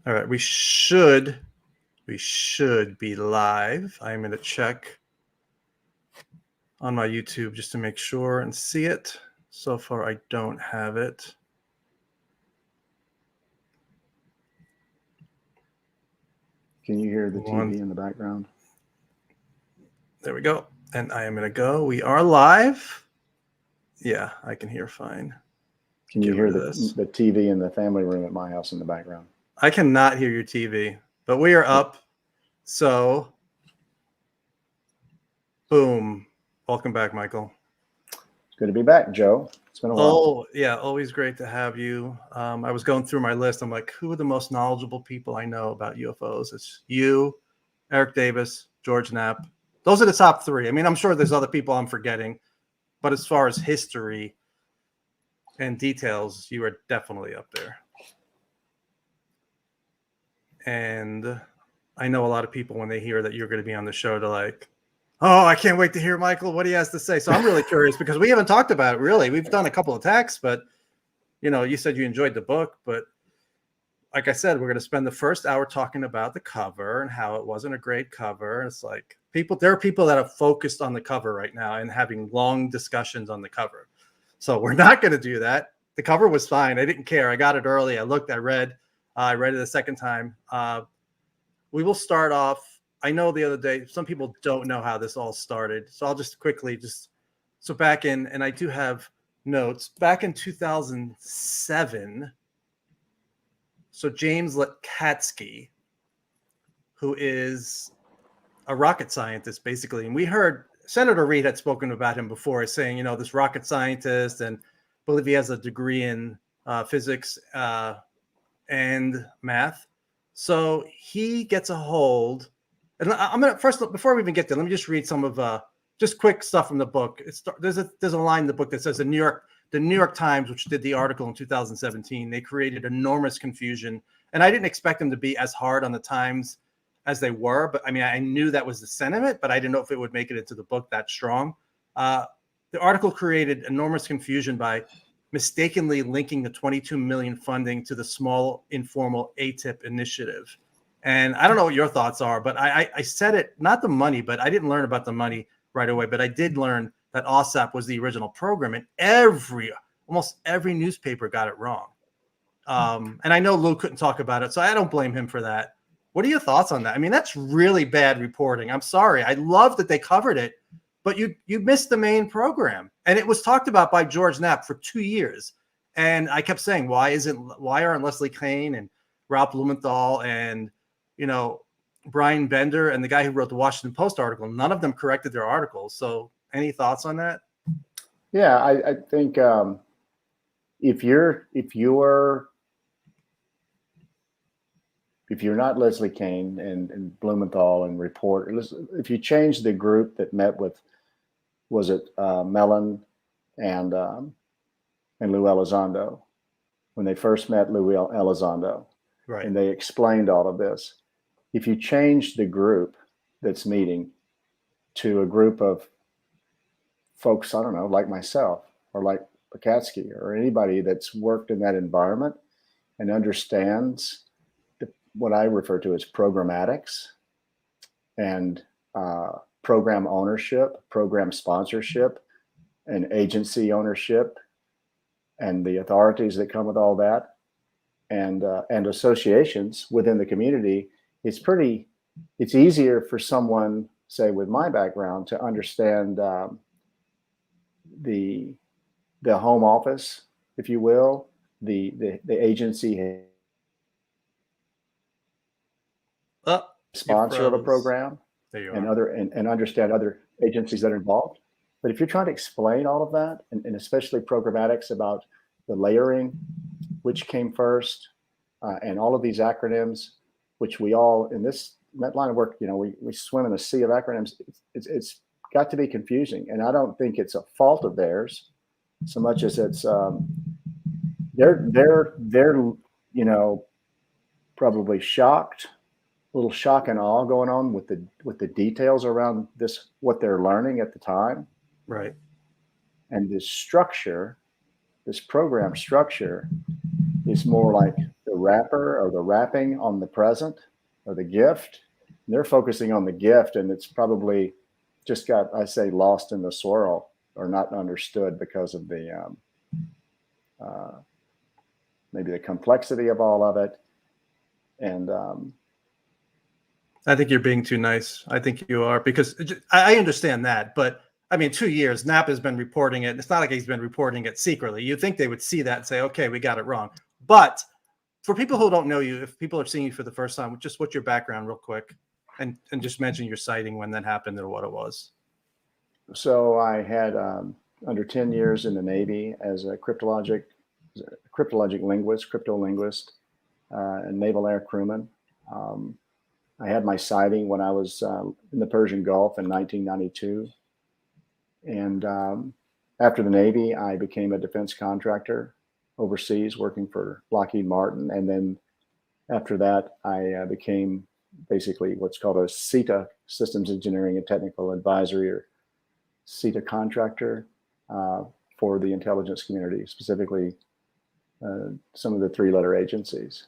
All right, we should be live. I'm going to check on my YouTube just to make sure and see it. So far, I don't have it. Can you hear the TV in the background? There we go. And I am going to go. We are live. Yeah, I can hear fine. Can you hear the TV in the family room at my house in the background? I cannot hear your TV, but we are up. So, boom. Welcome back, Michael. It's good to be back, Joe. It's been a while. Oh, yeah. Always great to have you. I was going through my list. I'm like, who are the most knowledgeable people I know about UFOs? It's you, Eric Davis, George Knapp. Those are the top three. I mean, I'm sure there's other people I'm forgetting, but as far as history and details, you are definitely up there. And I know a lot of people, when they hear that you're going to be on the show, they're like, oh, I can't wait to hear Michael, what he has to say. So I'm really curious because we haven't talked about it, really. We've done a couple of texts, but, you know, you said you enjoyed the book. But like I said, we're going to spend the first hour talking about the cover and how it wasn't a great cover. It's like there are people that are focused on the cover right now and having long discussions on the cover. So we're not going to do that. The cover was fine. I didn't care. I got it early. I looked, I read it a second time. We will start off. I know the other day, some people don't know how this all started. So I'll just quickly so back in, and I do have notes, back in 2007. So James Lacatski, who is a rocket scientist, basically. And we heard Senator Reid had spoken about him before, saying, you know, this rocket scientist, and I believe he has a degree in physics and math. So he gets a hold, and I'm gonna first, before we even get there, let me just read some of just quick stuff from the book. There's a line in the book that says the New York Times, which did the article in 2017, they created enormous confusion, and I didn't expect them to be as hard on the Times as they were, but I mean, I knew that was the sentiment, but I didn't know if it would make it into the book that strong. The article created enormous confusion by mistakenly linking the 22 million funding to the small informal ATIP initiative. And I don't know what your thoughts are, but I said it, not the money, but I didn't learn about the money right away, but I did learn that OSAP was the original program, and almost every newspaper got it wrong. And I know Lou couldn't talk about it, so I don't blame him for that. What are your thoughts on that? I mean, that's really bad reporting. I'm sorry. I love that they covered it, but you missed the main program. And it was talked about by George Knapp for 2 years. And I kept saying, why aren't Leslie Kean and Ralph Blumenthal and, you know, Brian Bender and the guy who wrote the Washington Post article, none of them corrected their articles. So any thoughts on that? Yeah, I think if you're not Leslie Kean and Blumenthal and report, if you change the group that met with, was it Mellon and Lou Elizondo, when they first met Lou Elizondo, right? And they explained all of this. If you change the group that's meeting to a group of folks, I don't know, like myself or like Lacatski or anybody that's worked in that environment and understands what I refer to as programmatics and program ownership, program sponsorship, and agency ownership, and the authorities that come with all that, and associations within the community, it's easier for someone, say, with my background to understand the home office, if you will, the agency sponsor of a program and understand other agencies that are involved. But if you're trying to explain all of that, and especially programmatics about the layering, which came first, and all of these acronyms, which we all in that line of work, you know, we swim in a sea of acronyms. It's got to be confusing, and I don't think it's a fault of theirs so much as it's they're you know, probably shocked. A little shock and awe going on with the details around this, what they're learning at the time, right? And this structure, this program structure, is more like the wrapper or the wrapping on the present or the gift. And they're focusing on the gift, and it's probably just got, I say, lost in the swirl or not understood because of the maybe the complexity of all of it. And I think you're being too nice. I think you are, because I understand that, but I mean, 2 years, Knapp has been reporting it. It's not like he's been reporting it secretly. You'd think they would see that and say, okay, we got it wrong. But for people who don't know you, if people are seeing you for the first time, just what's your background real quick, and just mention your sighting, when that happened and what it was. So I had under 10 years in the Navy as a cryptologic linguist, cryptolinguist, and naval air crewman. I had my sighting when I was in the Persian Gulf in 1992. And after the Navy, I became a defense contractor overseas working for Lockheed Martin. And then after that, I became basically what's called a SETA, Systems Engineering and Technical Advisory, or SETA contractor for the intelligence community, specifically some of the three-letter agencies.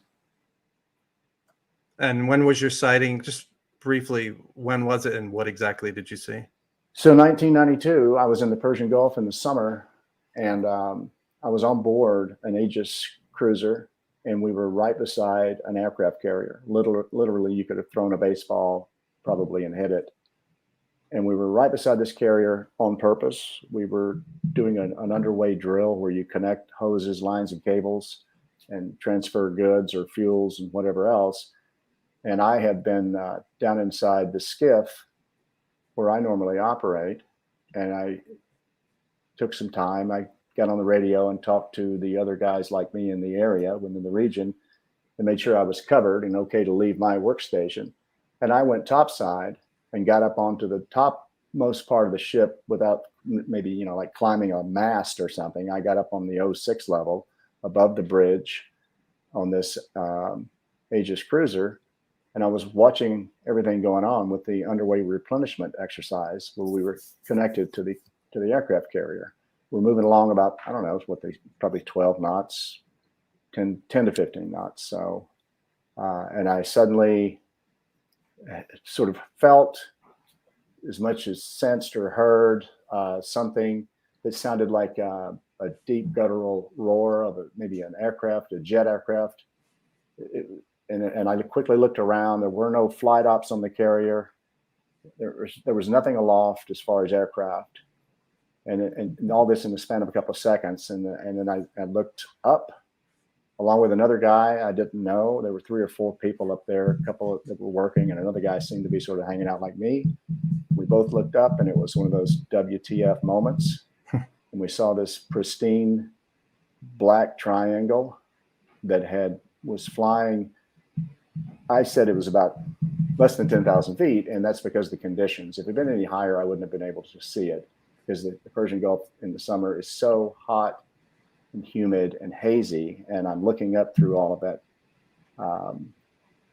And when was your sighting? Just briefly, when was it and what exactly did you see? So 1992, I was in the Persian Gulf in the summer, and I was on board an Aegis cruiser, and we were right beside an aircraft carrier. Literally, you could have thrown a baseball probably and hit it. And we were right beside this carrier on purpose. We were doing an underway drill where you connect hoses, lines, and cables and transfer goods or fuels and whatever else. And I had been down inside the skiff where I normally operate, and I took some time. I got on the radio and talked to the other guys like me in the area, within the region, and made sure I was covered and okay to leave my workstation. And I went topside and got up onto the topmost part of the ship without maybe, like climbing a mast or something. I got up on the 06 level above the bridge on this Aegis cruiser. And I was watching everything going on with the underway replenishment exercise where we were connected to the aircraft carrier. We're moving along about, I don't know, probably 12 knots, 10 to 15 knots. So, and I suddenly sort of felt, as much as sensed or heard, something that sounded like a deep guttural roar of maybe an aircraft, a jet aircraft. And I quickly looked around. There were no flight ops on the carrier. There was nothing aloft as far as aircraft, and all this in the span of a couple of seconds. And then I looked up, along with another guy I didn't know. There were 3 or 4 people up there, a couple that were working, and another guy seemed to be sort of hanging out like me. We both looked up, and it was one of those WTF moments. And we saw this pristine black triangle that was flying. I said it was about less than 10,000 feet, and that's because of the conditions. If it had been any higher, I wouldn't have been able to see it, because the Persian Gulf in the summer is so hot and humid and hazy, and I'm looking up through all of that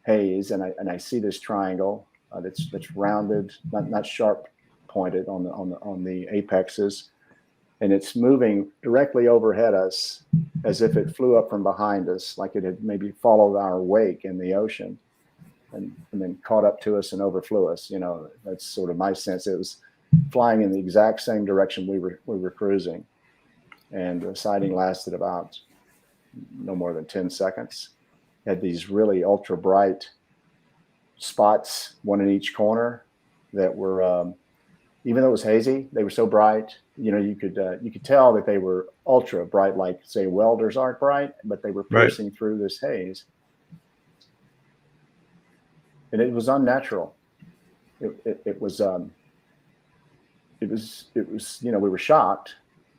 haze, and I see this triangle that's rounded, not sharp pointed on the apexes, and it's moving directly overhead us as if it flew up from behind us, like it had maybe followed our wake in the ocean, and then caught up to us and overflew us. That's sort of my sense. It was flying in the exact same direction we were cruising, and the sighting lasted about no more than 10 seconds. Had these really ultra bright spots, one in each corner, that were even though it was hazy, they were so bright. You could tell that they were ultra bright, like say welders aren't bright, but they were piercing through this haze, and it was unnatural. It was we were shocked,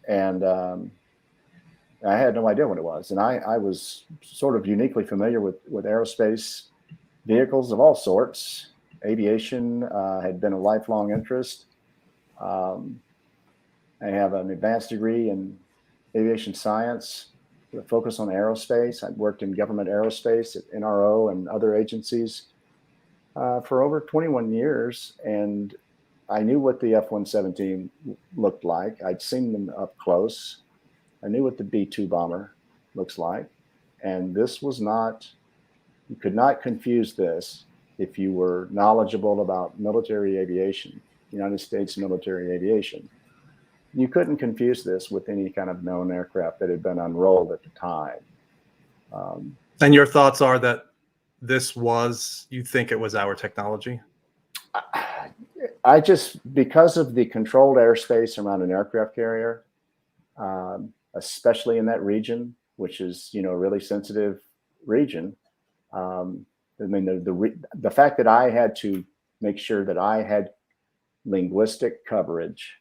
and I had no idea what it was. And I was sort of uniquely familiar with aerospace vehicles of all sorts. Aviation had been a lifelong interest. I have an advanced degree in aviation science with a focus on aerospace. I'd worked in government aerospace at NRO and other agencies for over 21 years. And I knew what the F-117 looked like. I'd seen them up close. I knew what the B-2 bomber looks like. And this was not, you could not confuse this if you were knowledgeable about military aviation, United States military aviation. You couldn't confuse this with any kind of known aircraft that had been unrolled at the time. And your thoughts are that this was, you think it was our technology? I just, because of the controlled airspace around an aircraft carrier, especially in that region, which is, a really sensitive region. I mean, the fact that I had to make sure that I had linguistic coverage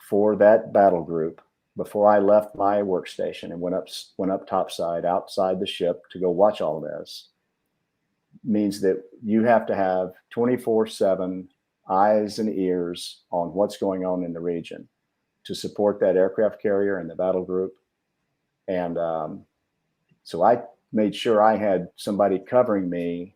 for that battle group before I left my workstation and went up topside outside the ship to go watch all this means that you have to have 24/7 eyes and ears on what's going on in the region to support that aircraft carrier and the battle group. And so I made sure I had somebody covering me,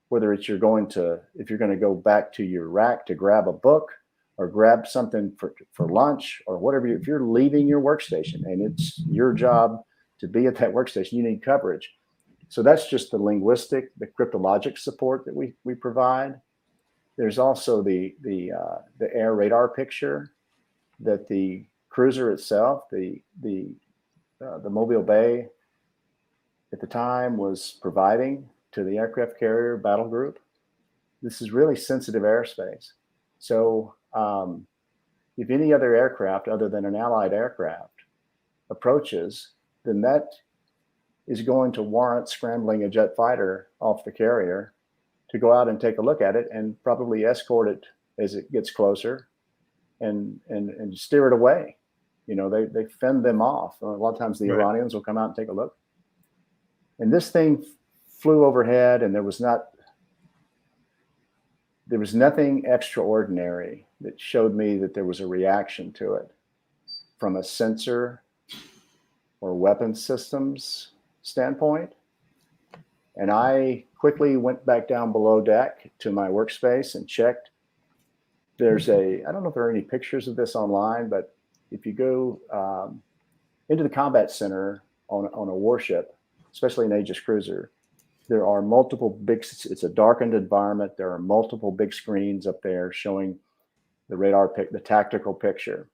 whether it's if you're going to go back to your rack to grab a book or grab something for lunch or whatever. If you're leaving your workstation and it's your job to be at that workstation, you need coverage. So that's just the cryptologic support that we provide. There's also the air radar picture that the cruiser itself, the Mobile Bay at the time was providing to the aircraft carrier battle group. This is really sensitive airspace. So if any other aircraft other than an Allied aircraft approaches, then that is going to warrant scrambling a jet fighter off the carrier to go out and take a look at it and probably escort it as it gets closer and steer it away. They fend them off. A lot of times the Iranians will come out and take a look. And this thing flew overhead, and there was nothing extraordinary that showed me that there was a reaction to it from a sensor or weapon systems standpoint. And I quickly went back down below deck to my workspace and checked. I don't know if there are any pictures of this online, but if you go into the combat center on a warship, especially an Aegis cruiser, there are multiple it's a darkened environment. There are multiple big screens up there showing the radar the tactical picture.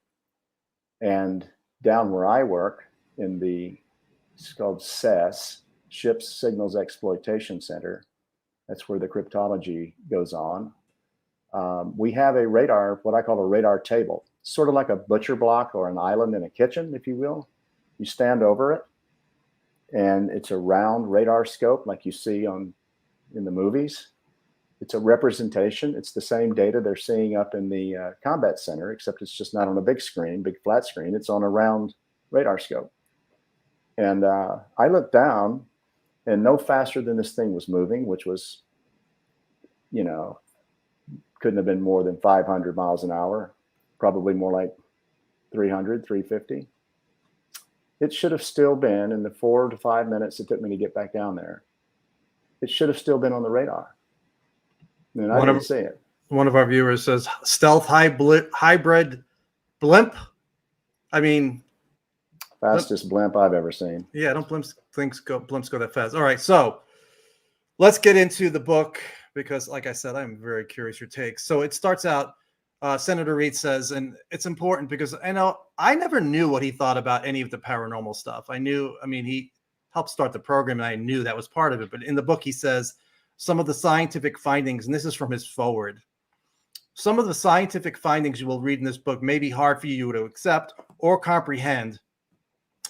And down where I work it's called SES, Ships Signals Exploitation Center. That's where the cryptology goes on. We have a radar, what I call a radar table, sort of like a butcher block or an island in a kitchen, if you will. You stand over it, and it's a round radar scope like you see in the movies. It's a representation. It's the same data they're seeing up in the combat center, except it's just not on a big flat screen. It's on a round radar scope. And I looked down, and no faster than this thing was moving, which was, couldn't have been more than 500 miles an hour, probably more like 300, 350. It should have still been, in the 4 to 5 minutes it took me to get back down there, it should have still been on the radar. And I didn't see it. One of our viewers says, stealth hybrid blimp. I mean, fastest blimp I've ever seen. Yeah, don't blimps go that fast. All right, so let's get into the book because, like I said, I'm very curious your takes. So it starts out, Senator Reid says, and it's important because I never knew what he thought about any of the paranormal stuff. He helped start the program, and I knew that was part of it. But in the book, he says some of the scientific findings, and this is from his foreword, some of the scientific findings you will read in this book may be hard for you to accept or comprehend.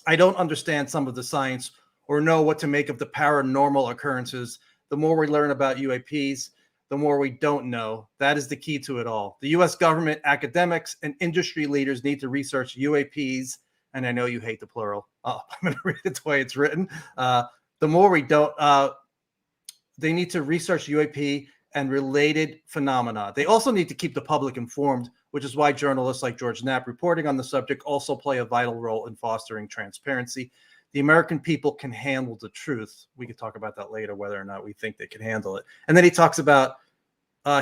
I don't understand some of the science or know what to make of the paranormal occurrences. The more we learn about UAPs, the more we don't know. That is the key to it all. The U.S. government, academics, and industry leaders need to research UAPs, and I know you hate the plural. I'm going to read it the way it's written. The more we don't, they need to research UAP and related phenomena. They also need to keep the public informed, which is why journalists like George Knapp reporting on the subject also play a vital role in fostering transparency. The American people can handle the truth. We could talk about that later, whether or not we think they can handle it. And then he talks about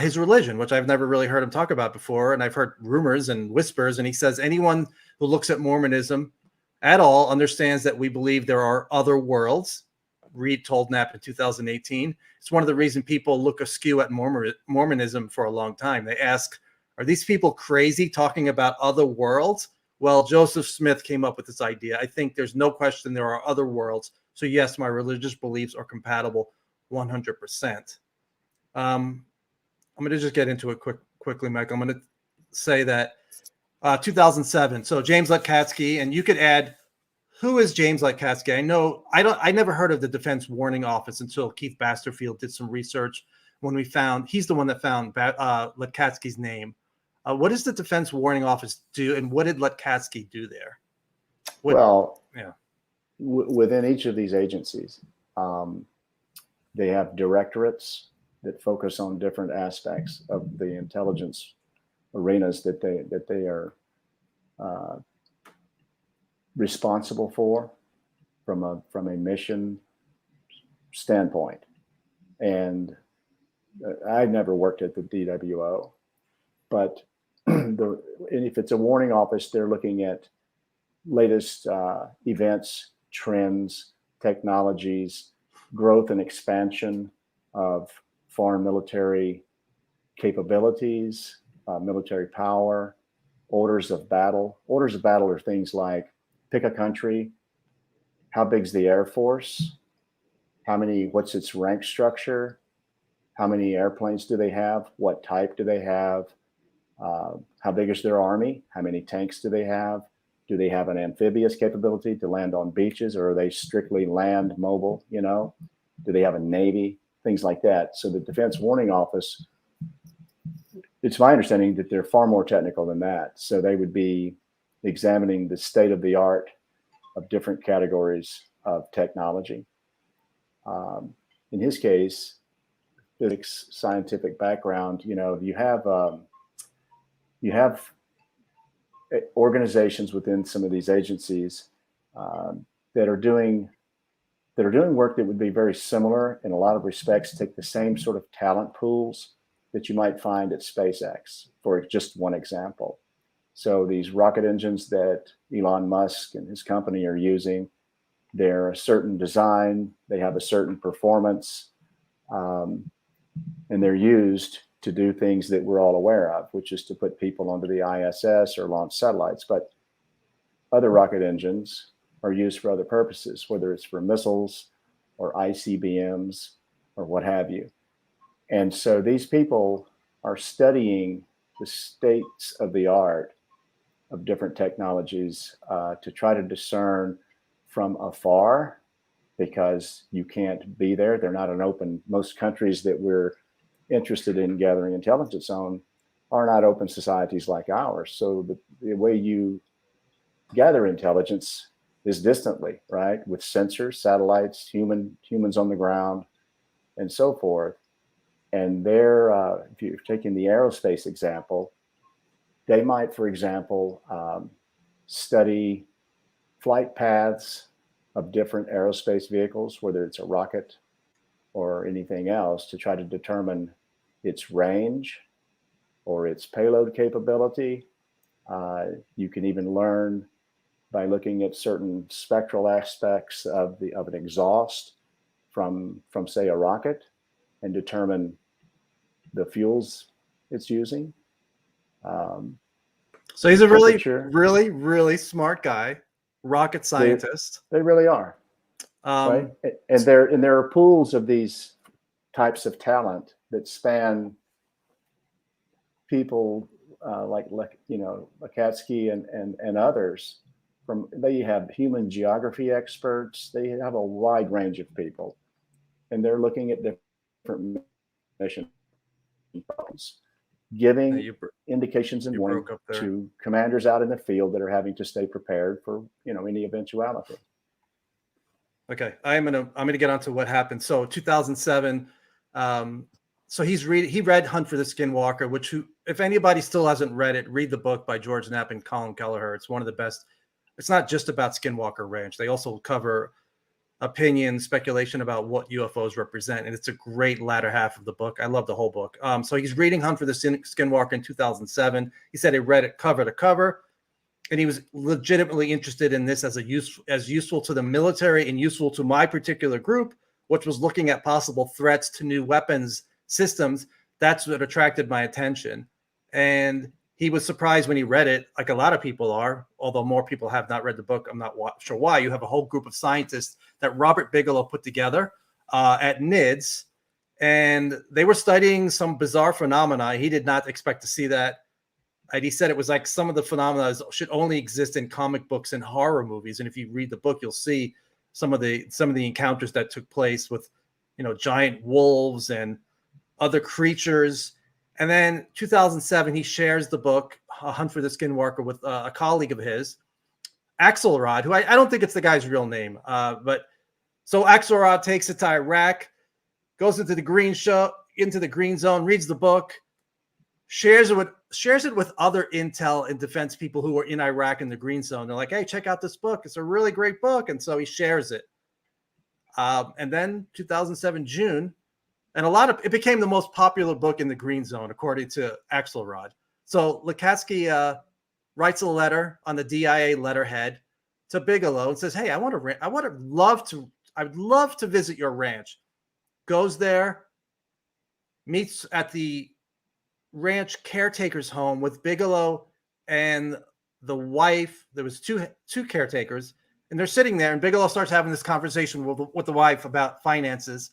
his religion, which I've never really heard him talk about before. And I've heard rumors and whispers. And he says anyone who looks at Mormonism at all understands that we believe there are other worlds Reid told Knapp in 2018. It's one of the reasons people look askew at Mormonism for a long time. They ask, are these people crazy talking about other worlds? Well, Joseph Smith came up with this idea. I think there's no question there are other worlds. So yes, my religious beliefs are compatible 100%. I'm going to just get into it quickly, Mike. I'm going to say that 2007. So James Lacatski, and you could add, who is James Lacatski? I never heard of the Defense Warning Office until Keith Basterfield did some research when he's the one that found Lacatski's name. What does the Defense Warning Office do, and what did Lacatski do there? Within each of these agencies, they have directorates that focus on different aspects of the intelligence arenas that they are responsible for from a mission standpoint. And I've never worked at the DWO, but if it's a warning office, they're looking at latest events, trends, technologies, growth and expansion of foreign military capabilities, military power, orders of battle. Orders of battle are things like pick a country, how big's the Air Force, what's its rank structure, how many airplanes do they have, what type do they have, how big is their army, how many tanks do they have an amphibious capability to land on beaches, or are they strictly land mobile, do they have a navy, things like that. So the Defense Warning Office, it's my understanding that they're far more technical than that. So they would be examining the state of the art of different categories of technology. In his case, physics, scientific background, you have organizations within some of these agencies that are doing work that would be very similar in a lot of respects, take the same sort of talent pools that you might find at SpaceX, for just one example. So these rocket engines that Elon Musk and his company are using, they're a certain design, they have a certain performance, and they're used to do things that we're all aware of, which is to put people onto the ISS or launch satellites. But other rocket engines are used for other purposes, whether it's for missiles or ICBMs or what have you. And so these people are studying the states of the art of different technologies to try to discern from afar, because you can't be there. They're not most countries that we're interested in gathering intelligence on are not open societies like ours. So the way you gather intelligence is distantly, right? With sensors, satellites, humans on the ground, and so forth. And if you're taking the aerospace example, they might, for example, study flight paths of different aerospace vehicles, whether it's a rocket or anything else, to try to determine its range or its payload capability. You can even learn by looking at certain spectral aspects of an exhaust from say a rocket, and determine the fuels it's using. So he's a really, really, really smart guy, rocket scientist. They really are, right? And there are pools of these types of talent that span people like Lacatski and others. They have human geography experts. They have a wide range of people, and they're looking at different mission problems, giving indications and warning to commanders out in the field that are having to stay prepared for any eventuality. Okay, I'm gonna get onto what happened. So 2007. So he read Hunt for the Skinwalker, which if anybody still hasn't read it, read the book by George Knapp and Colm Kelleher. It's one of the best. It's not just about Skinwalker Ranch. They also cover opinion, speculation about what UFOs represent, and it's a great latter half of the book. I love the whole book. So he's reading Hunt for the Skinwalker in 2007. He said he read it cover to cover, and he was legitimately interested in this as useful to the military and useful to my particular group, which was looking at possible threats to new weapons systems. That's what attracted my attention. And he was surprised when he read it, like a lot of people are, although more people have not read the book. I'm not sure why. You have a whole group of scientists that Robert Bigelow put together at Nimitz, and they were studying some bizarre phenomena. He did not expect to see that. And he said it was like some of the phenomena should only exist in comic books and horror movies. And if you read the book, you'll see some of the encounters that took place with, giant wolves and other creatures. And then 2007, he shares the book, A Hunt for the Skinwalker, with a colleague of his, Axelrod, who I don't think it's the guy's real name. But so Axelrod takes it to Iraq, goes into the green zone, reads the book, shares it with other intel and defense people who were in Iraq in the green zone. They're like, hey, check out this book. It's a really great book. And so he shares it. And then 2007, June, and it became the most popular book in the green zone, according to Axelrod. So Lacatski writes a letter on the DIA letterhead to Bigelow and says, hey, I would love to visit your ranch. Goes there, meets at the ranch caretaker's home with Bigelow and the wife. There was two caretakers, and they're sitting there, and Bigelow starts having this conversation with the wife about finances.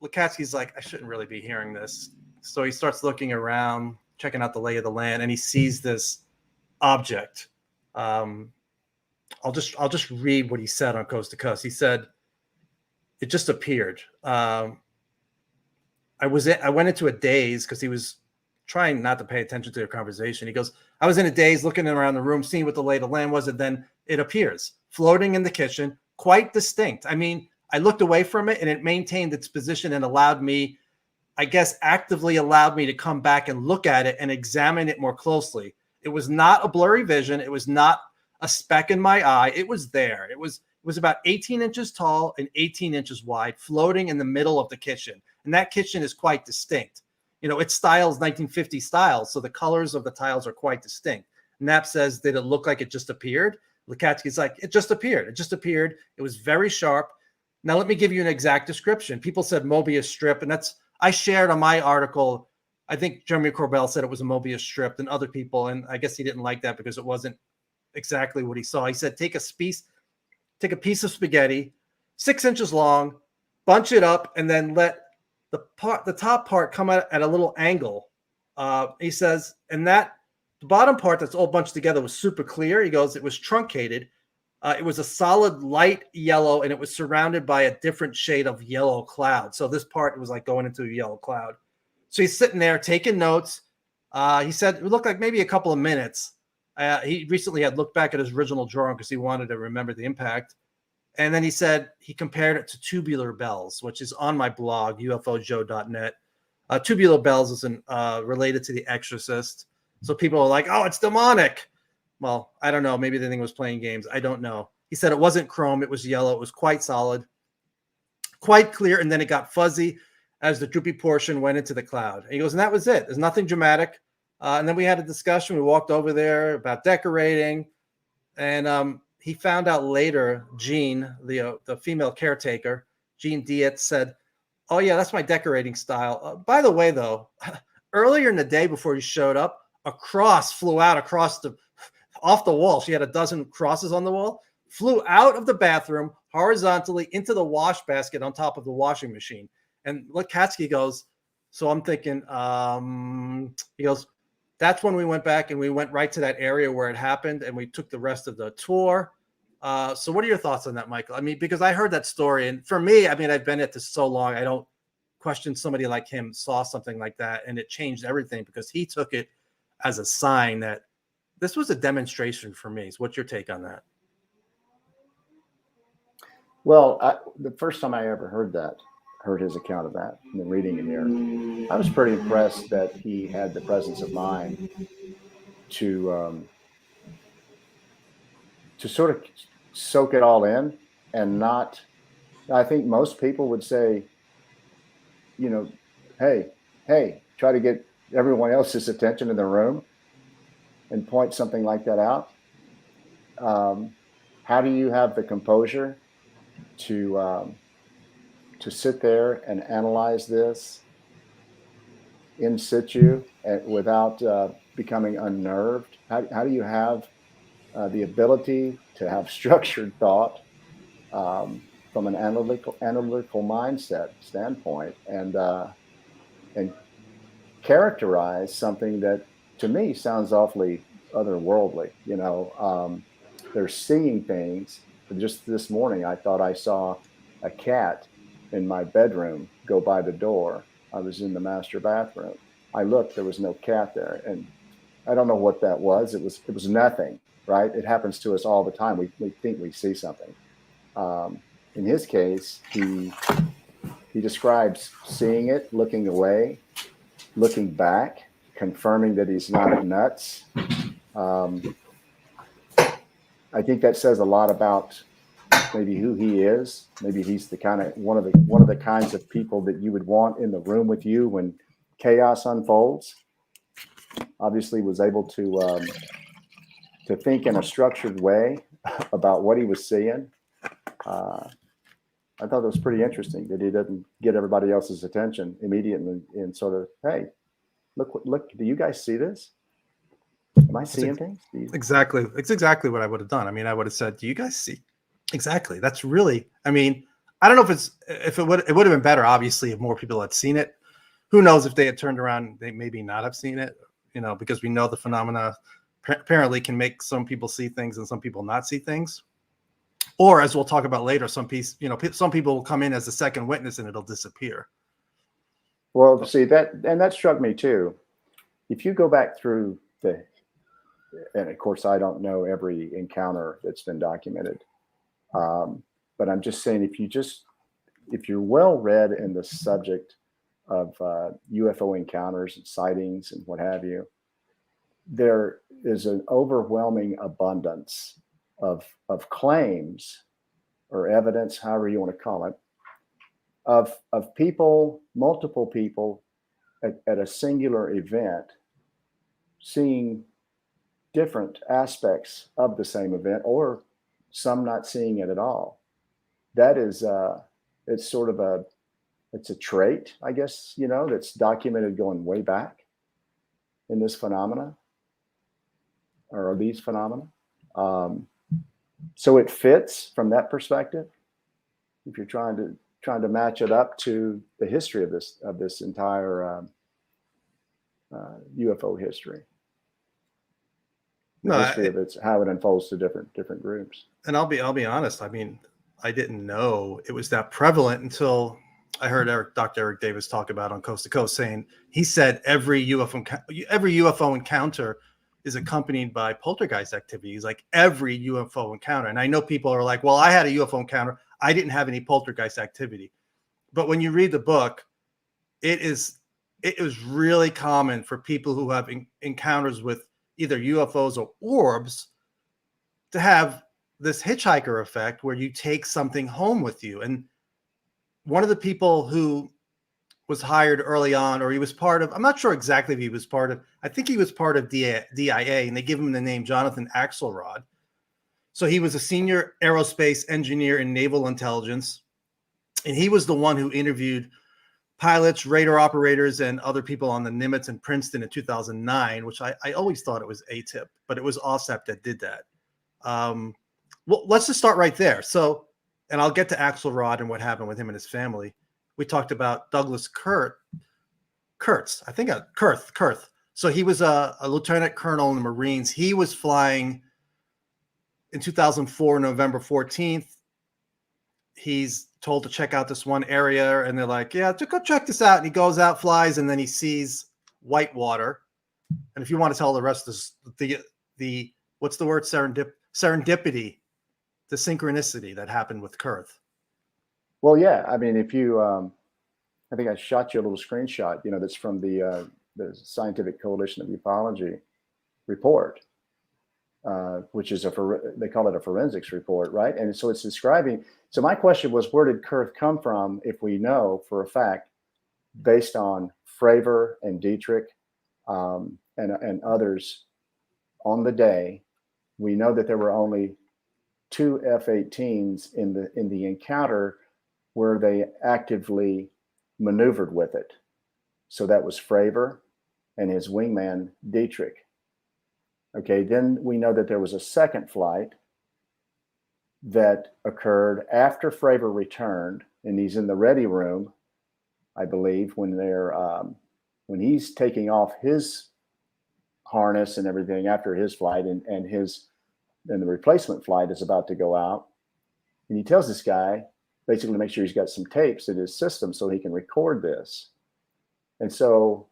Lacatski's like, I shouldn't really be hearing this. So he starts looking around, checking out the lay of the land, and he sees this object. I'll just read what he said on Coast to Coast. He said, it just appeared. I went into a daze because he was trying not to pay attention to their conversation. He goes, I was in a daze looking around the room, seeing what the lay of the land was, and then it appears floating in the kitchen, quite distinct. I mean, I looked away from it and it maintained its position and actively allowed me to come back and look at it and examine it more closely. It was not a blurry vision. It was not a speck in my eye. It was there. It was about 18 inches tall and 18 inches wide, floating in the middle of the kitchen. And that kitchen is quite distinct. Its style's 1950 style, so the colors of the tiles are quite distinct. Knapp says, did it look like it just appeared? Lacatski's like, it just appeared. It just appeared. It was very sharp. Now, let me give you an exact description. People said Mobius strip, and I shared on my article. I think Jeremy Corbell said it was a Mobius strip, and other people, and I guess he didn't like that because it wasn't exactly what he saw. He said, take a piece of spaghetti, 6 inches long, bunch it up, and then let the top part come out at a little angle. He says, and that the bottom part that's all bunched together was super clear. He goes, it was truncated. It was a solid light yellow, and it was surrounded by a different shade of yellow cloud. So this part was like going into a yellow cloud. So he's sitting there taking notes. He said it looked like maybe a couple of minutes. He recently had looked back at his original drawing because he wanted to remember the impact. And then he said he compared it to tubular bells, which is on my blog, ufojoe.net. Tubular bells is related to The Exorcist. So people are like, oh, it's demonic. Well, I don't know. Maybe the thing was playing games. I don't know. He said it wasn't chrome. It was yellow. It was quite solid, quite clear. And then it got fuzzy as the droopy portion went into the cloud. And he goes, and that was it. There's nothing dramatic. And then we had a discussion. We walked over there about decorating. And he found out later, Jean, the female caretaker, Jean Dietz, said, oh, yeah, that's my decorating style. By the way, though, earlier in the day before he showed up, a cross flew out off the wall. She had a dozen crosses on the wall, flew out of the bathroom horizontally into the wash basket on top of the washing machine. And Lacatski goes, so I'm thinking, he goes, that's when we went back and we went right to that area where it happened and we took the rest of the tour. So what are your thoughts on that, Michael? I mean, because I heard that story, and for me, I mean, I've been at this so long, I don't question somebody like him saw something like that and it changed everything because he took it as a sign that this was a demonstration for me. So what's your take on that? Well, the first time I ever heard his account of that, and then reading it here, I was pretty impressed that he had the presence of mind to sort of soak it all in and not. I think most people would say, hey, try to get everyone else's attention in the room and point something like that out. How do you have the composure to to sit there and analyze this in situ without becoming unnerved? How do you have the ability to have structured thought from an analytical mindset standpoint, and characterize something that to me sounds awfully otherworldly? They're seeing things. Just this morning, I thought I saw a cat in my bedroom go by the door. I was in the master bathroom. I looked, there was no cat there. And I don't know what that was. It was nothing, right? It happens to us all the time. We think we see something. In his case, he describes seeing it, looking away, looking back, confirming that he's not nuts. I think that says a lot about maybe who he is. Maybe he's the kind of one of the kinds of people that you would want in the room with you when chaos unfolds. Obviously, was able to think in a structured way about what he was seeing. I thought it was pretty interesting that he didn't get everybody else's attention immediately and sort of, hey, look, do you guys see this? Am I seeing things? Exactly. It's exactly what I would have done. I mean, I would have said, do you guys see? Exactly. That's really, I mean, I don't know if it would have been better, obviously, if more people had seen it. Who knows if they had turned around, they maybe not have seen it, because we know the phenomena apparently can make some people see things and some people not see things. Or as we'll talk about later, some people will come in as a second witness and it'll disappear. Well, see that struck me too. If you go back through and of course, I don't know every encounter that's been documented. But I'm just saying, if you're well read in the subject of UFO encounters and sightings and what have you, there is an overwhelming abundance of claims or evidence, however you want to call it, of people, multiple people at a singular event seeing different aspects of the same event, or some not seeing it at all. That is, it's sort of it's a trait, I guess, that's documented going way back in this phenomena, or these phenomena. So it fits from that perspective. If you're trying to match it up to the history of this entire UFO history. The history of how it unfolds to different groups. And I'll be honest. I mean, I didn't know it was that prevalent until I heard Dr. Eric Davis talk about on Coast to Coast, saying he said every UFO encounter is accompanied by poltergeist activities, like every UFO encounter. And I know people are like, well, I had a UFO encounter. I didn't have any poltergeist activity. But when you read the book, it is really common for people who have encounters with either UFOs or orbs to have this hitchhiker effect where you take something home with you. And one of the people who was hired early on, or he was part of, I'm not sure exactly if he was part of, I think he was part of DIA, and they give him the name Jonathan Axelrod. So he was a senior aerospace engineer in naval intelligence. And he was the one who interviewed pilots, radar operators, and other people on the Nimitz and Princeton in 2009, which I always thought it was ATIP, but it was OSAP that did that. Well, let's just start right there. So, and I'll get to Axelrod and what happened with him and his family. We talked about Douglas Kurth. So he was a lieutenant colonel in the Marines. He was flying in 2004, November 14th. He's told to check out this one area, and they're like, yeah, go check this out. And he goes out, flies, and then he sees white water. And if you want to tell the rest of the what's the word? Serendipity, the synchronicity that happened with Kurth. Well, yeah. I mean, if you, I think I shot you a little screenshot, that's from the Scientific Coalition of Ufology report, which is they call it a forensics report, right? And so it's describing. So my question was, where did Kurth come from? If we know for a fact, based on Fravor and Dietrich and others on the day, we know that there were only 2 F-18s in the encounter where they actively maneuvered with it. So that was Fravor and his wingman, Dietrich. Okay, then we know that there was a second flight that occurred after Fravor returned, and he's in the ready room, I believe, when when he's taking off his harness and everything after his flight, and the replacement flight is about to go out. And he tells this guy basically to make sure he's got some tapes in his system so he can record this. And so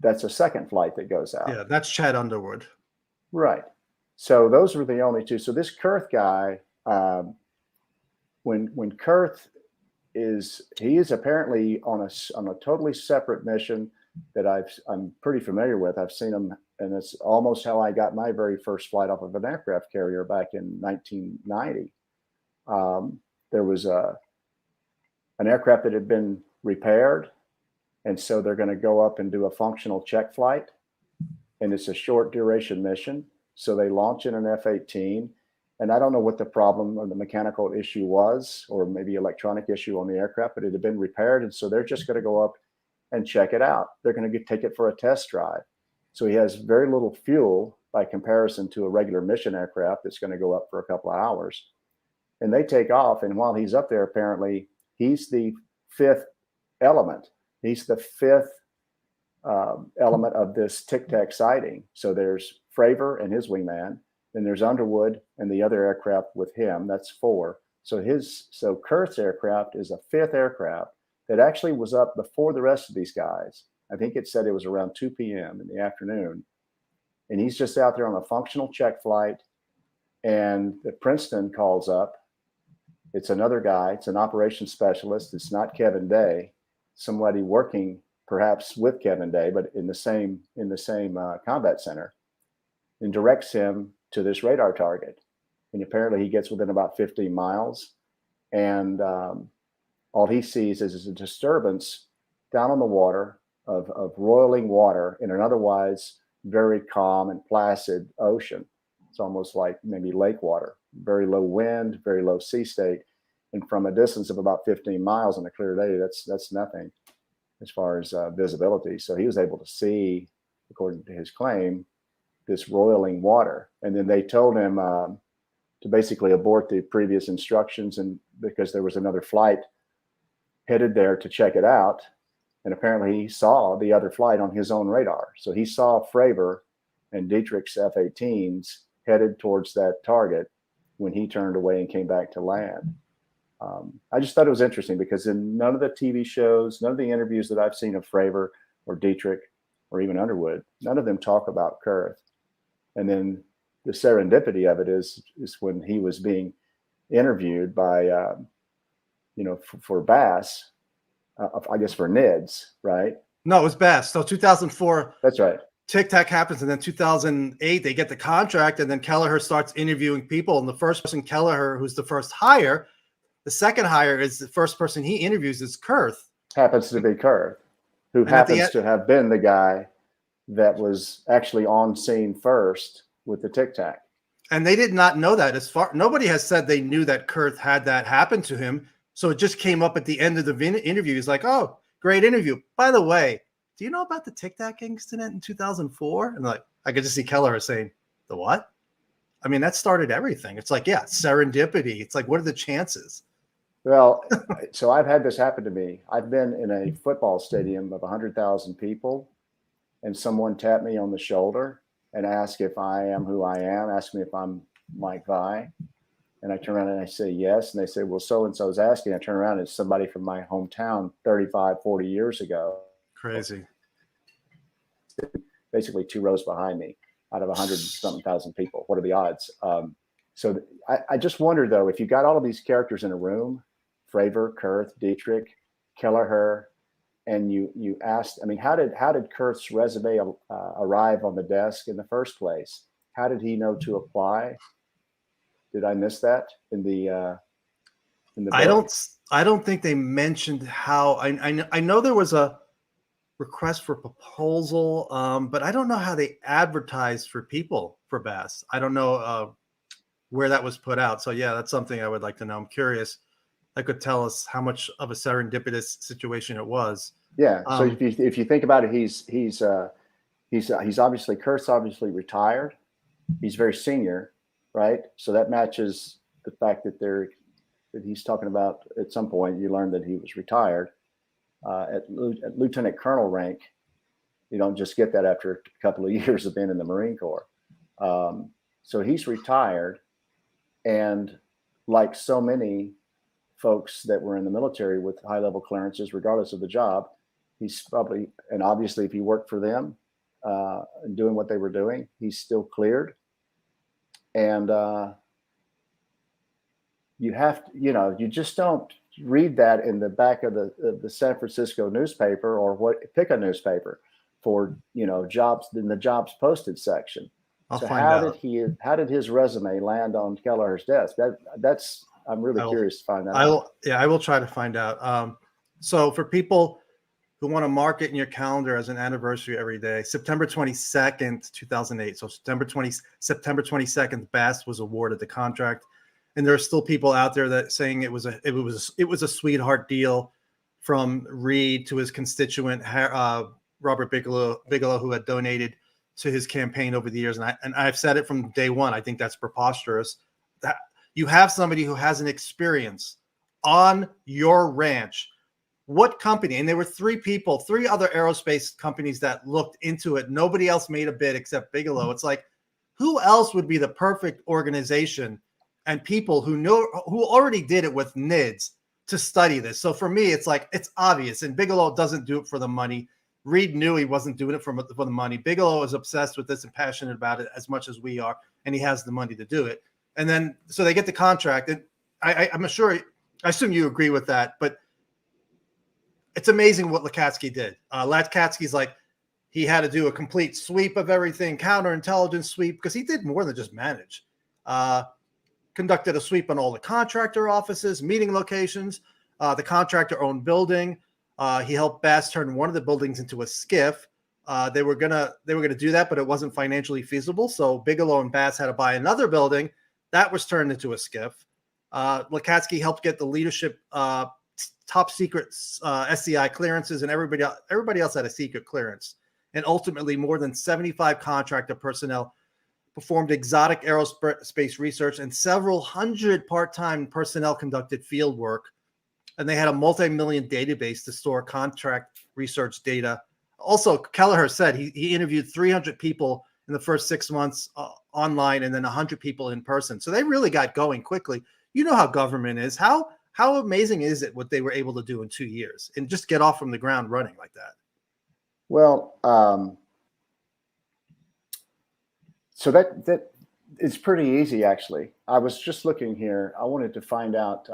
that's a second flight that goes out. Yeah, that's Chad Underwood. Right. So those were the only two. So this Kurth guy, when Kurth he is apparently on a totally separate mission that I'm pretty familiar with. I've seen him, and it's almost how I got my very first flight off of an aircraft carrier back in 1990. There was an aircraft that had been repaired, and so they're going to go up and do a functional check flight, and it's a short duration mission. So they launch in an F-18, and I don't know what the problem or the mechanical issue was, or maybe electronic issue on the aircraft, but it had been repaired, and so they're just going to go up and check it out. They're going to take it for a test drive. So he has very little fuel by comparison to a regular mission aircraft that's going to go up for a couple of hours. And they take off, and while he's up there, apparently he's the fifth element. He's the fifth element of this Tic Tac sighting. So there's Fravor and his wingman, then there's Underwood and the other aircraft with him. That's four. So Kurth's aircraft is a fifth aircraft that actually was up before the rest of these guys. I think it said it was around 2 p.m. in the afternoon. And he's just out there on a functional check flight. And the Princeton calls up. It's another guy. It's an operations specialist. It's not Kevin Day, somebody working perhaps with Kevin Day, but in the same combat center, and directs him to this radar target. And apparently he gets within about 15 miles. And all he sees is a disturbance down on the water of roiling water in an otherwise very calm and placid ocean. It's almost like maybe lake water, very low wind, very low sea state. And from a distance of about 15 miles on a clear day, that's nothing as far as visibility. So he was able to see, according to his claim, this roiling water. And then they told him to basically abort the previous instructions, and because there was another flight headed there to check it out. And apparently he saw the other flight on his own radar. So he saw Fravor and Dietrich's F-18s headed towards that target when he turned away and came back to land. I just thought it was interesting because in none of the TV shows, none of the interviews that I've seen of Fravor or Dietrich or even Underwood, none of them talk about Kurth. And then the serendipity of it is when he was being interviewed by, for BAASS, I guess for NIDS, right? No, it was BAASS. So 2004. That's right. Tic Tac happens, and then 2008 they get the contract, and then Kelleher starts interviewing people. And the first person, Kelleher, who's the first hire, the second hire is the first person he interviews is Kurth. Happens to be Kurth, who happens to have been the guy that was actually on scene first with the Tic Tac. And they did not know that. Nobody has said they knew that Kurth had that happen to him. So it just came up at the end of the interview. He's like, "Oh, great interview. By the way, do you know about the Tic Tac incident in 2004?" And like, I could just see Kelleher saying, "The what?" I mean, that started everything. It's like, yeah, serendipity. It's like, what are the chances? Well, so I've had this happen to me. I've been in a football stadium of 100,000 people, and someone tapped me on the shoulder and asked if I am who I am, asked me if I'm Mike Vi. And I turn around and I say yes. And they say, well, so-and-so is asking. I turn around and it's somebody from my hometown 35, 40 years ago. Crazy. Basically 2 rows behind me out of 100-something thousand people. What are the odds? So I just wonder, though, if you got all of these characters in a room, Fravor, Kurth, Dietrich, Kelleher, and you asked, I mean, how did Kurth's resume arrive on the desk in the first place? How did he know to apply? Did I miss that in the book? I don't think they mentioned how. I know there was a request for proposal, but I don't know how they advertised for people for BAASS. I don't know where that was put out. So yeah, that's something I would like to know. I'm curious. that could tell us how much of a serendipitous situation it was. Yeah. So if you think about it, he's obviously Kurt's obviously retired. He's very senior, right? So that matches the fact that he's talking about at some point you learned that he was retired at lieutenant colonel rank. You don't just get that after a couple of years of being in the Marine Corps. So he's retired, and like so many folks that were in the military with high-level clearances, regardless of the job, he's probably, and obviously if he worked for them and doing what they were doing, he's still cleared. And you have to, you just don't read that in the back of the San Francisco newspaper or pick a newspaper for, jobs in the jobs posted section. I'll so find how out. how did his resume land on Kelleher's desk? I'm really curious to find that out. I will try to find out. So for people who want to mark it in your calendar as an anniversary every day, September 22nd, 2008. So September 22nd, BAASS was awarded the contract. And there are still people out there that saying it was a sweetheart deal from Reid to his constituent, Robert Bigelow, who had donated to his campaign over the years. And I've said it from day one. I think that's preposterous. That you have somebody who has an experience on your ranch. What company? And there were three other aerospace companies that looked into it. Nobody else made a bid except Bigelow. It's like, who else would be the perfect organization and people who already did it with NIDS to study this? So for me, it's like, it's obvious. And Bigelow doesn't do it for the money. Reid knew he wasn't doing it for the money. Bigelow is obsessed with this and passionate about it as much as we are, and he has the money to do it. And then, so they get the contract. And I'm sure, I assume you agree with that, but it's amazing what Lacatski did. Lacatski's like, he had to do a complete sweep of everything, counterintelligence sweep, because he did more than just manage. Conducted a sweep on all the contractor offices, meeting locations, the contractor-owned building. He helped BAASS turn one of the buildings into a SCIF. They were gonna do that, but it wasn't financially feasible. So Bigelow and BAASS had to buy another building that was turned into a SCIF. Lacatski helped get the leadership top secret SCI clearances, and everybody else had a secret clearance. And ultimately, more than 75 contractor personnel performed exotic aerospace research, and several hundred part-time personnel conducted field work. And they had a multi-million database to store contract research data. Also, Kelleher said he interviewed 300 people in the first 6 months online, and then 100 people in person. So they really got going quickly. You know how government is. How amazing is it what they were able to do in 2 years and just get off from the ground running like that? Well, so that it's pretty easy, actually. I was just looking here. I wanted to find out.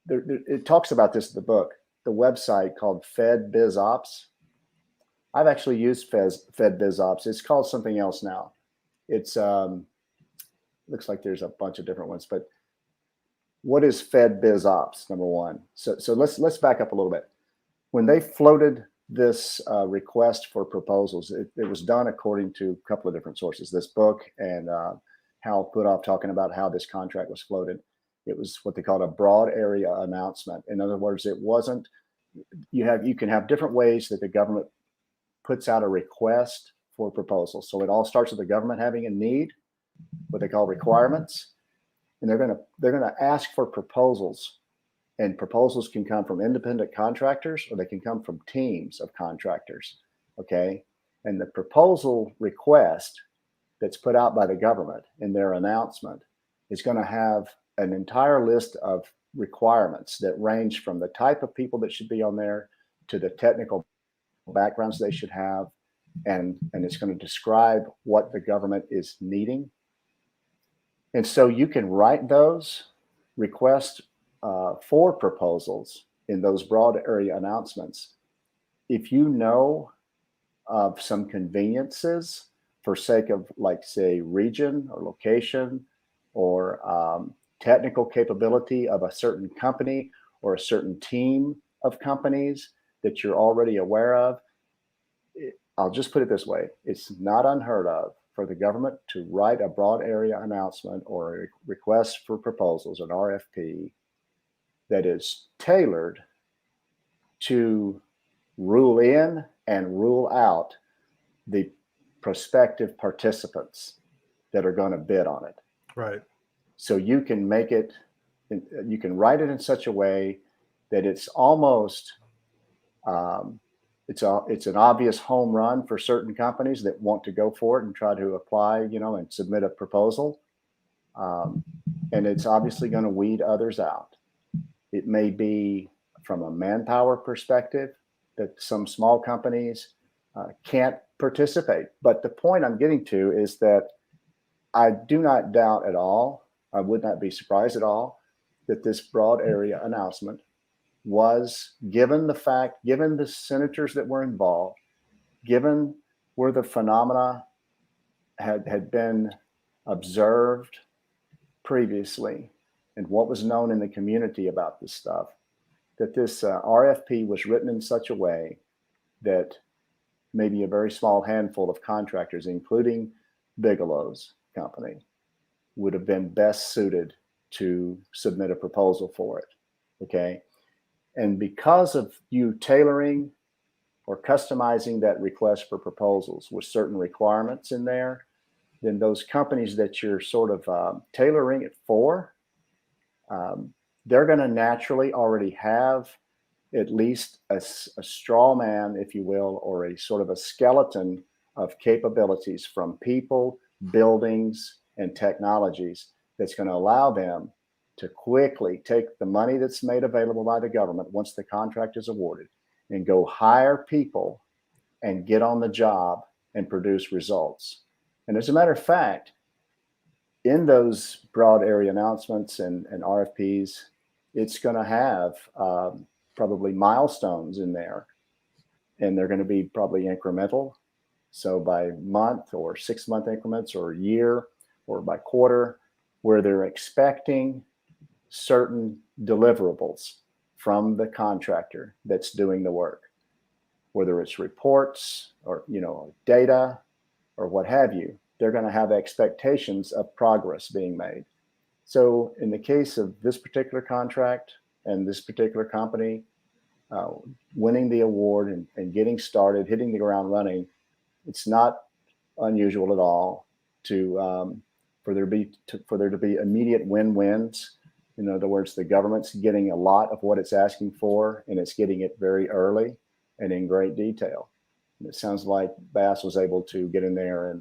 It talks about this in the book, the website called FedBizOps. I've actually used FedBizOps. It's called something else now. It's looks like there's a bunch of different ones, but what is FedBizOps, number one? So let's back up a little bit. When they floated this request for proposals, it was done according to a couple of different sources, this book and Hal Putoff talking about how this contract was floated. It was what they called a broad area announcement. In other words, it wasn't, you can have different ways that the government puts out a request for proposals. So it all starts with the government having a need, what they call requirements, and they're going to ask for proposals. And proposals can come from independent contractors, or they can come from teams of contractors. Okay. And the proposal request that's put out by the government in their announcement is going to have an entire list of requirements that range from the type of people that should be on there to the technical backgrounds they should have. And it's going to describe what the government is needing. And so you can write those requests for proposals in those broad area announcements. If you know of some conveniences for sake of, like, say, region or location or technical capability of a certain company or a certain team of companies that you're already aware of, I'll just put it this way. It's not unheard of for the government to write a broad area announcement or a request for proposals, an RFP, that is tailored to rule in and rule out the prospective participants that are going to bid on it. Right. So you can make it, you can write it in such a way that it's almost, it's an obvious home run for certain companies that want to go for it and try to apply, and submit a proposal. And it's obviously going to weed others out. It may be from a manpower perspective that some small companies can't participate. But the point I'm getting to is that I do not doubt at all, I would not be surprised at all, that this broad area announcement was, given the senators that were involved, given where the phenomena had been observed previously and what was known in the community about this stuff, that this RFP was written in such a way that maybe a very small handful of contractors, including Bigelow's company, would have been best suited to submit a proposal for it. Okay. And because of you tailoring or customizing that request for proposals with certain requirements in there, then those companies that you're sort of tailoring it for, they're going to naturally already have at least a straw man, if you will, or a sort of a skeleton of capabilities from people, buildings, and technologies that's going to allow them to quickly take the money that's made available by the government once the contract is awarded and go hire people and get on the job and produce results. And as a matter of fact, in those broad area announcements and RFPs, it's going to have probably milestones in there, and they're going to be probably incremental. So by month or 6-month increments or year or by quarter, where they're expecting certain deliverables from the contractor that's doing the work, whether it's reports or, data or what have you. They're going to have expectations of progress being made. So in the case of this particular contract and this particular company winning the award and getting started, hitting the ground running, it's not unusual at all for there to be immediate win-wins. In other words, the government's getting a lot of what it's asking for, and it's getting it very early and in great detail. And it sounds like BAASS was able to get in there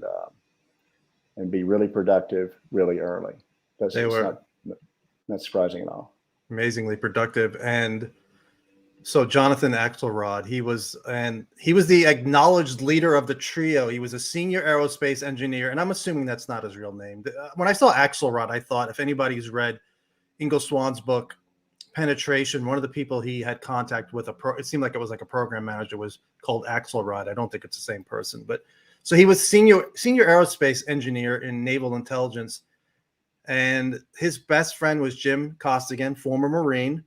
and be really productive really early. That's not surprising at all. Amazingly productive. And so Jonathan Axelrod, he was the acknowledged leader of the trio. He was a senior aerospace engineer, and I'm assuming that's not his real name. When I saw Axelrod, I thought, if anybody's read Ingo Swann's book Penetration, one of the people he had contact with, it seemed like it was like a program manager, was called Axelrod. I don't think it's the same person, but so he was senior aerospace engineer in naval intelligence, and his best friend was Jim Costigan, former Marine.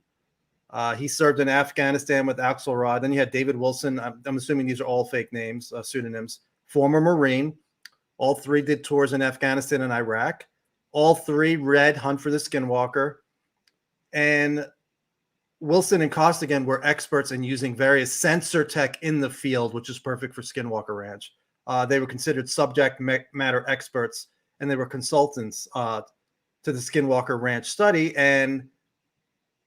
He served in Afghanistan with Axelrod. Then you had David Wilson. I'm assuming these are all fake names, pseudonyms. Former Marine. All three did tours in Afghanistan and Iraq. All three read Hunt for the Skinwalker. And Wilson and Costigan were experts in using various sensor tech in the field, which is perfect for Skinwalker Ranch. They were considered subject matter experts, and they were consultants to the Skinwalker Ranch study. And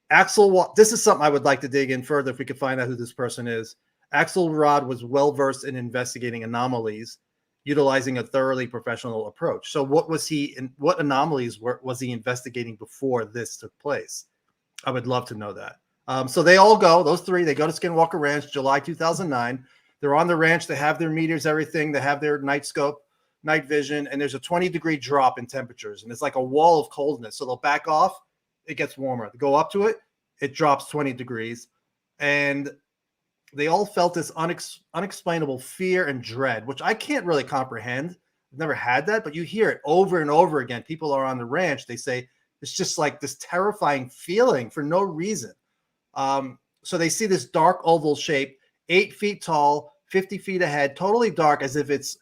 this is something I would like to dig in further if we could find out who this person is. Axelrod was well-versed in investigating anomalies, utilizing a thoroughly professional approach. So what anomalies was he investigating before this took place? I would love to know that. So they all go, those three, they go to Skinwalker Ranch, July 2009. They're on the ranch. They have their meters, everything. They have their night scope, night vision, and there's a 20-degree drop in temperatures, and it's like a wall of coldness. So they'll back off. It gets warmer. They go up to it. It drops 20 degrees. And they all felt this unexplainable fear and dread, which I can't really comprehend. I've never had that, but you hear it over and over again. People are on the ranch. They say it's just like this terrifying feeling for no reason. So they see this dark oval shape, 8 feet tall, 50 feet ahead, totally dark, as if it's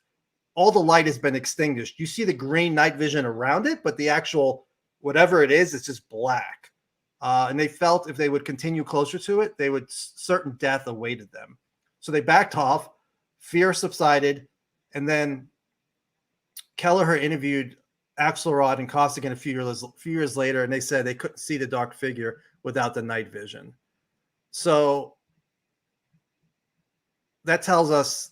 all the light has been extinguished. You see the green night vision around it, but the actual whatever it is, it's just black. and they felt if they would continue closer to it, certain death awaited them. So they backed off, fear subsided, and then Kelleher interviewed Axelrod and Costigan a few years later, and they said they couldn't see the dark figure without the night vision. So that tells us,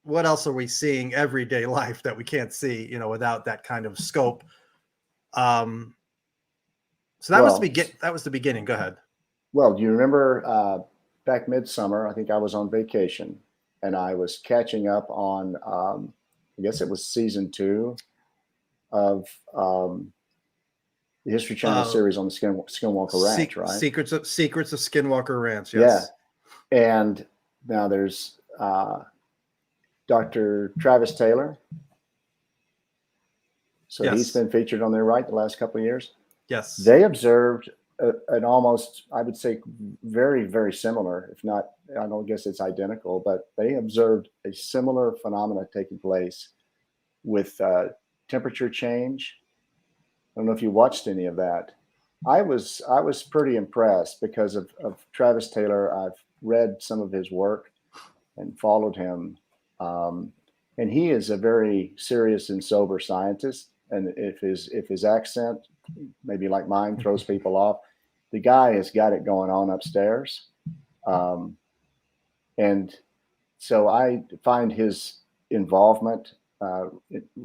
what else are we seeing everyday life that we can't see, without that kind of scope? So that was the beginning. Go ahead. Well, do you remember back midsummer? I think I was on vacation, and I was catching up on, I guess it was season 2 of the History Channel series on the Skinwalker Ranch, right? Secrets of Skinwalker Ranch. Yes. Yeah. And now there's Dr. Travis Taylor. So yes. He's been featured on there, right, the last couple of years? Yes. They observed an almost, I would say, very, very similar, if not, I don't guess it's identical, but they observed a similar phenomena taking place with temperature change. I don't know if you watched any of that. I was pretty impressed because of Travis Taylor. I've read some of his work and followed him. And he is a very serious and sober scientist. And if his accent, maybe like mine, throws people off, the guy has got it going on upstairs. And so I find his involvement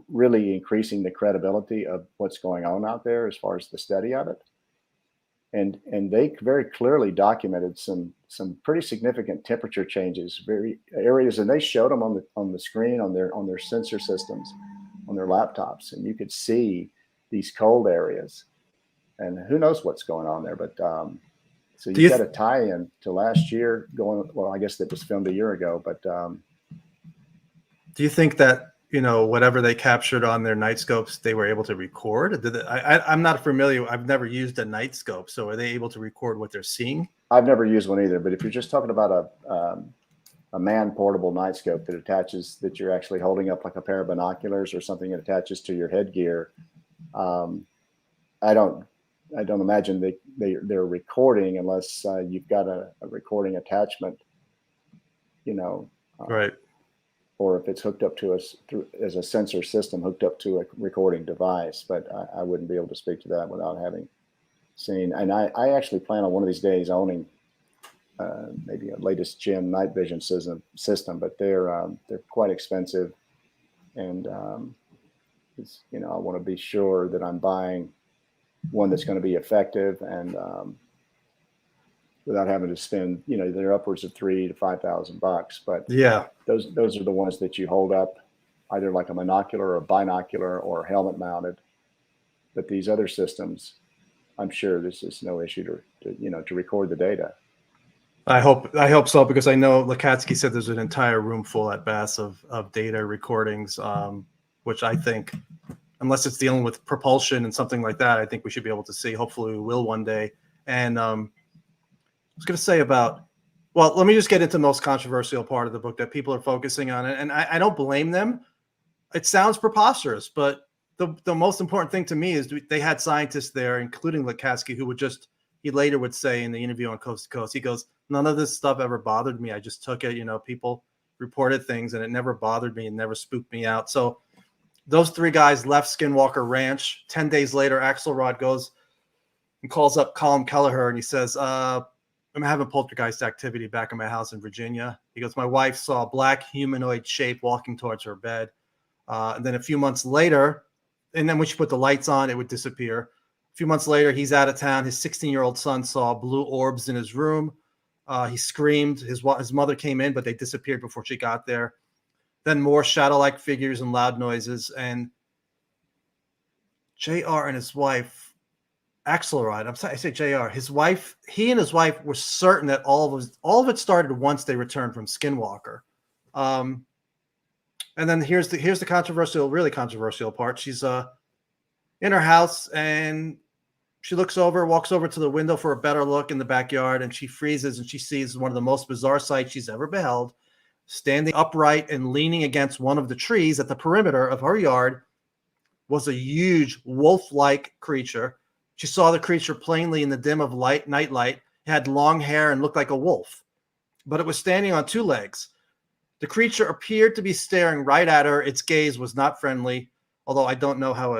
really increasing the credibility of what's going on out there as far as the study of it. And they very clearly documented some pretty significant temperature changes, areas, and they showed them on the screen on their sensor systems, on their laptops, and you could see these cold areas. And who knows what's going on there? But so you've got a tie-in to last year going. Well, I guess that was filmed a year ago. But do you think that whatever they captured on their night scopes, they were able to record? I'm not familiar. I've never used a night scope, so are they able to record what they're seeing? I've never used one either. But if you're just talking about a man-portable night scope that you're actually holding up like a pair of binoculars or something that attaches to your headgear, I don't imagine they're recording unless you've got a recording attachment, right. Or if it's hooked up to us as a sensor system hooked up to a recording device. But I wouldn't be able to speak to that without having seen. And I actually plan on one of these days owning maybe a latest gen night vision system, but they're quite expensive. And I want to be sure that I'm buying one that's going to be effective and without having to spend, they're upwards of $3,000 to $5,000. But yeah, those are the ones that you hold up either like a monocular or a binocular or helmet mounted. But these other systems, I'm sure this is no issue to record the data. I hope so, because I know Lacatski said there's an entire room full at BAASS of data recordings, which I think, unless it's dealing with propulsion and something like that, I think we should be able to see. Hopefully we will one day. And I was going to say well, let me just get into the most controversial part of the book that people are focusing on. And I don't blame them. It sounds preposterous, but the most important thing to me is they had scientists there, including Lacatski, who he later would say in the interview on Coast to Coast, he goes, none of this stuff ever bothered me. I just took it, people reported things and it never bothered me and never spooked me out. So those 3 guys left Skinwalker Ranch. 10 days later, Axelrod goes and calls up Colm Kelleher and he says, I'm having poltergeist activity back in my house in Virginia. He goes, my wife saw a black humanoid shape walking towards her bed. And then a few months later, and then when she put the lights on, it would disappear. A few months later, he's out of town. His 16-year-old son saw blue orbs in his room. He screamed. His mother came in, but they disappeared before she got there. Then more shadow-like figures and loud noises. And JR and his wife, Axelrod, I say JR, he and his wife were certain that all of it started once they returned from Skinwalker. And then here's the really controversial part. She's in her house and she walks over to the window for a better look in the backyard, and she freezes and she sees one of the most bizarre sights she's ever beheld. Standing upright and leaning against one of the trees at the perimeter of her yard was a huge wolf-like creature. She saw the creature plainly in the dim of night light. It had long hair and looked like a wolf, but it was standing on two legs. The creature appeared to be staring right at her. Its gaze was not friendly, although I don't know how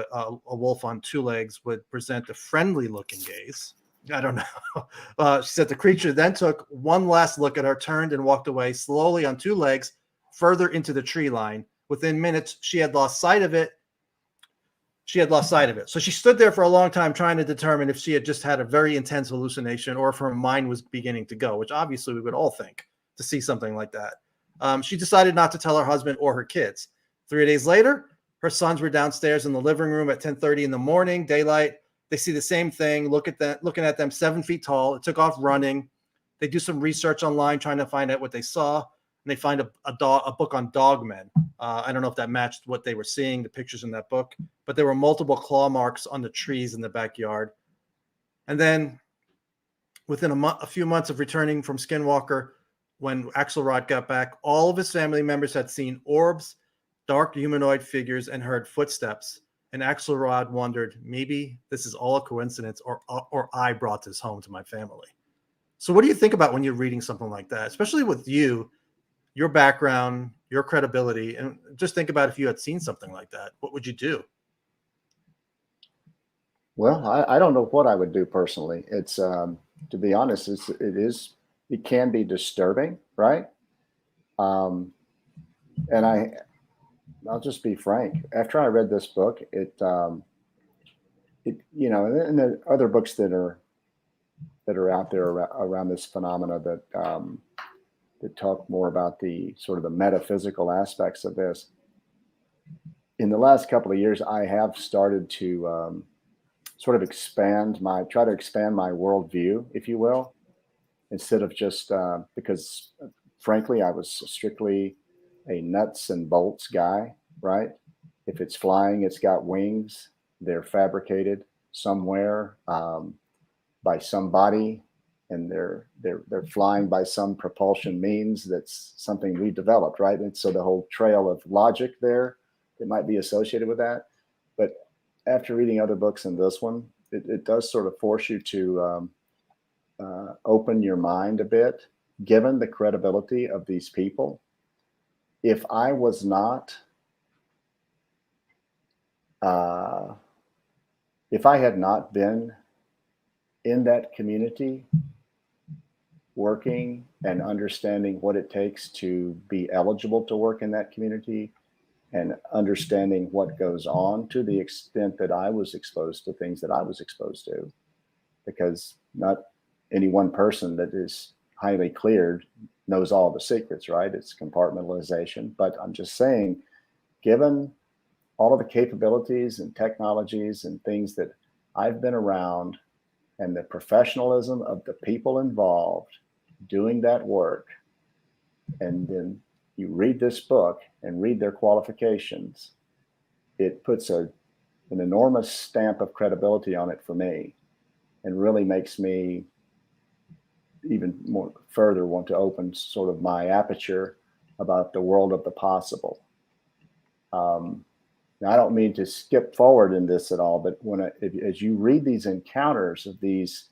a wolf on two legs would present a friendly-looking gaze. I don't know. She said the creature then took one last look at her, turned and walked away slowly on two legs, further into the tree line. Within minutes, she had lost sight of it. So she stood there for a long time trying to determine if she had just had a very intense hallucination or if her mind was beginning to go, which obviously we would all think to see something like that. She decided not to tell her husband or her kids. 3 days later, her sons were downstairs in the living room at 10:30 in the morning, daylight. They see the same thing, looking at them 7 feet tall. It took off running. They do some research online trying to find out what they saw, and they find a book on dogmen. I don't know if that matched what they were seeing, the pictures in that book, but there were multiple claw marks on the trees in the backyard. And then within a few months of returning from Skinwalker, when Axelrod got back, all of his family members had seen orbs, dark humanoid figures, and heard footsteps. And Axelrod wondered, maybe this is all a coincidence, or I brought this home to my family. So what do you think about when you're reading something like that, especially with you, your background, your credibility, and just think about if you had seen something like that, what would you do? Well, I don't know what I would do personally. It's to be honest, it can be disturbing, right? And I'll just be frank. After I read this book, it you know, and the other books that are out there around this phenomena that talk more about the sort of the metaphysical aspects of this. In the last couple of years, I have started to sort of try to expand my worldview, if you will, instead of just because, frankly, I was strictly a nuts and bolts guy, right? If it's flying, it's got wings. They're fabricated somewhere by somebody, and they're flying by some propulsion means that's something we developed, right? And so the whole trail of logic there that might be associated with that. But after reading other books and this one, it does sort of force you to open your mind a bit, given the credibility of these people. If I was not, if I had not been in that community, working and understanding what it takes to be eligible to work in that community, and understanding what goes on to the extent that I was exposed to things that I was exposed to, because not any one person that is highly cleared knows all the secrets, right? It's compartmentalization. But I'm just saying, given all of the capabilities and technologies and things that I've been around, and the professionalism of the people involved doing that work, and then you read this book and read their qualifications, it puts an enormous stamp of credibility on it for me, and really makes me even more further want to open sort of my aperture about the world of the possible. Now, I don't mean to skip forward in this at all, but as you read these encounters of these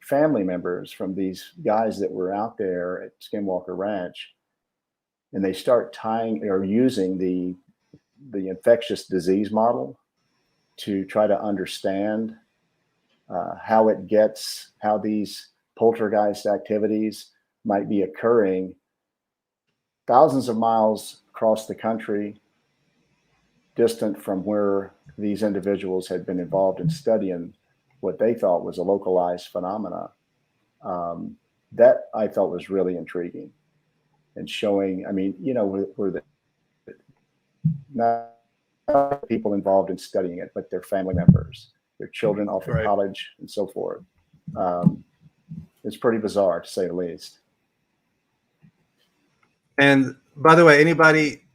family members from these guys that were out there at Skinwalker Ranch, and they start tying or using the infectious disease model to try to understand how these poltergeist activities might be occurring thousands of miles across the country, distant from where these individuals had been involved in studying what they thought was a localized phenomena. That I thought was really intriguing, and showing, I mean, you know, where not people involved in studying it, but their family members, their children off in college and so forth. It's pretty bizarre, to say the least. And by the way, anybody,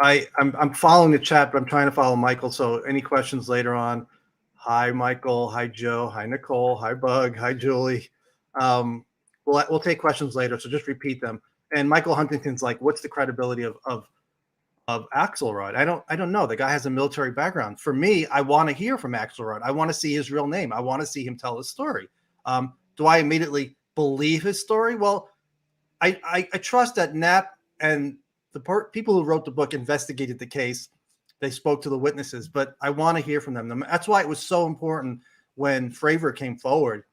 I'm following the chat, but I'm trying to follow Michael. So any questions later on? Hi, Michael. Hi, Joe. Hi, Nicole. Hi, Bug. Hi, Julie. We'll take questions later, so just repeat them. And Michael Huntington's like, what's the credibility of of Axelrod. I don't know. The guy has a military background. For me, I want to hear from Axelrod. I want to see his real name. I want to see him tell his story. Do I immediately believe his story? Well, I trust that Knapp and the people who wrote the book investigated the case. They spoke to the witnesses, but I want to hear from them. That's why it was so important when Fravor came forward.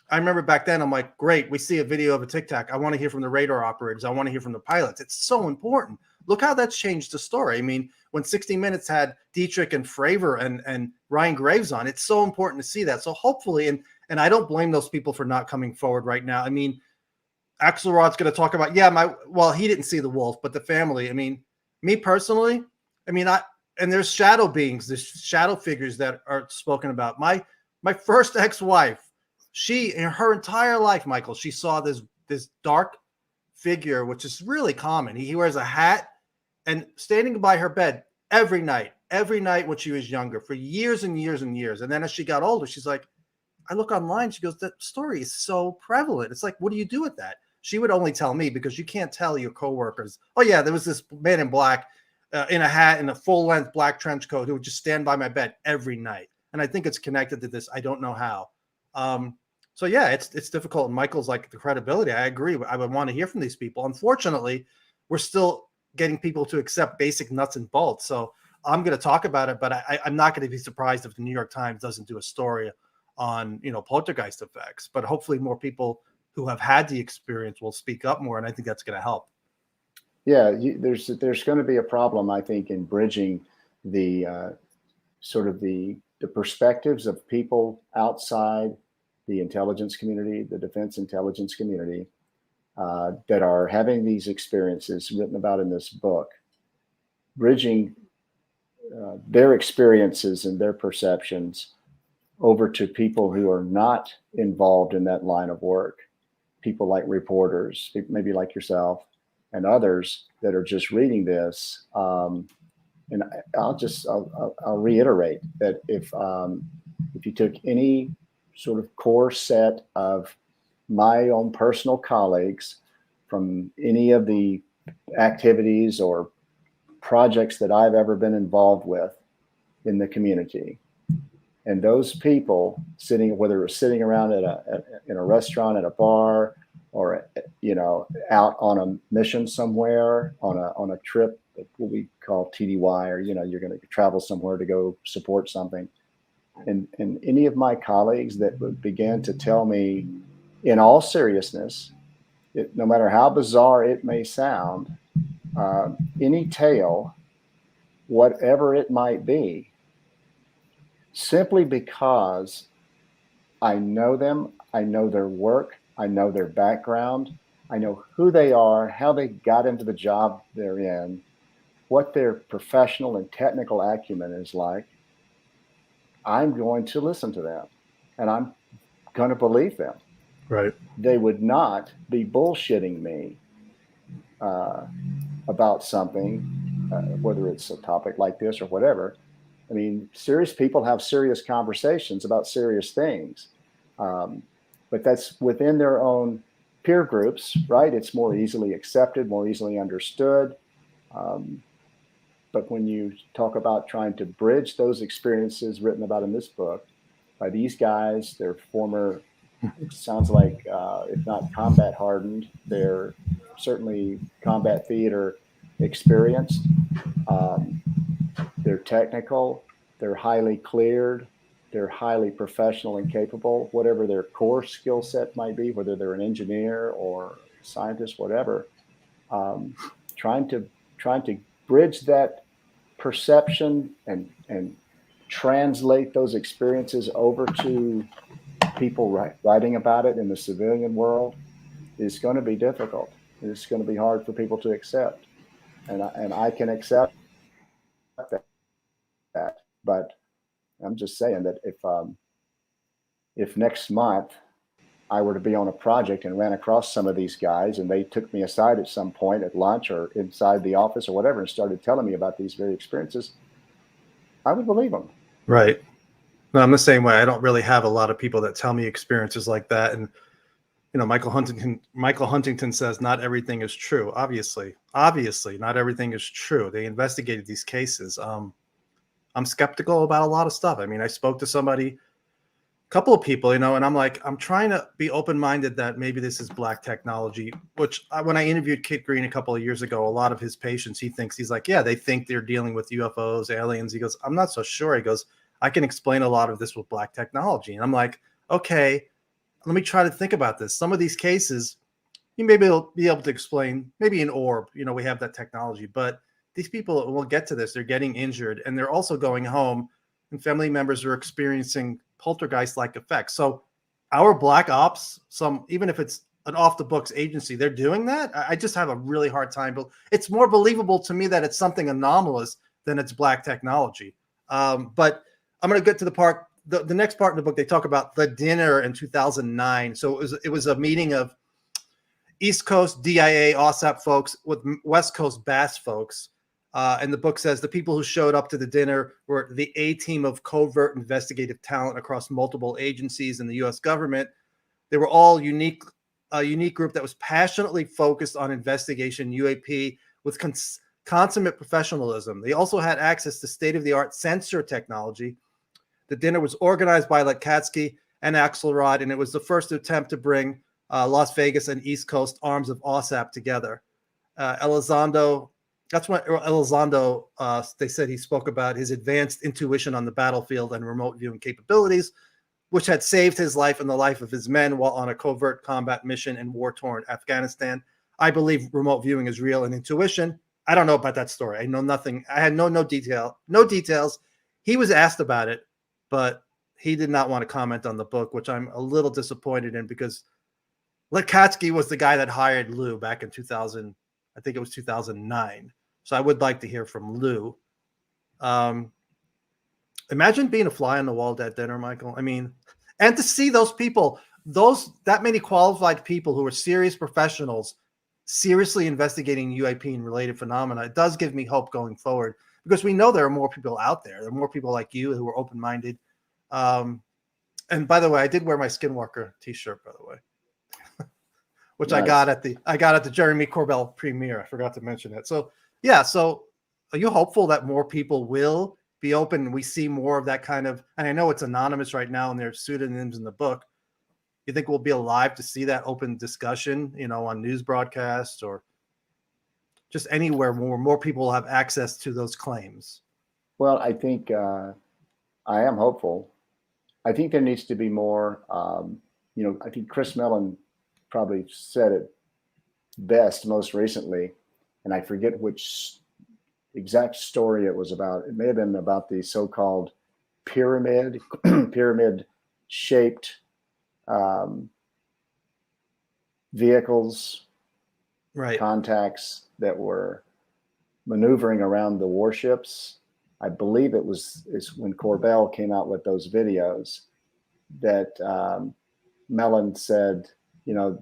I remember back then, I'm like, great, we see a video of a Tic Tac. I want to hear from the radar operators. I want to hear from the pilots. It's so important. Look how that's changed the story. I mean, when 60 Minutes had Dietrich and Fravor and Ryan Graves on, it's so important to see that. So hopefully, and I don't blame those people for not coming forward right now. I mean, Axelrod's going to talk about, he didn't see the wolf, but the family. I mean, me personally, and there's shadow beings, there's shadow figures that are spoken about. My first ex-wife, she, in her entire life, Michael, she saw this dark figure, which is really common. He wears a hat and standing by her bed every night when she was younger for years and years and years. And then as she got older, she's like, I look online, she goes, that story is so prevalent. It's like, what do you do with that? She would only tell me, because you can't tell your coworkers, oh yeah, there was this man in black in a hat, in a full-length black trench coat, who would just stand by my bed every night. And I think it's connected to this. I don't know how. So yeah, it's difficult. And Michael's like, the credibility, I agree. I would want to hear from these people. Unfortunately, we're still getting people to accept basic nuts and bolts. So I'm going to talk about it, but I'm not going to be surprised if the New York Times doesn't do a story on, poltergeist effects. But hopefully more people who have had the experience will speak up more. And I think that's going to help. Yeah, there's going to be a problem, I think, in bridging the sort of the perspectives of people outside the intelligence community, the defense intelligence community, that are having these experiences written about in this book, bridging their experiences and their perceptions over to people who are not involved in that line of work, people like reporters, maybe like yourself, and others that are just reading this. And I'll reiterate that if you took any sort of core set of my own personal colleagues from any of the activities or projects that I've ever been involved with in the community, and those people sitting, whether it's sitting around in a restaurant, at a bar, or out on a mission somewhere, on a trip, what we call TDY, or you're going to travel somewhere to go support something. And any of my colleagues that began to tell me, in all seriousness, no matter how bizarre it may sound, any tale, whatever it might be, simply because I know them, I know their work, I know their background, I know who they are, how they got into the job they're in, what their professional and technical acumen is like, I'm going to listen to them, and I'm going to believe them. Right. They would not be bullshitting me about something, whether it's a topic like this or whatever. I mean, serious people have serious conversations about serious things, but that's within their own peer groups, right? It's more easily accepted, more easily understood. But when you talk about trying to bridge those experiences written about in this book by these guys, they're former, it sounds like, if not combat hardened, they're certainly combat theater experienced. They're technical, they're highly cleared, they're highly professional and capable, whatever their core skill set might be, whether they're an engineer or scientist, whatever. Trying to bridge that perception and translate those experiences over to people writing about it in the civilian world is going to be difficult. It's going to be hard for people to accept, and I can accept that. But I'm just saying that if next month I were to be on a project and ran across some of these guys and they took me aside at some point at lunch or inside the office or whatever and started telling me about these very experiences, I would believe them. Right. No, I'm the same way. I don't really have a lot of people that tell me experiences like that. And, Michael Huntington says not everything is true. Obviously, not everything is true. They investigated these cases. I'm skeptical about a lot of stuff. I mean, I spoke to somebody, couple of people, and I'm like, I'm trying to be open-minded that maybe this is black technology, which when I interviewed Kit Green a couple of years ago, a lot of his patients, he's like, yeah, they think they're dealing with UFOs, aliens. He goes, I'm not so sure. He goes, I can explain a lot of this with black technology. And I'm like, okay, let me try to think about this. Some of these cases, you may be able to explain, maybe an orb, we have that technology, but these people, will get to this, they're getting injured and they're also going home and family members are experiencing poltergeist-like effects. So our black ops, even if it's an off the books agency, they're doing that. I just have a really hard time, but it's more believable to me that it's something anomalous than it's black technology. But I'm going to get to the part, the next part in the book. They talk about the dinner in 2009. So it was a meeting of East Coast DIA OSAP folks with West Coast BAASS folks. And the book says the people who showed up to the dinner were the A team of covert investigative talent across multiple agencies in the U.S. government. They were all a unique group that was passionately focused on investigation UAP with consummate professionalism. They also had access to state-of-the-art sensor technology. The dinner was organized by Lacatski and Axelrod, and it was the first attempt to bring Las Vegas and East Coast arms of OSAP together. Elizondo, that's what Elizondo, they said he spoke about his advanced intuition on the battlefield and remote viewing capabilities, which had saved his life and the life of his men while on a covert combat mission in war-torn Afghanistan. I believe remote viewing is real and intuition. I don't know about that story. I know nothing. I had no details. He was asked about it, but he did not want to comment on the book, which I'm a little disappointed in because Lacatski was the guy that hired Lou back in 2000. I think it was 2009. So I would like to hear from Lou. Imagine being a fly on the wall at that dinner, Michael. I mean, and to see those people, that many qualified people who are serious professionals, seriously investigating UAP and related phenomena, it does give me hope going forward because we know there are more people out there. There are more people like you who are open-minded. And by the way, I did wear my Skinwalker t-shirt, by the way. Which nice. I got at the Jeremy Corbell premiere. I forgot to mention that. So yeah, so are you hopeful that more people will be open and we see more of that kind of, and I know it's anonymous right now and there's pseudonyms in the book. You think we'll be alive to see that open discussion, on news broadcasts or just anywhere where more people will have access to those claims? Well, I think I am hopeful. I think there needs to be more, I think Chris Mellon probably said it best most recently, and I forget which exact story it was about. It may have been about the so-called pyramid shaped vehicles, right? Contacts that were maneuvering around the warships. I believe it's when Corbell came out with those videos that Mellon said,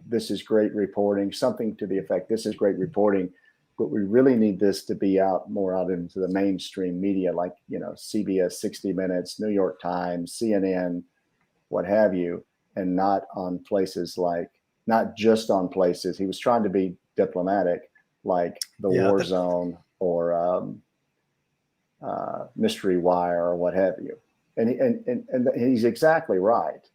this is great reporting, something to the effect, this is great reporting, but we really need this to be more out into the mainstream media, like, CBS 60 Minutes, New York Times, CNN, what have you, and not just on places. He was trying to be diplomatic, like the War Zone or Mystery Wire or what have you. And he's exactly right.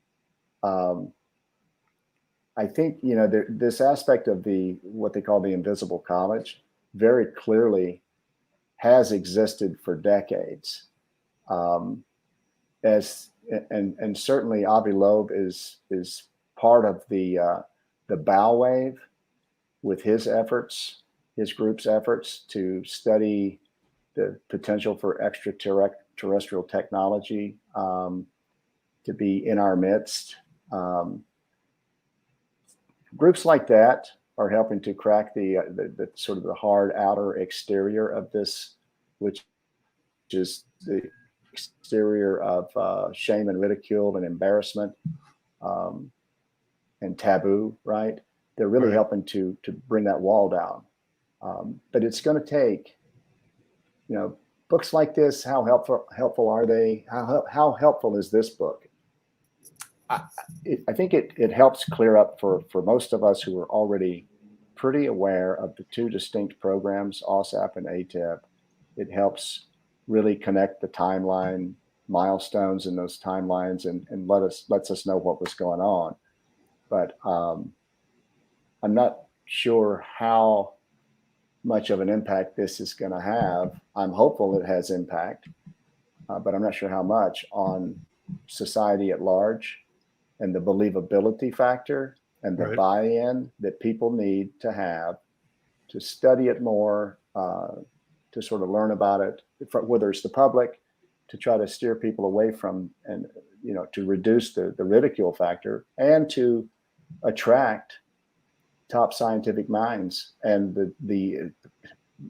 I think, this aspect of what they call the invisible college very clearly has existed for decades. And certainly Avi Loeb is part of the bow wave with his group's efforts to study the potential for extraterrestrial technology to be in our midst. Groups like that are helping to crack the sort of the hard outer exterior of this, which is the exterior of shame and ridicule and embarrassment and taboo, right? They're really helping to bring that wall down. But it's going to take, books like this. How helpful are they? How helpful is this book? I think it helps clear up for most of us who are already pretty aware of the two distinct programs, OSAP and ATIP. It helps really connect the timeline milestones in those timelines and lets us know what was going on. But I'm not sure how much of an impact this is going to have. I'm hopeful it has impact, but I'm not sure how much on society at large and the believability factor and the buy-in that people need to have to study it more, to sort of learn about it, whether it's the public, to try to steer people away from, and to reduce the ridicule factor, and to attract top scientific minds, and the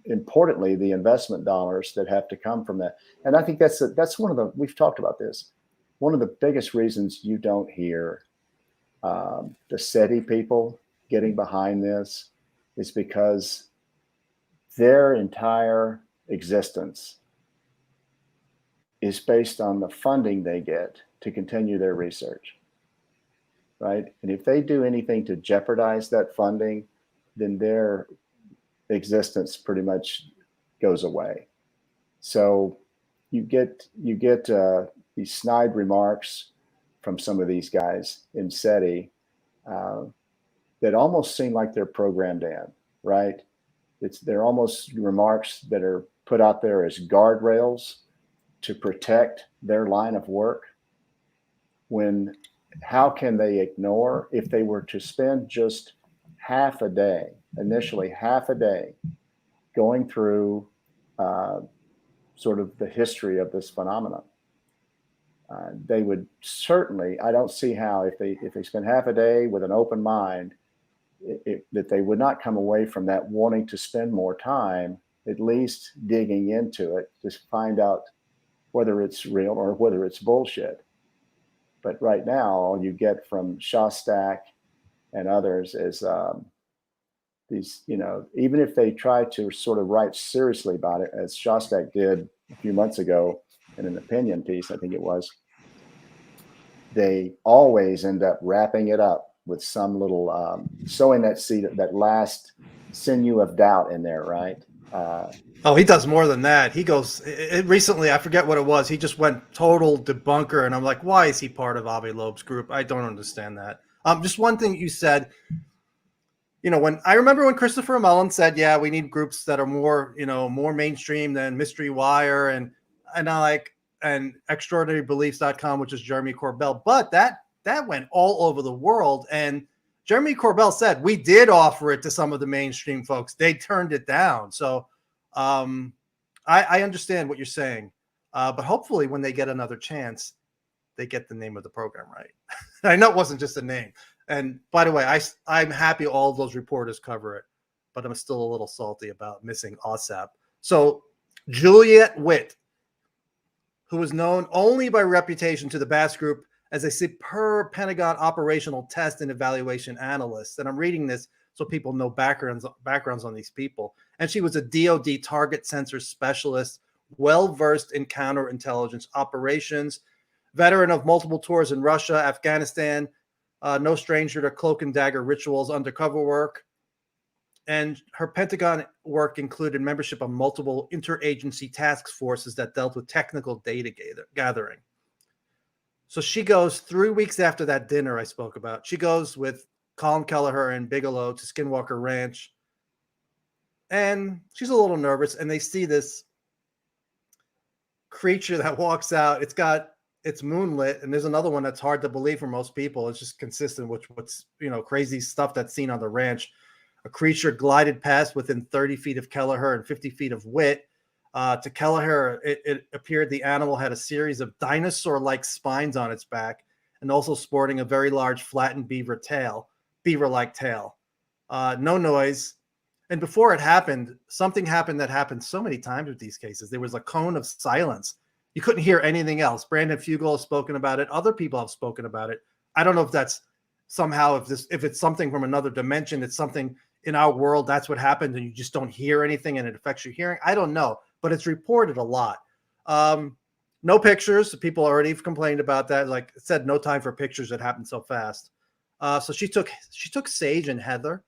importantly, the investment dollars that have to come from that. And I think that's one of the, we've talked about this, one of the biggest reasons you don't hear the SETI people getting behind this is because their entire existence is based on the funding they get to continue their research, right? And if they do anything to jeopardize that funding, then their existence pretty much goes away. So you get these snide remarks from some of these guys in SETI that almost seem like they're programmed in, right? They're almost remarks that are put out there as guardrails to protect their line of work. When how can they ignore, if they were to spend just half a day, initially half a day, going through sort of the history of this phenomenon, they would certainly, I don't see how, if they spend half a day with an open mind, that they would not come away from that wanting to spend more time at least digging into it to find out whether it's real or whether it's bullshit. But right now, all you get from Shostak and others is these, even if they try to sort of write seriously about it, as Shostak did a few months ago in an opinion piece, I think it was, they always end up wrapping it up with some little sowing that seed, that last sinew of doubt in there, right? Oh, he does more than that. He goes recently, I forget what it was. He just went total debunker, and I'm like, why is he part of Avi Loeb's group? I don't understand that. Just one thing you said, when I remember when Christopher Mellon said, yeah, we need groups that are more, more mainstream than Mystery Wire and extraordinarybeliefs.com, which is Jeremy Corbell. But that went all over the world. And Jeremy Corbell said, we did offer it to some of the mainstream folks. They turned it down. So I understand what you're saying. But hopefully when they get another chance, they get the name of the program right. I know it wasn't just a name. And by the way, I'm happy all of those reporters cover it, but I'm still a little salty about missing OSAP. So Juliet Witt, who is known only by reputation to the BAASS group as a superb Pentagon operational test and evaluation analyst. And I'm reading this so people know backgrounds on these people. And she was a DoD target sensor specialist, well-versed in counterintelligence operations, veteran of multiple tours in Russia, Afghanistan, no stranger to cloak and dagger rituals, undercover work. And her Pentagon work included membership of multiple interagency task forces that dealt with technical data gathering. So she goes 3 weeks after that dinner I spoke about. She goes with Colm Kelleher and Bigelow to Skinwalker Ranch. And she's a little nervous. And they see this creature that walks out. It's moonlit. And there's another one that's hard to believe for most people. It's just consistent with what's, crazy stuff that's seen on the ranch. A creature glided past within 30 feet of Kelleher and 50 feet of Witt. To Kelleher, it appeared the animal had a series of dinosaur-like spines on its back and also sporting a very large flattened beaver-like tail. No noise. And before it happened, something happened that happens so many times with these cases. There was a cone of silence. You couldn't hear anything else. Brandon Fugel has spoken about it. Other people have spoken about it. I don't know if that's somehow, if it's something from another dimension, it's something in our world, that's what happened, and you just don't hear anything and it affects your hearing. I don't know, but it's reported a lot. No pictures. People already complained about that. Like it said, no time for pictures. It happened so fast. So she took Sage and Heather,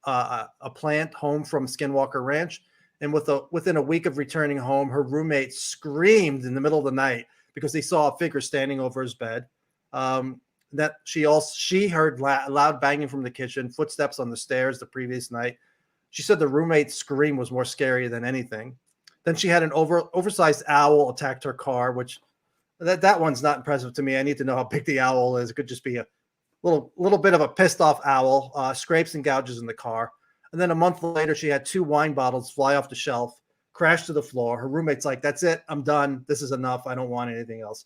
a plant, home from Skinwalker Ranch. And within a week of returning home, her roommate screamed in the middle of the night because they saw a figure standing over his bed. That she heard loud banging from the kitchen, footsteps on the stairs the previous night. She said the roommate's scream was more scary than anything. Then she had an oversized owl attacked her car, which that one's not impressive to me. I need to know how big the owl is. It could just be a little bit of a pissed off owl, scrapes and gouges in the car. And then a month later, she had 2 wine bottles fly off the shelf, crash to the floor. Her roommate's like, "That's it. I'm done. This is enough. I don't want anything else."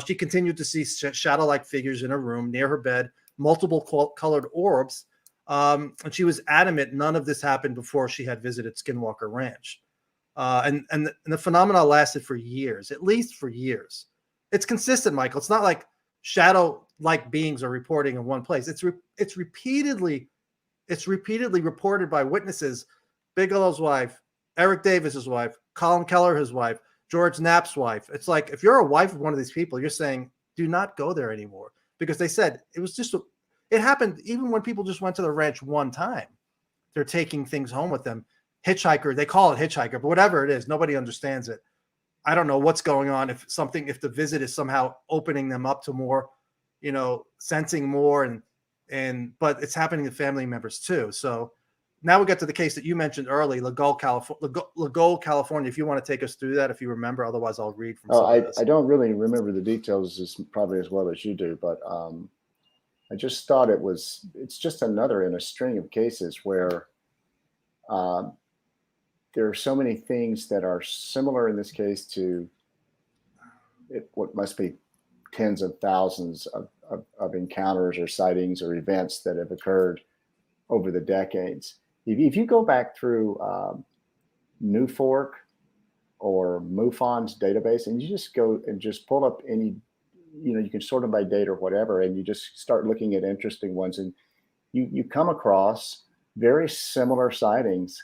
She continued to see shadow-like figures in her room near her bed, multiple colored orbs. And she was adamant none of this happened before she had visited Skinwalker Ranch. And the phenomena lasted for years, at least for years. It's consistent, Michael. It's not like shadow-like beings are reporting in one place. It's repeatedly reported by witnesses. Bigelow's wife, Eric Davis's wife, Colm Kelleher, his wife, George Knapp's wife. It's like if you're a wife of one of these people, you're saying, do not go there anymore, because they said it happened even when people just went to the ranch one time. They're taking things home with them. Hitchhiker, they call it hitchhiker, but whatever it is, nobody understands it. I don't know what's going on. If the visit is somehow opening them up to more, sensing more, but it's happening to family members too. So now we get to the case that you mentioned early, Lagol, California. If you want to take us through that, if you remember, otherwise I'll read from. I don't really remember the details probably as well as you do, but I just thought it's just another in a string of cases where there are so many things that are similar in this case to what must be tens of thousands of encounters or sightings or events that have occurred over the decades. If you go back through New Fork or MUFON's database, and you just go and just pull up any, you can sort them by date or whatever, and you just start looking at interesting ones, and you come across very similar sightings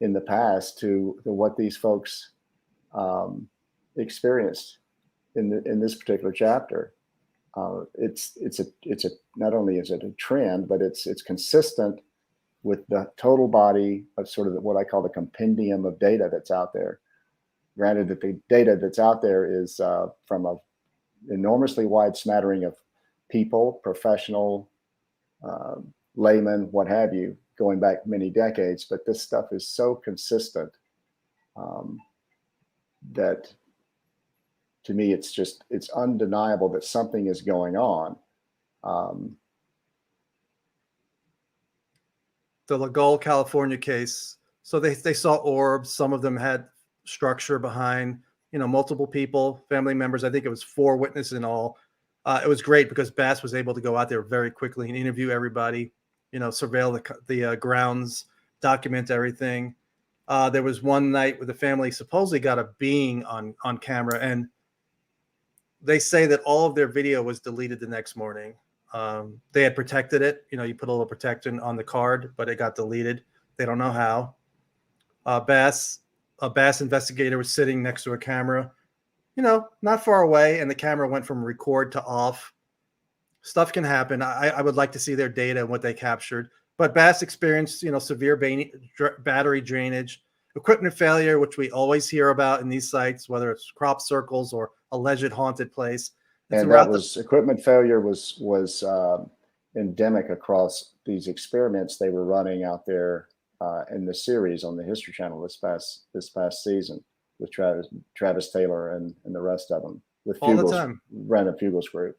in the past to what these folks experienced in this particular chapter. It's not only is it a trend, but it's consistent with the total body of sort of what I call the compendium of data that's out there. Granted that the data that's out there is from a enormously wide smattering of people, professional, laymen, what have you, going back many decades, but this stuff is so consistent that to me, it's undeniable that something is going on. The Lagol, California case. So they saw orbs. Some of them had structure behind, multiple people, family members. I think it was 4 witnesses in all. It was great because BAASS was able to go out there very quickly and interview everybody, surveil the grounds, document everything. There was one night where the family supposedly got a being on camera, and they say that all of their video was deleted the next morning. They had protected it. You put a little protection on the card, but it got deleted. They don't know how. A BAASS investigator was sitting next to a camera, not far away, and the camera went from record to off. Stuff can happen. I would like to see their data and what they captured. But BAASS experienced, severe battery drainage, equipment failure, which we always hear about in these sites, whether it's crop circles or alleged haunted place. And that was equipment failure was endemic across these experiments they were running out there in the series on the History Channel this past season with Travis Taylor and the rest of them with all the time. Random Fugles group.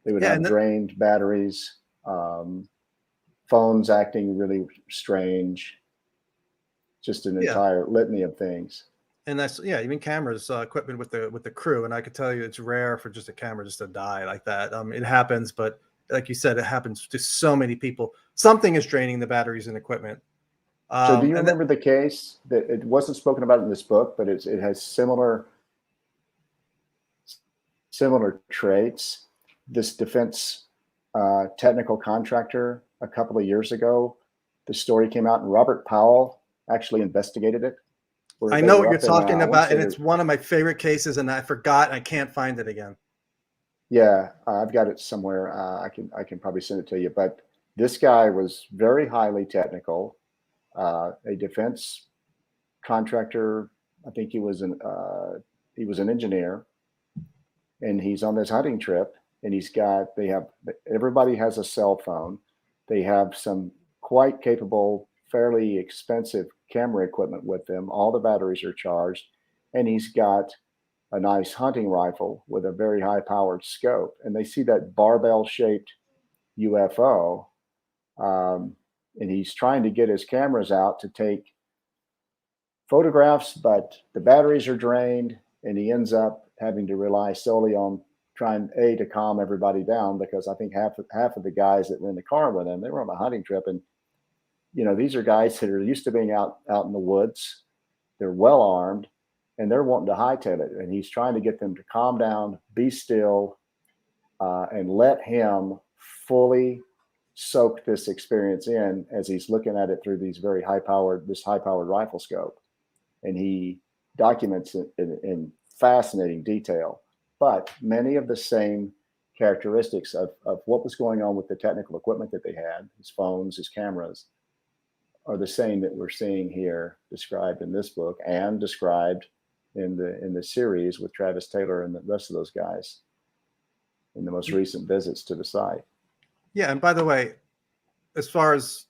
They would have drained batteries, phones acting really strange, just an entire litany of things. And that's even cameras, equipment with the crew. And I could tell you, it's rare for just a camera just to die like that. It happens, but like you said, it happens to so many people. Something is draining the batteries and equipment. So do you remember the case that it wasn't spoken about in this book, but it has similar traits? This defense technical contractor a couple of years ago, the story came out and Robert Powell actually investigated it. where I they know were what you're up in, talking I want to about, say and it's one of my favorite cases, and I forgot. I can't find it again. yeah, I've got it somewhere. I can probably send it to you. But this guy was very highly technical, a defense contractor. I think he was an engineer, and he's on this hunting trip, and everybody has a cell phone. They have some quite capable, fairly expensive camera equipment with them. All the batteries are charged, and he's got a nice hunting rifle with a very high powered scope. And they see that barbell shaped UFO. And he's trying to get his cameras out to take photographs, but the batteries are drained, and he ends up having to rely solely on trying to calm everybody down, because I think half of the guys that were in the car with him, they were on a hunting trip. And these are guys that are used to being out in the woods. They're well armed, and they're wanting to hightail it. And he's trying to get them to calm down, be still, and let him fully soak this experience in as he's looking at it through these high powered rifle scope. And he documents it in fascinating detail. But many of the same characteristics of what was going on with the technical equipment that they had, his phones, his cameras, are the same that we're seeing here described in this book and described in the series with Travis Taylor and the rest of those guys in the most recent visits to the site. Yeah, and by the way, as far as,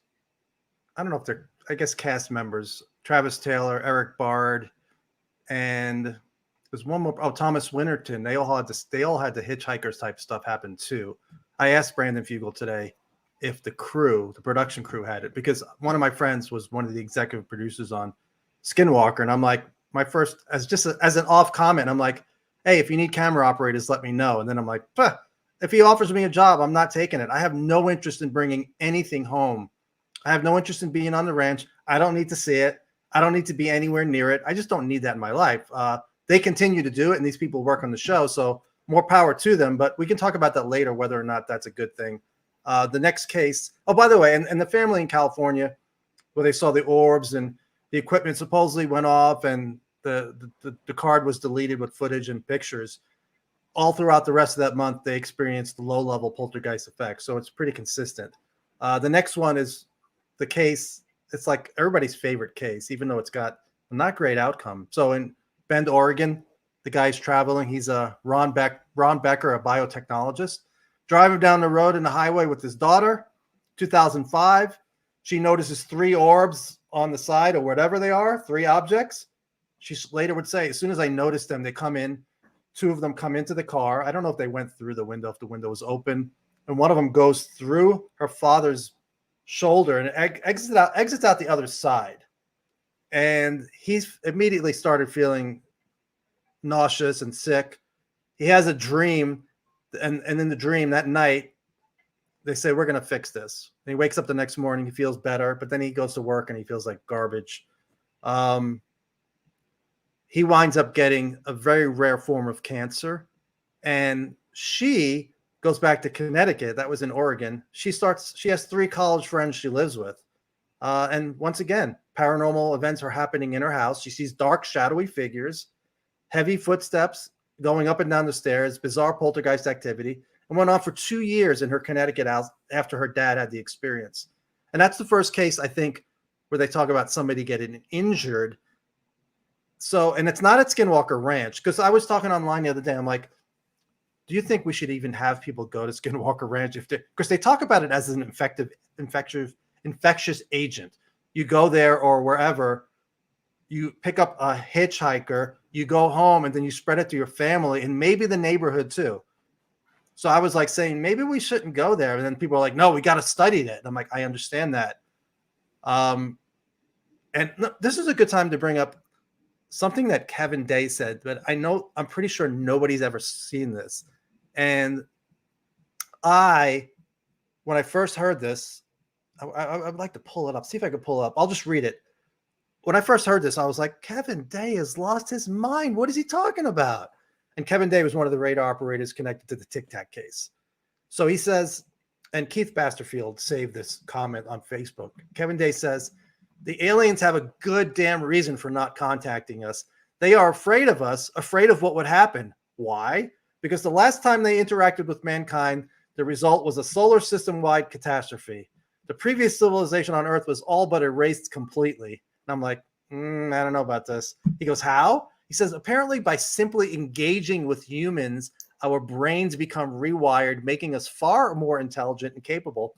I don't know if they're, I guess, cast members, Travis Taylor, Eric Bard, and there's one more, Thomas Winterton. They all had the hitchhikers type stuff happen too. I asked Brandon Fugel today if the production crew had it, because one of my friends was one of the executive producers on Skinwalker, and I'm like, as an off comment, I'm like, hey, if you need camera operators, let me know. And then I'm like, if he offers me a job, I'm not taking it. I have no interest in bringing anything home. I have no interest in being on the ranch. I don't need to see it. I don't need to be anywhere near it. I just don't need that in my life. They continue to do it, and these people work on the show, so more power to them. But we can talk about that later, whether or not that's a good thing. The next case, oh, by the way, and the family in California, where they saw the orbs and the equipment supposedly went off, and the card was deleted with footage and pictures. All throughout the rest of that month, they experienced low-level poltergeist effects, so it's pretty consistent. The next one is the case. It's like everybody's favorite case, even though it's got a not great outcome. So in Bend, Oregon, the guy's traveling. He's Ron Becker, a biotechnologist, driving down the road in the highway with his daughter. 2005, she notices 3 orbs on the side, or whatever they are, 3 objects. She later would say, as soon as I noticed them, they come in. 2 of them come into the car. I don't know if they went through the window, if the window was open, and one of them goes through her father's shoulder and exits out the other side. And he's immediately started feeling nauseous and sick. He has a dream, and in the dream that night, they say, we're going to fix this. And he wakes up the next morning, he feels better, but then he goes to work and he feels like garbage. He winds up getting a very rare form of cancer, and she goes back to Connecticut. That was in Oregon. She has 3 college friends she lives with. And once again, paranormal events are happening in her house. She sees dark, shadowy figures, heavy footsteps going up and down the stairs, bizarre poltergeist activity, and went on for 2 years in her Connecticut house after her dad had the experience. And that's the first case, I think, where they talk about somebody getting injured. So, and it's not at Skinwalker Ranch, because I was talking online the other day. I'm like, do you think we should even have people go to Skinwalker Ranch because they talk about it as an infectious agent? You go there or wherever, you pick up a hitchhiker, you go home, and then you spread it to your family and maybe the neighborhood too. So I was like saying, maybe we shouldn't go there. And then people are like, no, we got to study that. And I'm like, I understand that. And this is a good time to bring up something that Kevin Day said, but I'm pretty sure nobody's ever seen this. And when I first heard this, I'd like to pull it up, see if I could pull it up. I'll just read it. When I first heard this, I was like, Kevin Day has lost his mind. What is he talking about? And Kevin Day was one of the radar operators connected to the Tic Tac case. So he says, and Keith Basterfield saved this comment on Facebook. Kevin Day says, The aliens have a good damn reason for not contacting us. They are afraid of us, afraid of what would happen. Why? Because the last time they interacted with mankind, the result was a solar system-wide catastrophe. The previous civilization on Earth was all but erased completely. And I'm like, I don't know about this. He goes, how? He says, apparently by simply engaging with humans, our brains become rewired, making us far more intelligent and capable.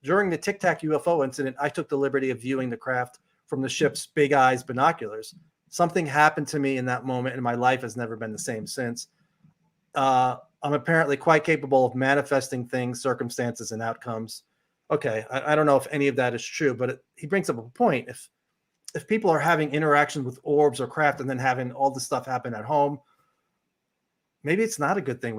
During the Tic Tac UFO incident, I took the liberty of viewing the craft from the ship's big eyes binoculars. Something happened to me in that moment, and my life has never been the same since. I'm apparently quite capable of manifesting things, circumstances, and outcomes. Okay, I don't know if any of that is true, but he brings up a point. If people are having interactions with orbs or craft and then having all this stuff happen at home, maybe it's not a good thing. If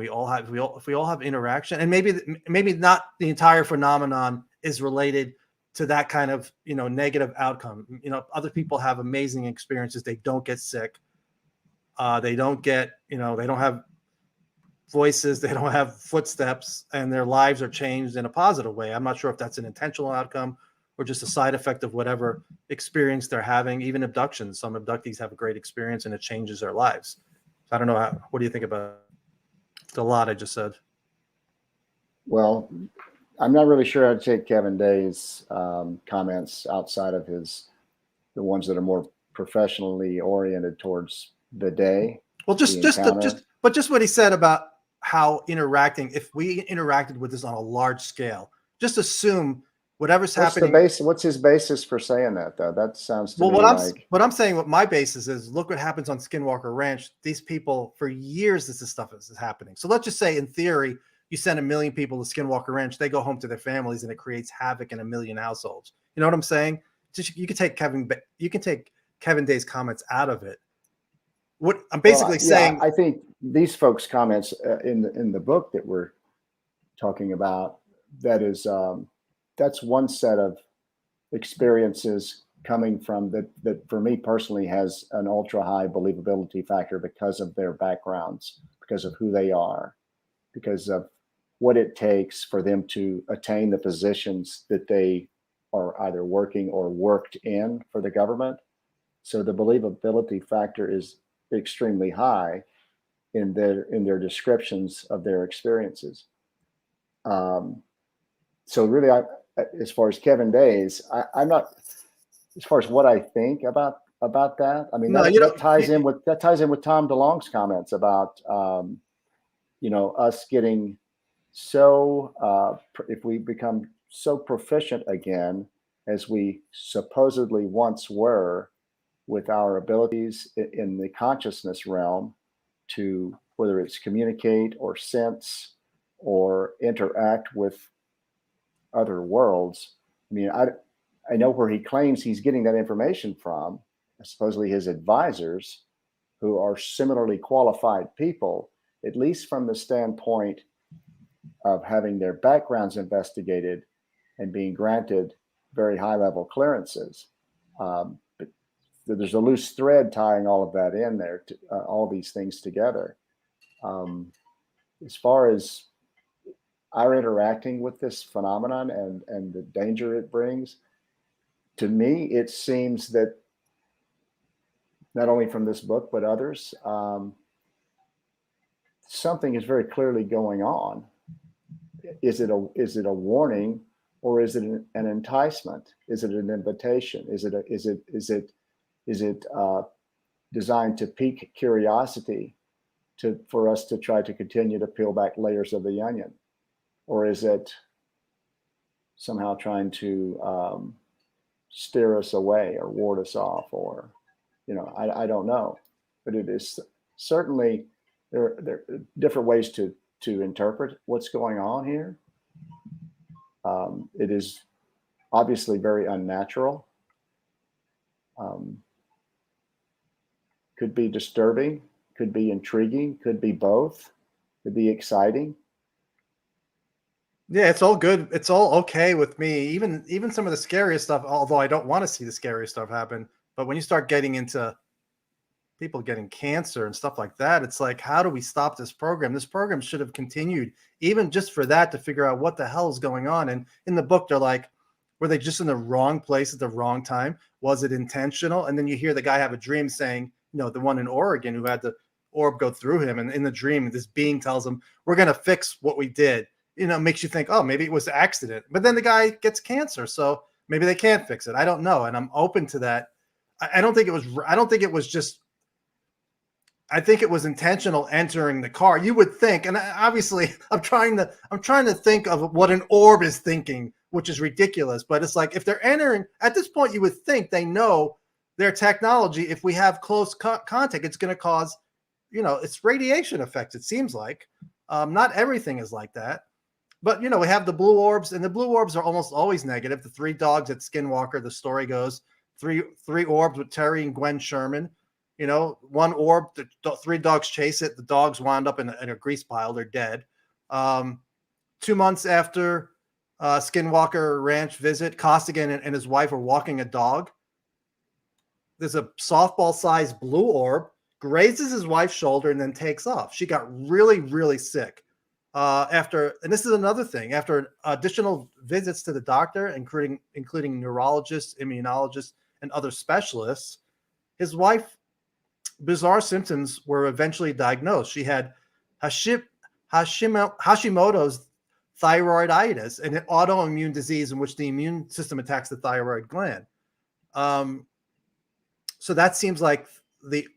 we all have interaction, and maybe not the entire phenomenon is related to that kind of, negative outcome. Other people have amazing experiences. They don't get sick. They don't get, they don't have voices. They don't have footsteps, and their lives are changed in a positive way. I'm not sure if that's an intentional outcome or just a side effect of whatever experience they're having. Even abductions. Some abductees have a great experience and it changes their lives. I don't know. What do you think about it? It's a lot I just said. Well, I'm not really sure how to take Kevin Day's comments outside of the ones that are more professionally oriented towards the day. Well, just what he said about how if we interacted with this on a large scale, just assume whatever's happening. What's his basis for saying that, though? That sounds to me what I'm saying, what my basis is, look what happens on Skinwalker Ranch. These people, for years, this stuff is happening. So let's just say, in theory, you send 1 million people to Skinwalker Ranch, they go home to their families, and it creates havoc in 1 million households. You know what I'm saying? You can take Kevin Day's comments out of it. What I'm basically saying, I think these folks' comments in the book that we're talking about, that's one set of experiences coming from that for me personally has an ultra high believability factor because of their backgrounds, because of who they are, because of what it takes for them to attain the positions that they are either working or worked in for the government. So the believability factor is extremely high in their descriptions of their experiences. So really, as far as Kevin Day's, I'm not, as far as what I think about that. I mean, that ties in with Tom DeLonge's comments about, us getting so, if we become so proficient again as we supposedly once were with our abilities in the consciousness realm to, whether it's communicate or sense or interact with other worlds. I mean, I know where he claims he's getting that information from, supposedly his advisors, who are similarly qualified people, at least from the standpoint of having their backgrounds investigated and being granted very high level clearances. But there's a loose thread tying all of that in there, all these things together. As far as our interacting with this phenomenon and the danger it brings, to me, it seems that not only from this book, but others, something is very clearly going on. Is it a warning, or is it an enticement? Is it an invitation? Is it designed to pique curiosity for us to try to continue to peel back layers of the onion? Or is it somehow trying to steer us away or ward us off? Or, I don't know. But it is certainly, there are different ways to interpret what's going on here. It is obviously very unnatural. Could be disturbing, could be intriguing, could be both, could be exciting. Yeah, it's all good. It's all okay with me. Even some of the scariest stuff, although I don't want to see the scariest stuff happen. But when you start getting into people getting cancer and stuff like that, it's like, how do we stop this program? This program should have continued, even just for that, to figure out what the hell is going on. And in the book, they're like, Were they just in the wrong place at the wrong time? Was it intentional? And then you hear the guy have a dream saying, the one in Oregon who had the orb go through him, and in the dream, this being tells him, we're going to fix what we did. Makes you think, oh, maybe it was an accident. But then the guy gets cancer, so maybe they can't fix it. I don't know. And I'm open to that. I don't think it was just, I think it was intentional entering the car. You would think, and obviously I'm trying to think of what an orb is thinking, which is ridiculous. But it's like, if they're entering at this point, you would think they know their technology. If we have close contact, it's going to cause, it's radiation effects. It seems like not everything is like that, but we have the blue orbs, and the blue orbs are almost always negative. The 3 dogs at Skinwalker, the story goes, three orbs with Terry and Gwen Sherman. 1 orb, the 3 dogs chase it. The dogs wound up in a grease pile. They're dead. 2 months after Skinwalker Ranch visit, Costigan and his wife are walking a dog. There's a softball-sized blue orb, grazes his wife's shoulder, and then takes off. She got really, really sick. And this is another thing, after additional visits to the doctor, including neurologists, immunologists, and other specialists, his wife, bizarre symptoms were eventually diagnosed. She had Hashimoto's thyroiditis, an autoimmune disease in which the immune system attacks the thyroid gland. So that seems like the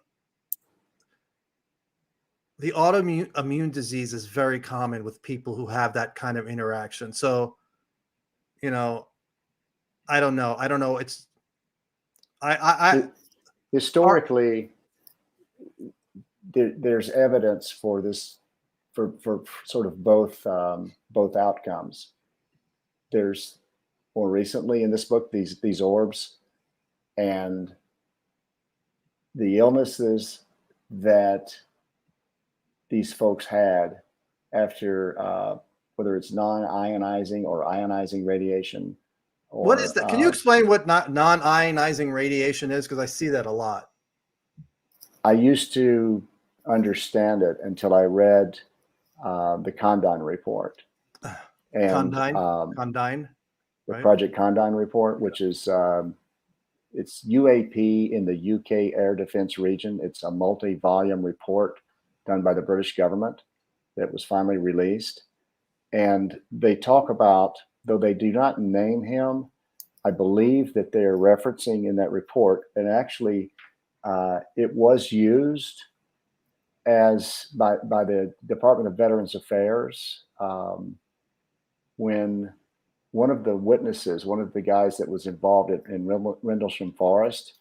autoimmune disease is very common with people who have that kind of interaction. So, I don't know. It's historically, there's evidence for this, for sort of both outcomes. There's more recently in this book, these orbs and the illnesses that these folks had after whether it's non-ionizing or ionizing radiation. What is that? Can you explain what non-ionizing radiation is? Because I see that a lot. I used to understand it until I read the Condon report. And Condine, the right? Project Condon report, which is it's UAP in the UK Air Defense Region. It's a multi-volume report done by the British government that was finally released. And they talk about, though they do not name him, I believe that they're referencing in that report, and actually it was used as by the Department of Veterans Affairs when one of the witnesses, one of the guys that was involved in Rendlesham Forest,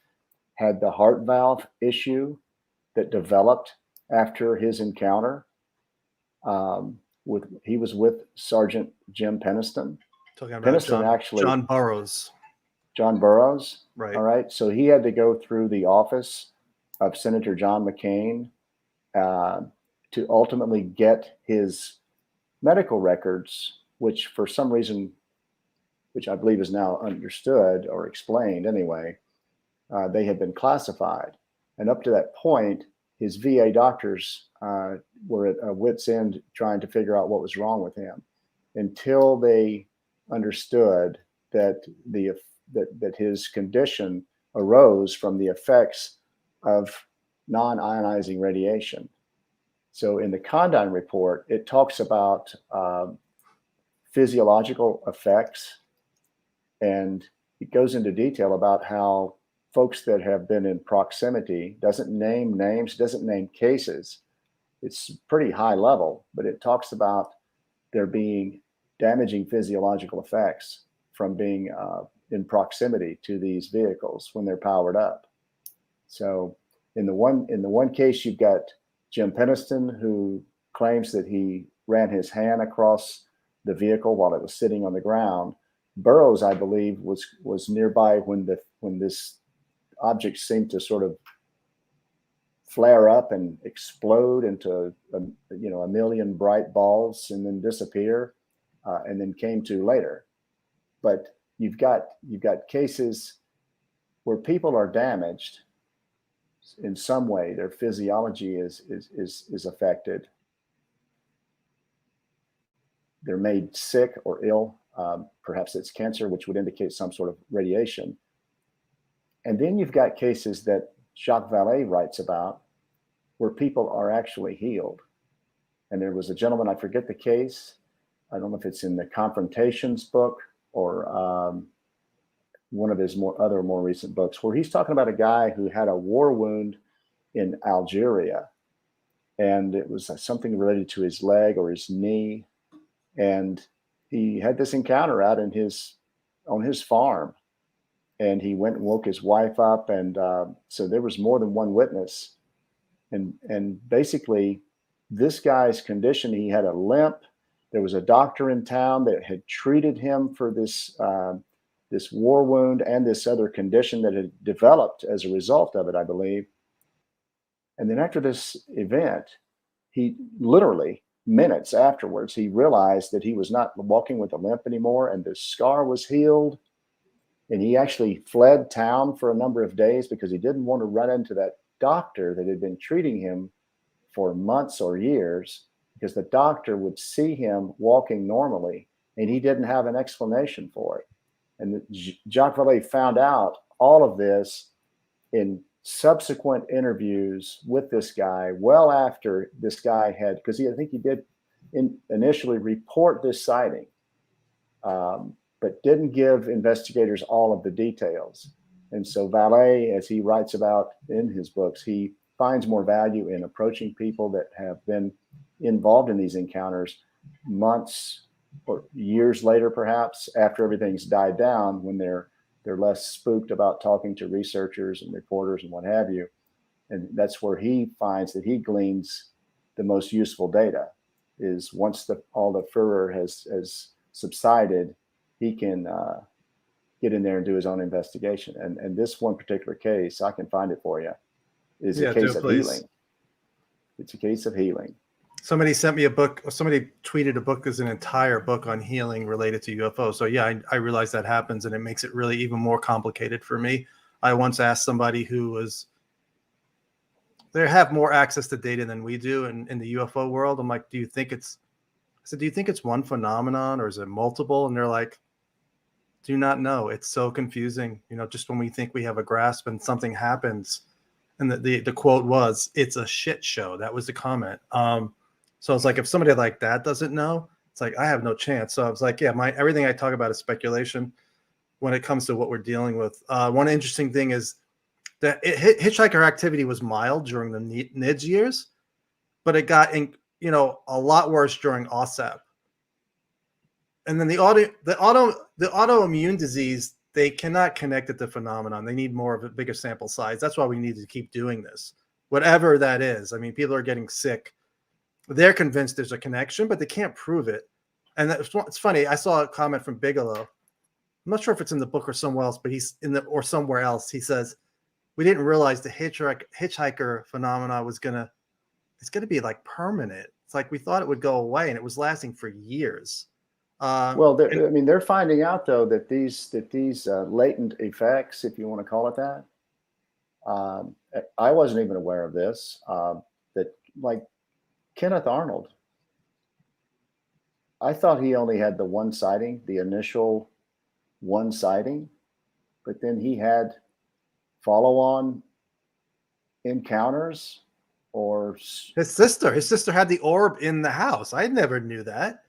had the heart valve issue that developed after his encounter. He was with Sergeant Jim Peniston. Talking about John Burroughs. John Burroughs. Right. All right. So he had to go through the office of Senator John McCain to ultimately get his medical records, which for some reason, which I believe is now understood or explained anyway, they had been classified. And up to that point, his VA doctors were at a wit's end trying to figure out what was wrong with him, until they understood that that his condition arose from the effects of non-ionizing radiation. So in the Condon report, it talks about physiological effects, and it goes into detail about how folks that have been in proximity, doesn't name names, doesn't name cases. It's pretty high level, but it talks about there being damaging physiological effects from being in proximity to these vehicles when they're powered up. So in the one case, you've got Jim Peniston, who claims that he ran his hand across the vehicle while it was sitting on the ground. Burroughs, I believe, was nearby when this object seemed to sort of flare up and explode into a million bright balls and then disappear, and then came to later. But you've got cases where people are damaged in some way. Their physiology is affected. They're made sick or ill Perhaps it's cancer, which would indicate some sort of radiation. And then you've got cases that Jacques Vallée writes about where people are actually healed. And there was a gentleman, I forget the case. I don't know if it's in the Confrontations book or one of his more recent books, where he's talking about a guy who had a war wound in Algeria. And it was something related to his leg or his knee. And he had this encounter out on his farm. And he went and woke his wife up. And so there was more than one witness. And basically, this guy's condition, he had a limp. There was a doctor in town that had treated him for this war wound and this other condition that had developed as a result of it, I believe. And then after this event, he literally, minutes afterwards, he realized that he was not walking with a limp anymore, and the scar was healed. And he actually fled town for a number of days because he didn't want to run into that doctor that had been treating him for months or years, because the doctor would see him walking normally and he didn't have an explanation for it. And Jacques Vallée found out all of this in subsequent interviews with this guy, well after this guy had, because I think he did initially report this sighting, but didn't give investigators all of the details. And so Vallée, as he writes about in his books, he finds more value in approaching people that have been involved in these encounters months or years later, perhaps after everything's died down, when they're less spooked about talking to researchers and reporters and what have you. And that's where he finds that he gleans the most useful data, is once all the furor has subsided, he can get in there and do his own investigation. And this one particular case, I can find it for you, is a case of healing. It's a case of healing. Somebody sent me a book. Somebody tweeted a book as an entire book on healing related to UFOs. So yeah, I realize that happens, and it makes it really even more complicated for me. I once asked somebody they have more access to data than we do in the UFO world. I'm like, do you think it's one phenomenon or is it multiple? And they're like, do not know. It's so confusing. Just when we think we have a grasp and something happens. And the quote was, "It's a shit show." That was the comment. So it's like, if somebody like that doesn't know, it's like, I have no chance. So I was like, yeah, everything I talk about is speculation when it comes to what we're dealing with. One interesting thing is that hitchhiker activity was mild during the NIDS years, but it got a lot worse during OSAP. And then the autoimmune disease, they cannot connect it to phenomenon. They need more of a bigger sample size. That's why we need to keep doing this, whatever that is. I mean, people are getting sick. They're convinced there's a connection, but they can't prove it. And it's funny. I saw a comment from Bigelow. I'm not sure if it's in the book or somewhere else, but or somewhere else. He says, we didn't realize the hitchhiker phenomena it's going to be like permanent. It's like we thought it would go away, and it was lasting for years. They're finding out though that these latent effects, if you want to call it that, I wasn't even aware of this. That, like Kenneth Arnold, I thought he only had the one sighting, the initial one sighting, but then he had follow-on encounters. Or his sister had the orb in the house. I never knew that.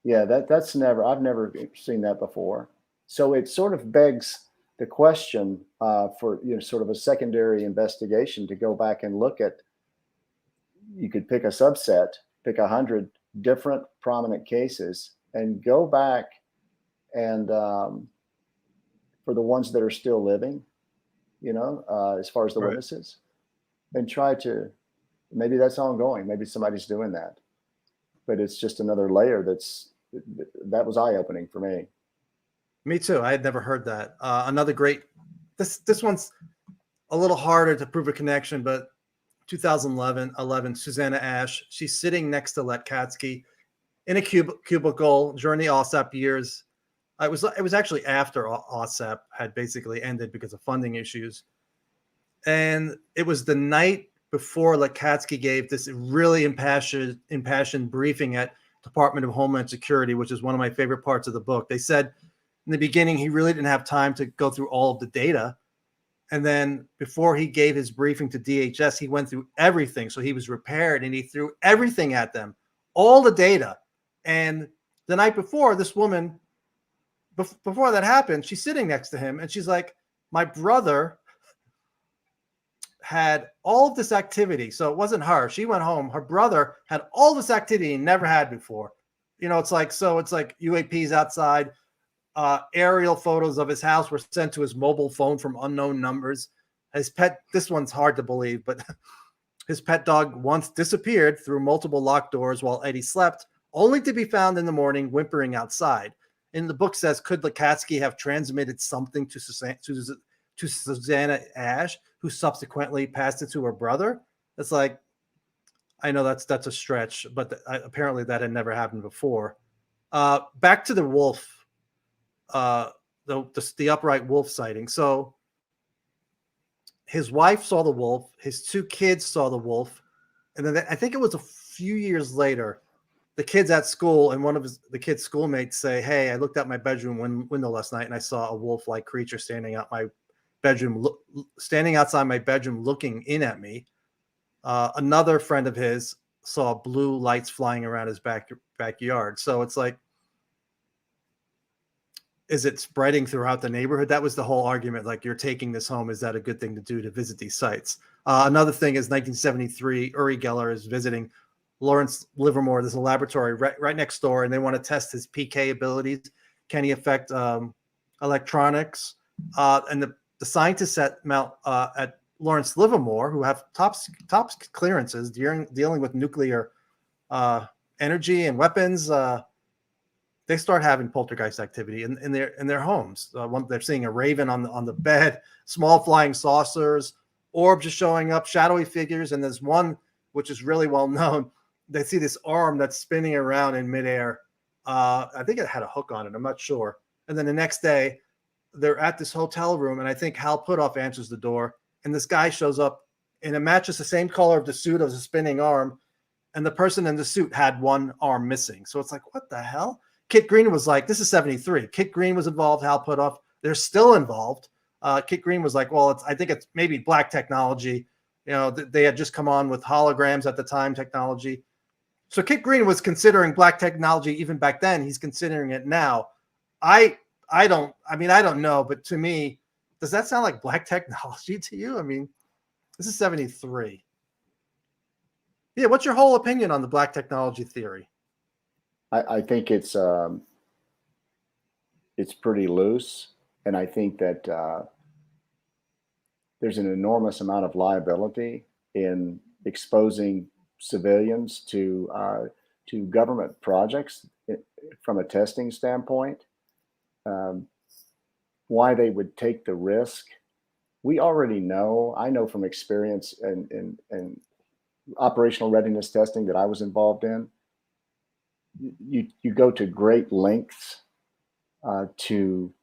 Yeah, I've never seen that before. So it sort of begs the question for sort of a secondary investigation to go back and look at. You could pick a subset, pick 100 different prominent cases, and go back and for the ones that are still living, as far as the witnesses, and try to. Maybe that's ongoing. Maybe somebody's doing that, but it's just another layer that was eye-opening for me. Me too. I had never heard that. Another great. This one's a little harder to prove a connection, but 2011, Suzanna Ash. She's sitting next to Lacatski in a cubicle during the OSAP years. It was actually after OSAP had basically ended because of funding issues, and it was the night before Lacatski gave this really impassioned briefing at Department of Homeland Security, which is one of my favorite parts of the book. They said in the beginning he really didn't have time to go through all of the data. And then before he gave his briefing to DHS, he went through everything. So he was prepared and he threw everything at them, all the data. And the night before, this woman, before that happened, she's sitting next to him and she's like, my brother had all of this activity. So it wasn't her. She went home. Her brother had all this activity he never had before. You know, it's like UAPs outside. Aerial photos of his house were sent to his mobile phone from unknown numbers. His pet, this one's hard to believe, but his pet dog once disappeared through multiple locked doors while Eddie slept, only to be found in the morning whimpering outside. In the book says, could Lacatski have transmitted something to Suzanna Ash, who subsequently passed it to her brother? It's like, I know that's a stretch, but apparently that had never happened before. Back to the wolf. The upright wolf sighting. So his wife saw the wolf, his two kids saw the wolf, and then I think it was a few years later, the kids at school and one of the kids' schoolmates say, hey, I looked out my bedroom window last night and I saw a wolf-like creature standing outside my bedroom looking in at me. Another friend of his saw blue lights flying around his backyard. So it's like, is it spreading throughout the neighborhood? That was the whole argument. Like, you're taking this home. Is that a good thing to do to visit these sites? Another thing is 1973, Uri Geller is visiting Lawrence Livermore. There's a laboratory right next door, and they want to test his PK abilities. Can he affect electronics? And the scientists at Lawrence Livermore, who have top clearances dealing with nuclear energy and weapons, they start having poltergeist activity in their homes. They're seeing a raven on the bed, small flying saucers, orbs just showing up, shadowy figures, and there's one which is really well known. They see this arm that's spinning around in midair. I think it had a hook on it. I'm not sure. And then the next day, they're at this hotel room, and I think Hal Puthoff answers the door, and this guy shows up, and it matches the same color of the suit of the spinning arm, and the person in the suit had one arm missing. So it's like, what the hell? Kit Green was like, this is 73. Kit Green was involved. Hal Puthoff, they're still involved. Kit Green was like, well, I think it's maybe black technology. You know, they had just come on with holograms at the time technology. So Kit Green was considering black technology even back then. He's considering it now. I don't know, but to me, does that sound like black technology to you? I mean, this is 73. Yeah, what's your whole opinion on the black technology theory? I think it's pretty loose, and I think that there's an enormous amount of liability in exposing civilians to government projects from a testing standpoint. Why they would take the risk, we already know. I know from experience and operational readiness testing that I was involved in. You go to great lengths to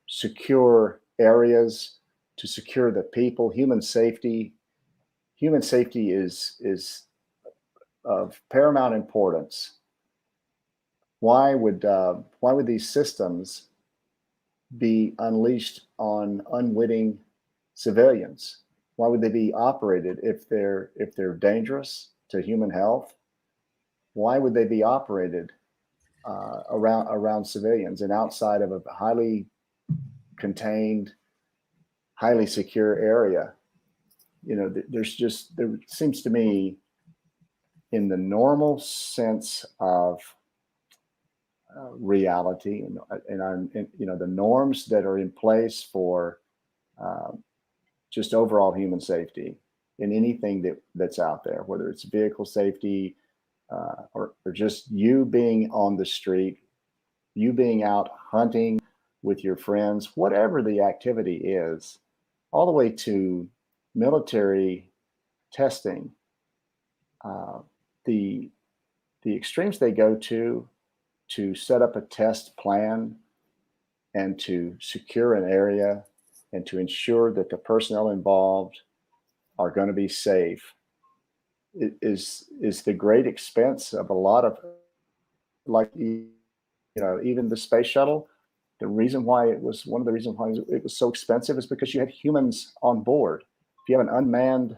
secure areas, to secure the people. Human safety is of paramount importance. Why would these systems be unleashed on unwitting civilians? Why would they be operated if they're dangerous to human health? Why would they be operated around civilians and outside of a highly contained, highly secure area? You know, there seems to me, in the normal sense of reality, and the norms that are in place for just overall human safety in anything that's out there, whether it's vehicle safety, or just you being on the street, you being out hunting with your friends, whatever the activity is, all the way to military testing, the extremes they go to set up a test plan and to secure an area and to ensure that the personnel involved are going to be safe is the great expense of a lot of like, even the space shuttle, one of the reasons why it was so expensive is because you had humans on board. If you have an unmanned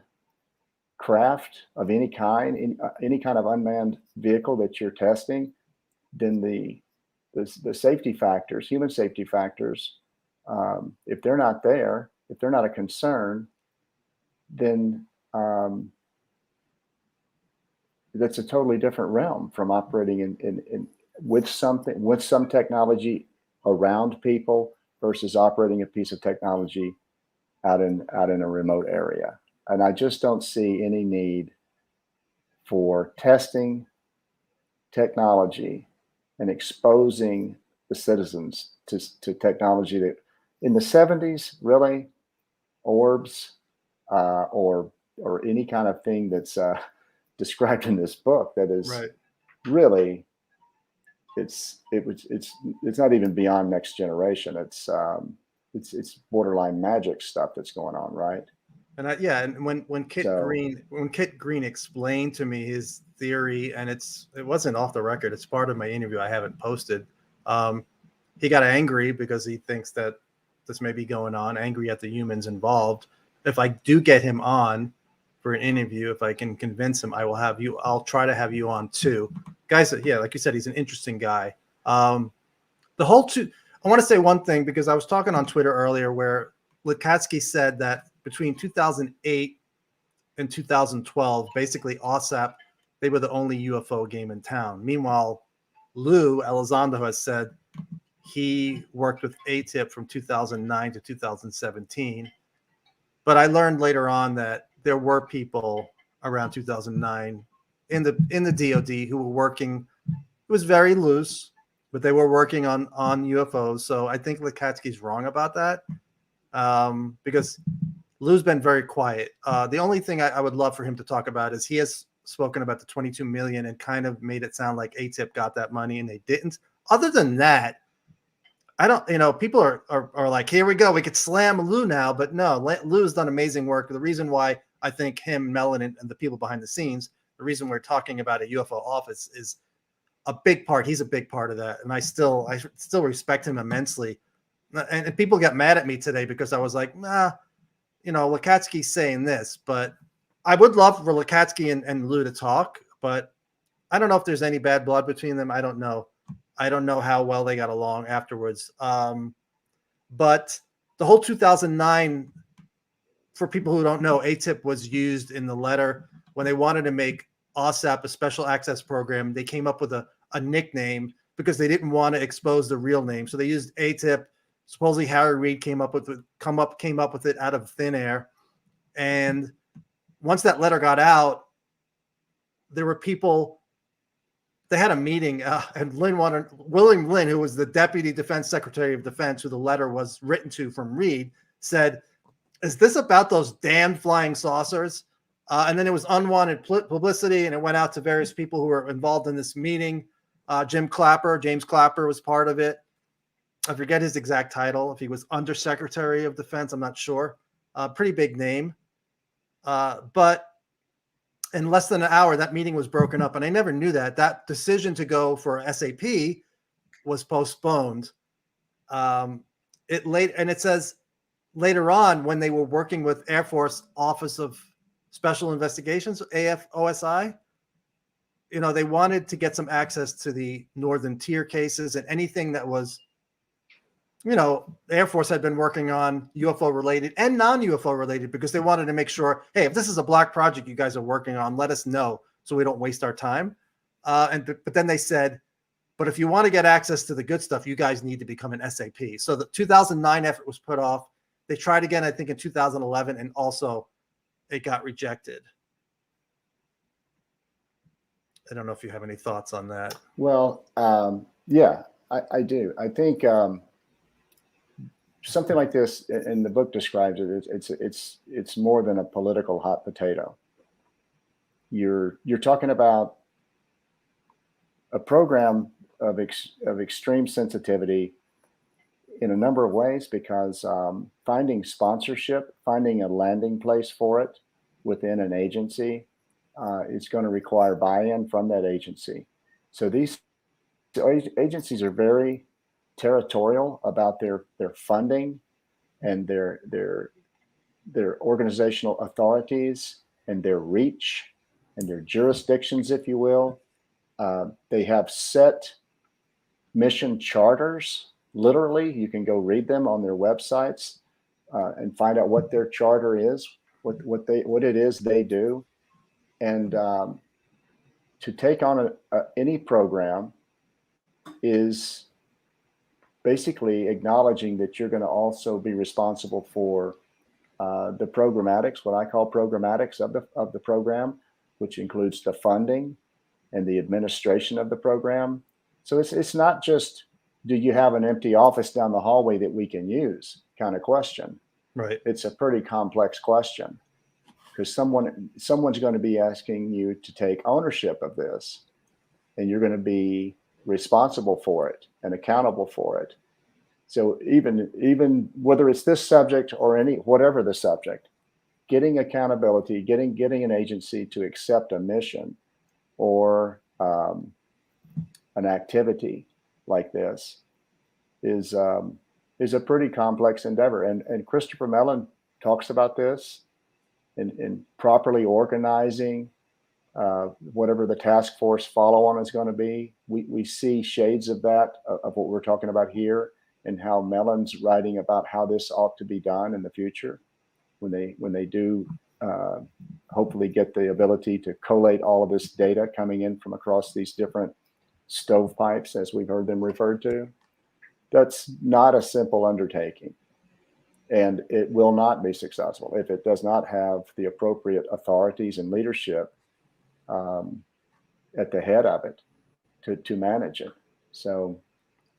craft of any kind, any kind of unmanned vehicle that you're testing, then the safety factors, human safety factors, if they're not there, if they're not a concern, then that's a totally different realm from operating in with some technology around people versus operating a piece of technology out in a remote area. And I just don't see any need for testing technology and exposing the citizens to technology that in the 70s, really, orbs or any kind of thing that's described in this book that is Right. really, it's not even beyond next generation. It's borderline magic stuff that's going on, right? And and when Kit Green explained to me his theory, and it wasn't off the record, it's part of my interview I haven't posted. He got angry because he thinks that this may be going on, angry at the humans involved. If I do get him on for an interview, if I can convince him, I'll try to have you on too. Guys, yeah, like you said, he's an interesting guy. I want to say one thing, because I was talking on Twitter earlier where Lacatski said that between 2008 and 2012, basically OSAP, they were the only UFO game in town. Meanwhile, Lou Elizondo has said he worked with ATIP from 2009 to 2017. But I learned later on that there were people around 2009 in the DoD who were working. It was very loose, but they were working on UFOs. So I think Lacatski's wrong about that, because Lou's been very quiet. The only thing I would love for him to talk about is he has spoken about the 22 million and kind of made it sound like ATIP got that money and they didn't. Other than that, I don't, people are like, here we go, we could slam Lou now, but no, Lou's done amazing work. The reason why I think him, Mellon, and the people behind the scenes, the reason we're talking about a UFO office is a big part. He's a big part of that. And I still respect him immensely. And people got mad at me today because I was like, nah, Lacatski's saying this, but I would love for Lacatski and Lou to talk, but I don't know if there's any bad blood between them. I don't know. I don't know how well they got along afterwards. But the whole 2009, for people who don't know, ATIP was used in the letter when they wanted to make OSAP a special access program. They came up with a nickname because they didn't want to expose the real name. So they used ATIP. Supposedly Harry Reid came up with it out of thin air. And once that letter got out, there were people. They had a meeting, and William Lynn, who was the Deputy Defense Secretary of Defense, who the letter was written to from Reid, said, "Is this about those damned flying saucers?" And then it was unwanted publicity, and it went out to various people who were involved in this meeting. James Clapper was part of it. I forget his exact title. If he was Undersecretary of Defense, I'm not sure. Pretty big name. But in less than an hour, that meeting was broken up. And I never knew that. That decision to go for SAP was postponed. It says later on, when they were working with Air Force Office of Special Investigations, AFOSI, they wanted to get some access to the Northern Tier cases and anything that was, the Air Force had been working on UFO related and non-UFO related, because they wanted to make sure, hey, if this is a black project you guys are working on, let us know so we don't waste our time. But then they said, but if you want to get access to the good stuff, you guys need to become an SAP. So the 2009 effort was put off. They tried again, I think, in 2011, and also it got rejected. I don't know if you have any thoughts on that. Well, yeah, I do. I think something like this, and the book describes it, it's more than a political hot potato. You're talking about a program of extreme sensitivity in a number of ways, because finding sponsorship, finding a landing place for it within an agency is going to require buy-in from that agency. So these agencies are very territorial about their funding and their organizational authorities and their reach and their jurisdictions, if you will. They have set mission charters. Literally, you can go read them on their websites and find out what their charter is, what it is they do, and to take on any program is basically acknowledging that you're going to also be responsible for the programmatics, what I call programmatics of the program, which includes the funding and the administration of the program. So it's not just, do you have an empty office down the hallway that we can use kind of question. Right. It's a pretty complex question because someone's going to be asking you to take ownership of this, and you're going to be responsible for it and accountable for it. So even whether it's this subject or whatever the subject, getting accountability, getting an agency to accept a mission or an activity like this is a pretty complex endeavor. And Christopher Mellon talks about this in properly organizing whatever the task force follow-on is going to be. We see shades of that, of what we're talking about here, and how Mellon's writing about how this ought to be done in the future when they do hopefully get the ability to collate all of this data coming in from across these different stovepipes, as we've heard them referred to. That's not a simple undertaking, and it will not be successful if it does not have the appropriate authorities and leadership at the head of it to manage it. So,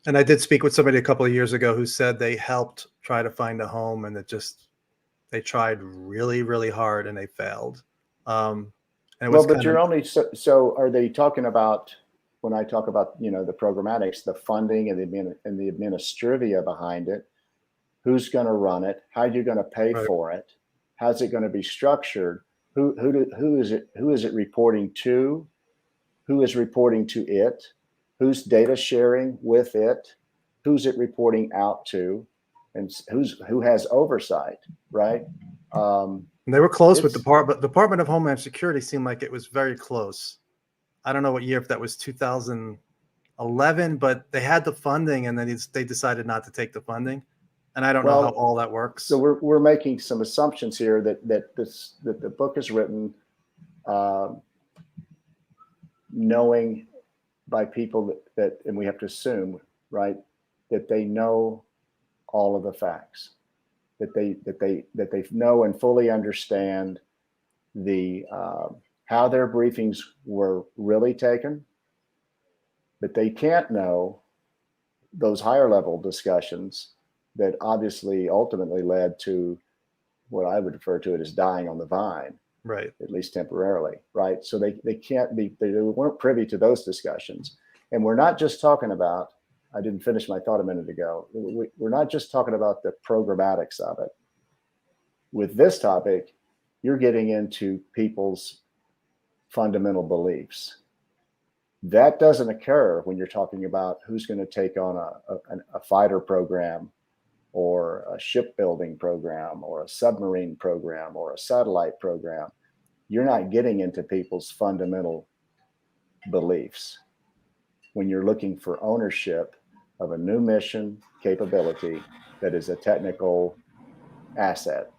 and I did speak with somebody a couple of years ago who said they helped try to find a home, and they tried really, really hard and they failed. And it was but you're only so are they talking about, when I talk about, the programmatics, the funding and the administrivia behind it, who's going to run it, how you're going to pay for it, how's it going to be structured, who is it reporting to, who is reporting to it, who's data sharing with it, who's it reporting out to, and who has oversight, right? And they were close with Department of Homeland Security. Seemed like it was very close. I don't know what year, if that was 2011, but they had the funding, and then they decided not to take the funding. And I don't know how all that works. So we're making some assumptions here that the book is written knowing by people that, and we have to assume, right, that they know all of the facts, that they know and fully understand the how their briefings were really taken, but they can't know those higher level discussions that obviously ultimately led to what I would refer to it as dying on the vine, right? At least temporarily, right? So they weren't privy to those discussions. And we're not just talking about, I didn't finish my thought a minute ago, we're not just talking about the programmatics of it. With this topic, you're getting into people's fundamental beliefs. That doesn't occur when you're talking about who's going to take on a fighter program or a shipbuilding program or a submarine program or a satellite program. You're not getting into people's fundamental beliefs when you're looking for ownership of a new mission capability that is a technical asset,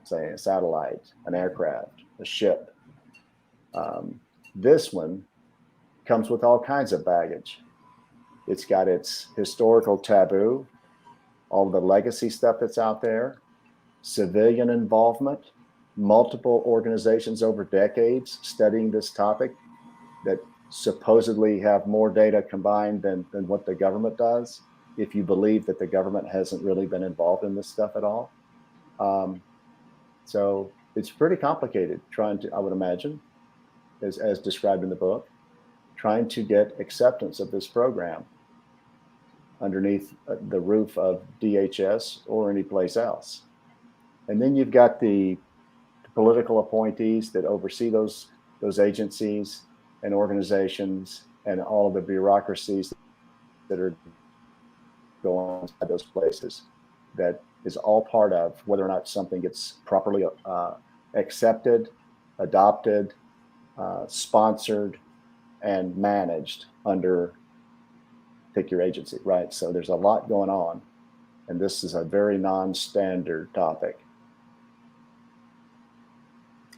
say a satellite, an aircraft, a ship. This one comes with all kinds of baggage. It's got its historical taboo, all the legacy stuff that's out there, civilian involvement, multiple organizations over decades studying this topic that supposedly have more data combined than what the government does, if you believe that the government hasn't really been involved in this stuff at all. So it's pretty complicated trying to, I would imagine, as described in the book, trying to get acceptance of this program underneath the roof of DHS or any place else. And then you've got the political appointees that oversee those agencies and organizations and all of the bureaucracies considered going inside those places. That is all part of whether or not something gets properly accepted, adopted, sponsored, and managed under, pick your agency, right? So there's a lot going on, and this is a very non-standard topic.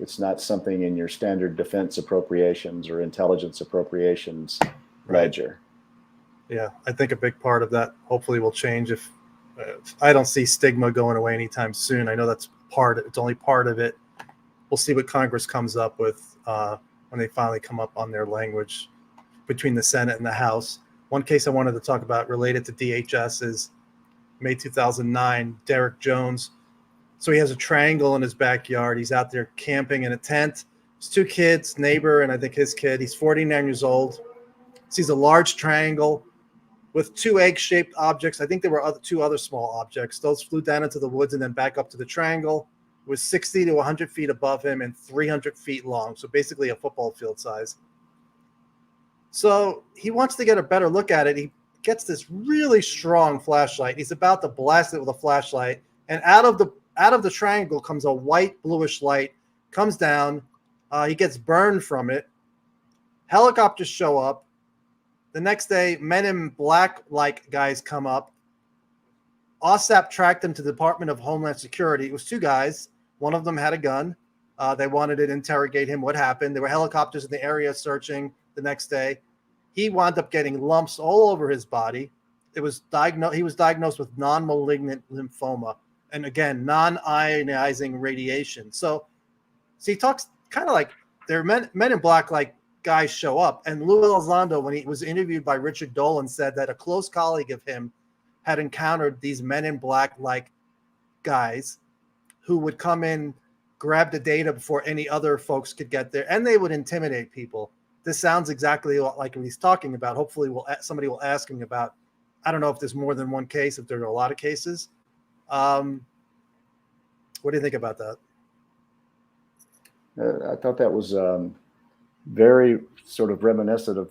It's not something in your standard defense appropriations or intelligence appropriations ledger. Yeah, I think a big part of that hopefully will change if I don't see stigma going away anytime soon. I know that's it's only part of it. We'll see what Congress comes up with when they finally come up on their language between the Senate and the House. One case I wanted to talk about related to DHS is May 2009, Derek Jones. So he has a triangle in his backyard. He's out there camping in a tent. His two kids, neighbor, and I think his kid. He's 49 years old. Sees a large triangle with two egg-shaped objects. I think there were two other small objects. Those flew down into the woods and then back up to the triangle. It was 60 to 100 feet above him and 300 feet long. So basically a football field size. So he wants to get a better look at it. He gets this really strong flashlight. He's about to blast it with a flashlight. And out of the triangle comes a white bluish light, comes down. He gets burned from it. Helicopters show up. The next day, men in black-like guys come up. OSAP tracked them to the Department of Homeland Security. It was two guys. One of them had a gun. They wanted to interrogate him. What happened? There were helicopters in the area searching the next day. He wound up getting lumps all over his body. He was diagnosed with non-malignant lymphoma. And again, non-ionizing radiation. So he talks kind of like they're men in black, like guys show up. And Lou Elizondo, when he was interviewed by Richard Dolan, said that a close colleague of him had encountered these men in black, like guys who would come in, grab the data before any other folks could get there, and they would intimidate people. This sounds exactly like what he's talking about. Hopefully somebody will ask him about, I don't know if there's more than one case, if there are a lot of cases. What do you think about that? I thought that was very sort of reminiscent of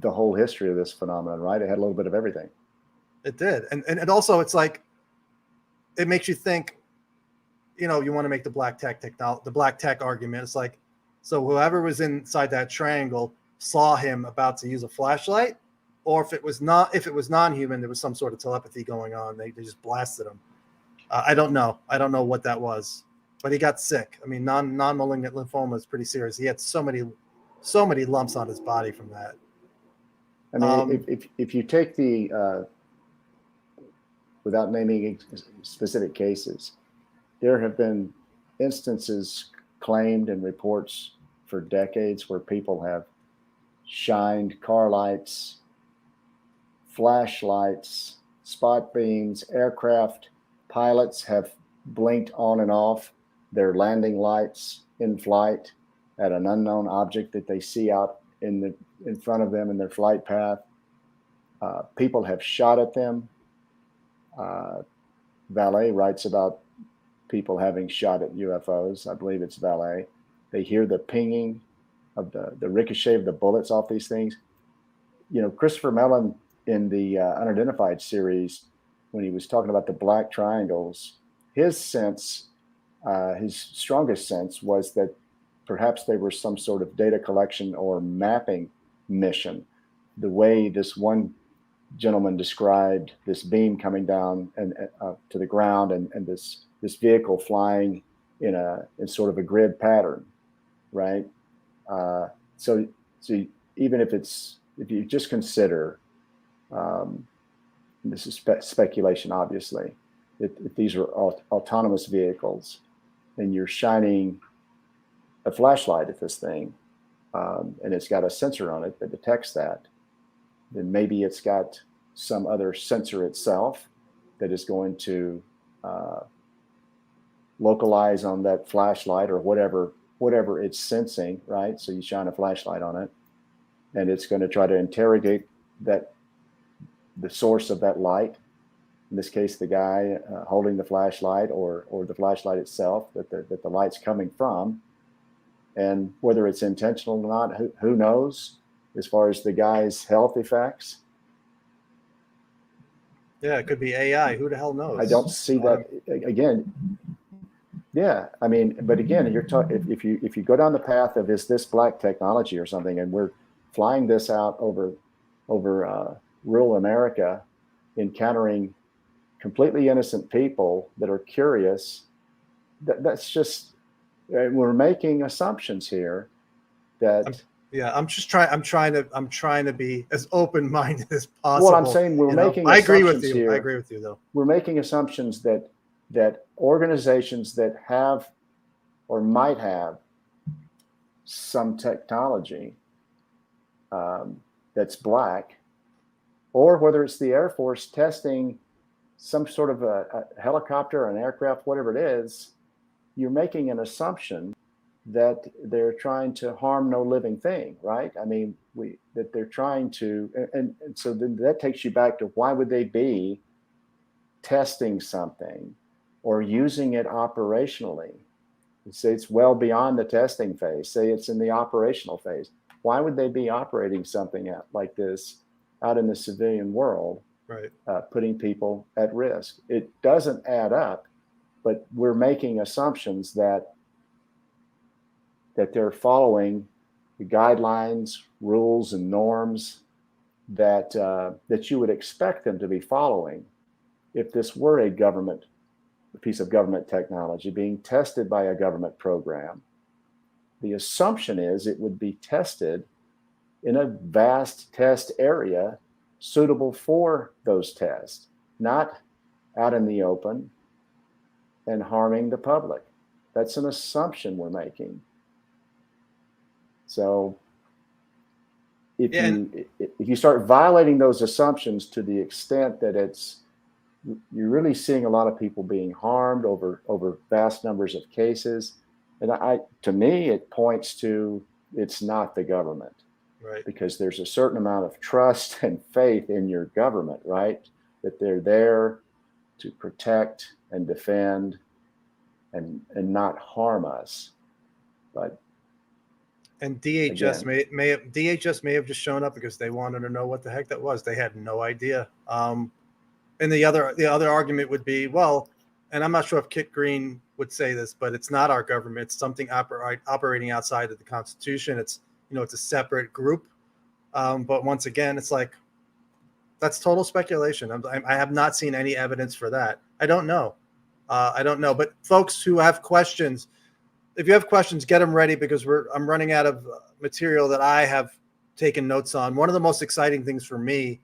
the whole history of this phenomenon, right? It had a little bit of everything. It did. And also it's like, it makes you think, you want to make the black tech argument. It's like, so whoever was inside that triangle saw him about to use a flashlight, or if it was non-human, there was some sort of telepathy going on. They just blasted him. I don't know. I don't know what that was, but he got sick. I mean, non-malignant lymphoma is pretty serious. He had so many lumps on his body from that. I mean, if you take the, without naming specific cases, there have been instances claimed in reports for decades where people have shined car lights, flashlights, spot beams, aircraft pilots have blinked on and off their landing lights in flight at an unknown object that they see out in front of them in their flight path. People have shot at them. Valet writes about people having shot at UFOs. I believe it's Valet. They hear the pinging of the ricochet of the bullets off these things. Christopher Mellon in the Unidentified series, when he was talking about the black triangles, his strongest sense was that perhaps they were some sort of data collection or mapping mission. The way this one gentleman described this beam coming down and to the ground and this vehicle flying in sort of a grid pattern, right? So even if you just consider, this is speculation, obviously, if these are autonomous vehicles and you're shining a flashlight at this thing, and it's got a sensor on it that detects that, then maybe it's got some other sensor itself that is going to localize on that flashlight or whatever it's sensing, right? So you shine a flashlight on it, and it's going to try to interrogate the source of that light. In this case, the guy holding the flashlight or the flashlight itself that the light's coming from. And whether it's intentional or not, who knows? As far as the guy's health effects, Yeah, it could be AI. Who the hell knows? I don't see that again. Yeah, I mean, but again, you're talking if you go down the path of is this black technology or something, and we're flying this out over rural America, encountering completely innocent people that are curious. That's just we're making assumptions here. That I'm trying to be as open-minded as possible. What I'm saying, we're making. I agree with assumptions you. here. I agree with you, though. We're making assumptions that organizations that have or might have some technology that's black, or whether it's the Air Force testing some sort of a helicopter or an aircraft, whatever it is, you're making an assumption that they're trying to harm no living thing, right? I mean, that they're trying to, and so then that takes you back to why would they be testing something or using it operationally? Say it's well beyond the testing phase. Say it's in the operational phase. Why would they be operating something like this out in the civilian world, right? Putting people at risk? It doesn't add up, but we're making assumptions that they're following the guidelines, rules, and norms that you would expect them to be following if this were a piece of government technology being tested by a government program. The assumption is it would be tested in a vast test area suitable for those tests, not out in the open and harming the public. That's an assumption we're making. So if you start violating those assumptions to the extent that you're really seeing a lot of people being harmed over vast numbers of cases. And to me, it points to it's not the government, right? Because there's a certain amount of trust and faith in your government, right? That they're there to protect and defend and not harm us. And DHS DHS may have just shown up because they wanted to know what the heck that was. They had no idea. And the other argument would be, well, and I'm not sure if Kit Green would say this, but it's not our government. It's something operating outside of the Constitution. It's it's a separate group. But once again, it's like that's total speculation. I have not seen any evidence for that. I don't know. But folks who have questions, if you have questions, get them ready because I'm running out of material that I have taken notes on. One of the most exciting things for me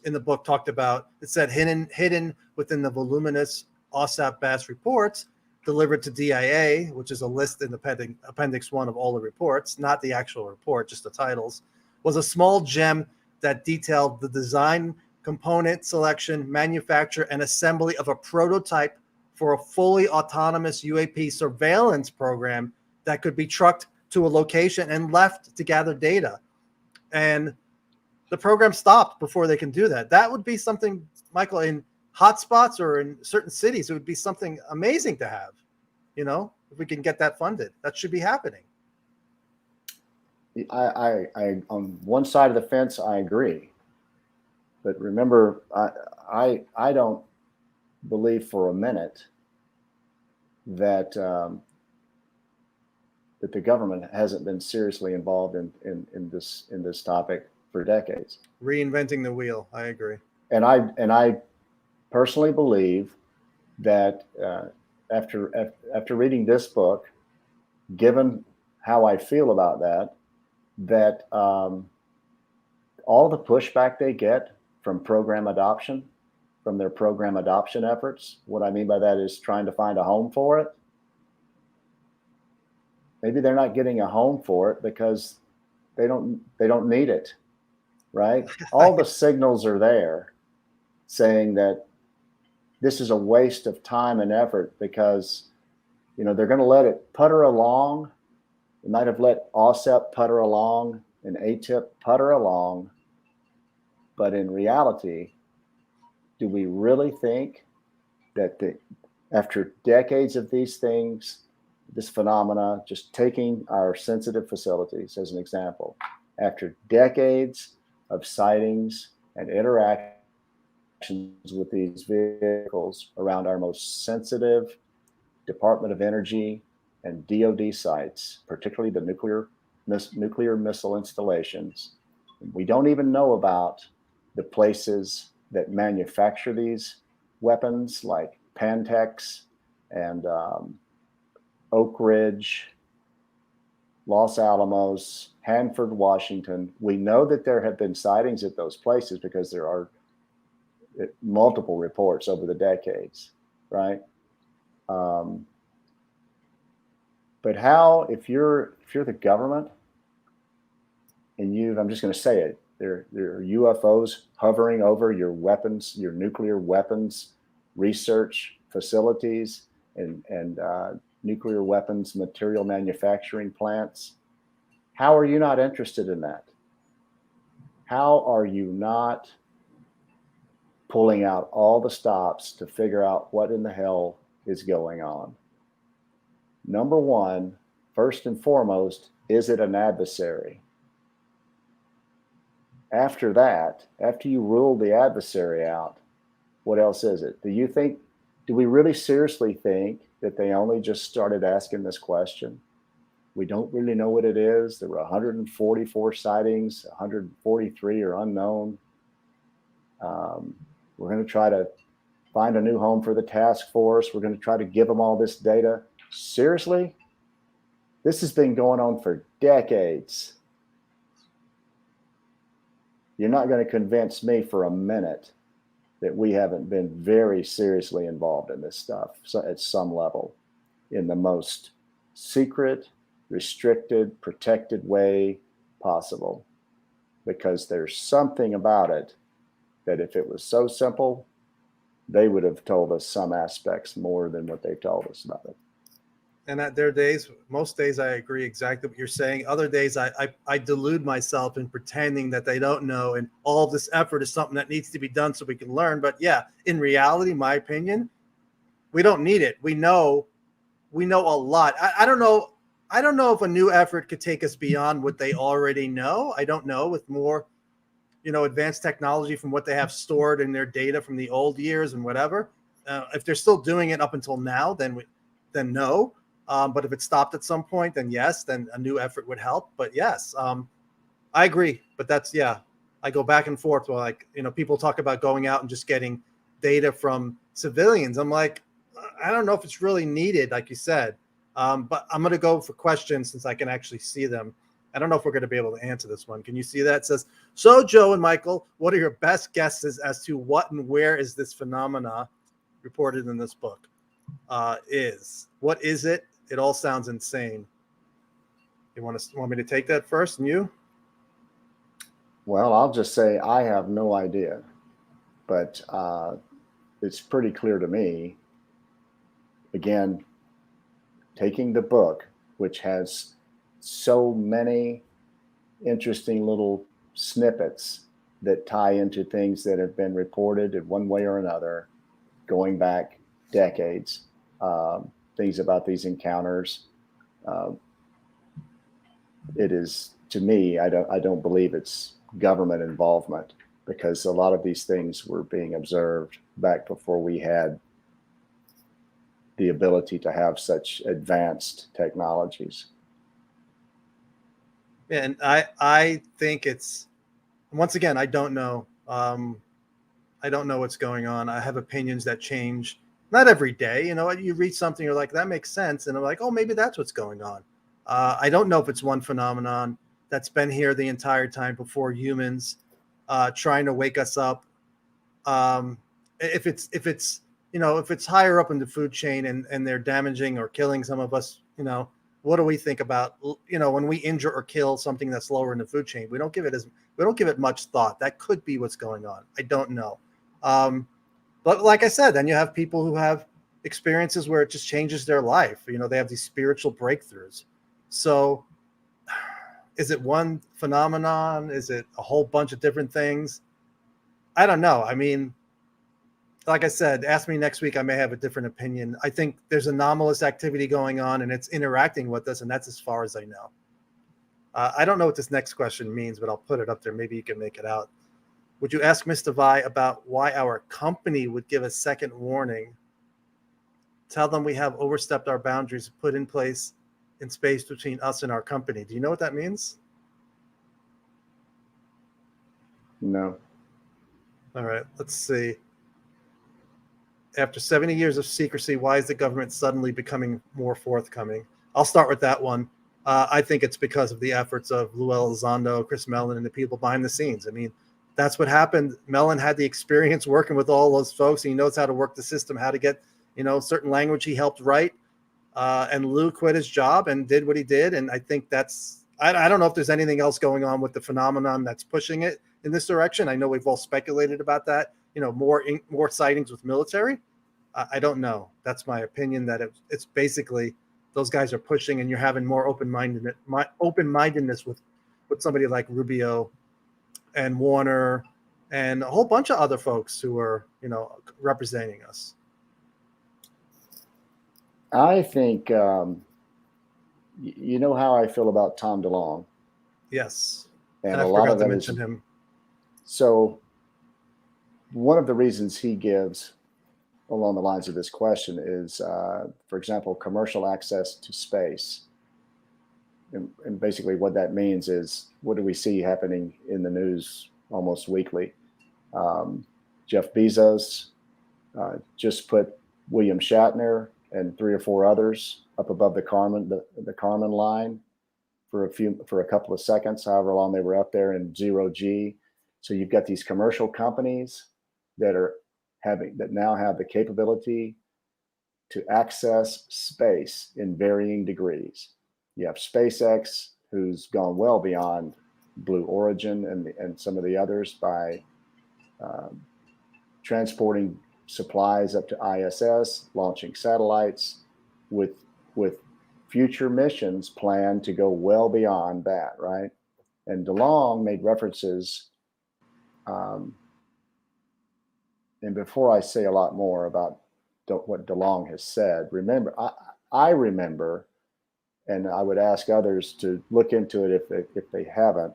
in the book talked about, it said hidden within the voluminous OSAP BAASS reports delivered to DIA, which is a list in Appendix 1 of all the reports, not the actual report, just the titles, was a small gem that detailed the design, component selection, manufacture, and assembly of a prototype for a fully autonomous UAP surveillance program that could be trucked to a location and left to gather data. And the program stopped before they can do that. That would be something, Michael, in hotspots or in certain cities, it would be something amazing to have, if we can get that funded. That should be happening. I on one side of the fence, I agree. But remember, I don't believe for a minute that that the government hasn't been seriously involved in this topic for decades. Reinventing the wheel. I agree. And I personally believe that after reading this book, given how I feel about that all the pushback they get from from their program adoption efforts, what I mean by that is trying to find a home for it. Maybe they're not getting a home for it because they don't need it, right? All the signals are there saying that this is a waste of time and effort because, they're going to let it putter along. They might have let OSEP putter along and ATIP putter along. But in reality, do we really think that after decades of these things, this phenomena, just taking our sensitive facilities as an example, after decades of sightings and interaction with these vehicles around our most sensitive Department of Energy and DoD sites, particularly the nuclear missile installations. We don't even know about the places that manufacture these weapons, like Pantex and Oak Ridge, Los Alamos, Hanford, Washington. We know that there have been sightings at those places because there are multiple reports over the decades, right? But how, if you're the government and I'm just going to say it, there are UFOs hovering over your weapons, your nuclear weapons research facilities and nuclear weapons material manufacturing plants. How are you not interested in that? How are you not pulling out all the stops to figure out what in the hell is going on? Number one, first and foremost, is it an adversary? After that, after you rule the adversary out, what else is it? Do we really seriously think that they only just started asking this question? We don't really know what it is. There were 144 sightings, 143 are unknown. We're going to try to find a new home for the task force. We're going to try to give them all this data. Seriously? This has been going on for decades. You're not going to convince me for a minute that we haven't been very seriously involved in this stuff at some level, in the most secret, restricted, protected way possible. Because there's something about it that if it was so simple, they would have told us some aspects more than what they told us about it. And at their days, most days I agree exactly what you're saying. Other days I delude myself in pretending that they don't know, and all this effort is something that needs to be done so we can learn. But yeah, in reality, my opinion, we don't need it. We know a lot. I don't know. I don't know if a new effort could take us beyond what they already know. I don't know, with more, advanced technology from what they have stored in their data from the old years and whatever. If they're still doing it up until now, then no. But if it stopped at some point, then yes, then a new effort would help. But yes, I agree. But I go back and forth. Like, people talk about going out and just getting data from civilians. I'm like, I don't know if it's really needed, like you said. But I'm going to go for questions since I can actually see them. I don't know if we're going to be able to answer this one. Can you see that? It says, so Joe and Michael, what are your best guesses as to what and where is this phenomena reported in this book? What is it? It all sounds insane. You want me to take that first, and you? Well, I'll just say I have no idea, but it's pretty clear to me. Again, taking the book, which has so many interesting little snippets that tie into things that have been reported in one way or another, going back decades. Things about these encounters. It is, to me, I don't believe it's government involvement, because a lot of these things were being observed back before we had the ability to have such advanced technologies. And I think it's, once again, I don't know. I don't know what's going on. I have opinions that change. Not every day, you read something, you're like, that makes sense. And I'm like, oh, maybe that's what's going on. I don't know if it's one phenomenon that's been here the entire time before humans, trying to wake us up. If it's higher up in the food chain and they're damaging or killing some of us, what do we think about, when we injure or kill something that's lower in the food chain? We don't give it much thought. That could be what's going on. I don't know. But like I said, then you have people who have experiences where it just changes their life. They have these spiritual breakthroughs. So is it one phenomenon? Is it a whole bunch of different things? I don't know. I mean, like I said, ask me next week. I may have a different opinion. I think there's anomalous activity going on and it's interacting with us. And that's as far as I know. I don't know what this next question means, but I'll put it up there. Maybe you can make it out. Would you ask Mr. Vi about why our company would give a second warning? Tell them we have overstepped our boundaries put in place in space between us and our company. Do you know what that means? No. All right, let's see. After 70 years of secrecy, why is the government suddenly becoming more forthcoming? I'll start with that one. I think it's because of the efforts of Lou Elizondo, Chris Mellon, and the people behind the scenes. I mean, that's what happened. Mellon had the experience working with all those folks. He knows how to work the system, how to get, certain language he helped write. And Lou quit his job and did what he did. And I think I don't know if there's anything else going on with the phenomenon that's pushing it in this direction. I know we've all speculated about that, more sightings with military. I don't know. That's my opinion, that it's basically those guys are pushing, and you're having more open-mindedness with somebody like Rubio and Warner and a whole bunch of other folks who are, representing us. I think, you know how I feel about Tom DeLonge. Yes. And I a lot forgot of to that mention is, him. so one of the reasons he gives along the lines of this question is, for example, commercial access to space. And basically what that means is, what do we see happening in the news almost weekly? Jeff Bezos just put William Shatner and 3 or 4 others up above the Kármán line for a couple of seconds, however long they were up there in 0G. So you've got these commercial companies that now have the capability to access space in varying degrees. You have SpaceX, who's gone well beyond Blue Origin and some of the others by transporting supplies up to ISS, launching satellites with future missions planned to go well beyond that, right? And DeLonge made references, and before I say a lot more about what DeLonge has said, remember, I remember, and I would ask others to look into it if they haven't,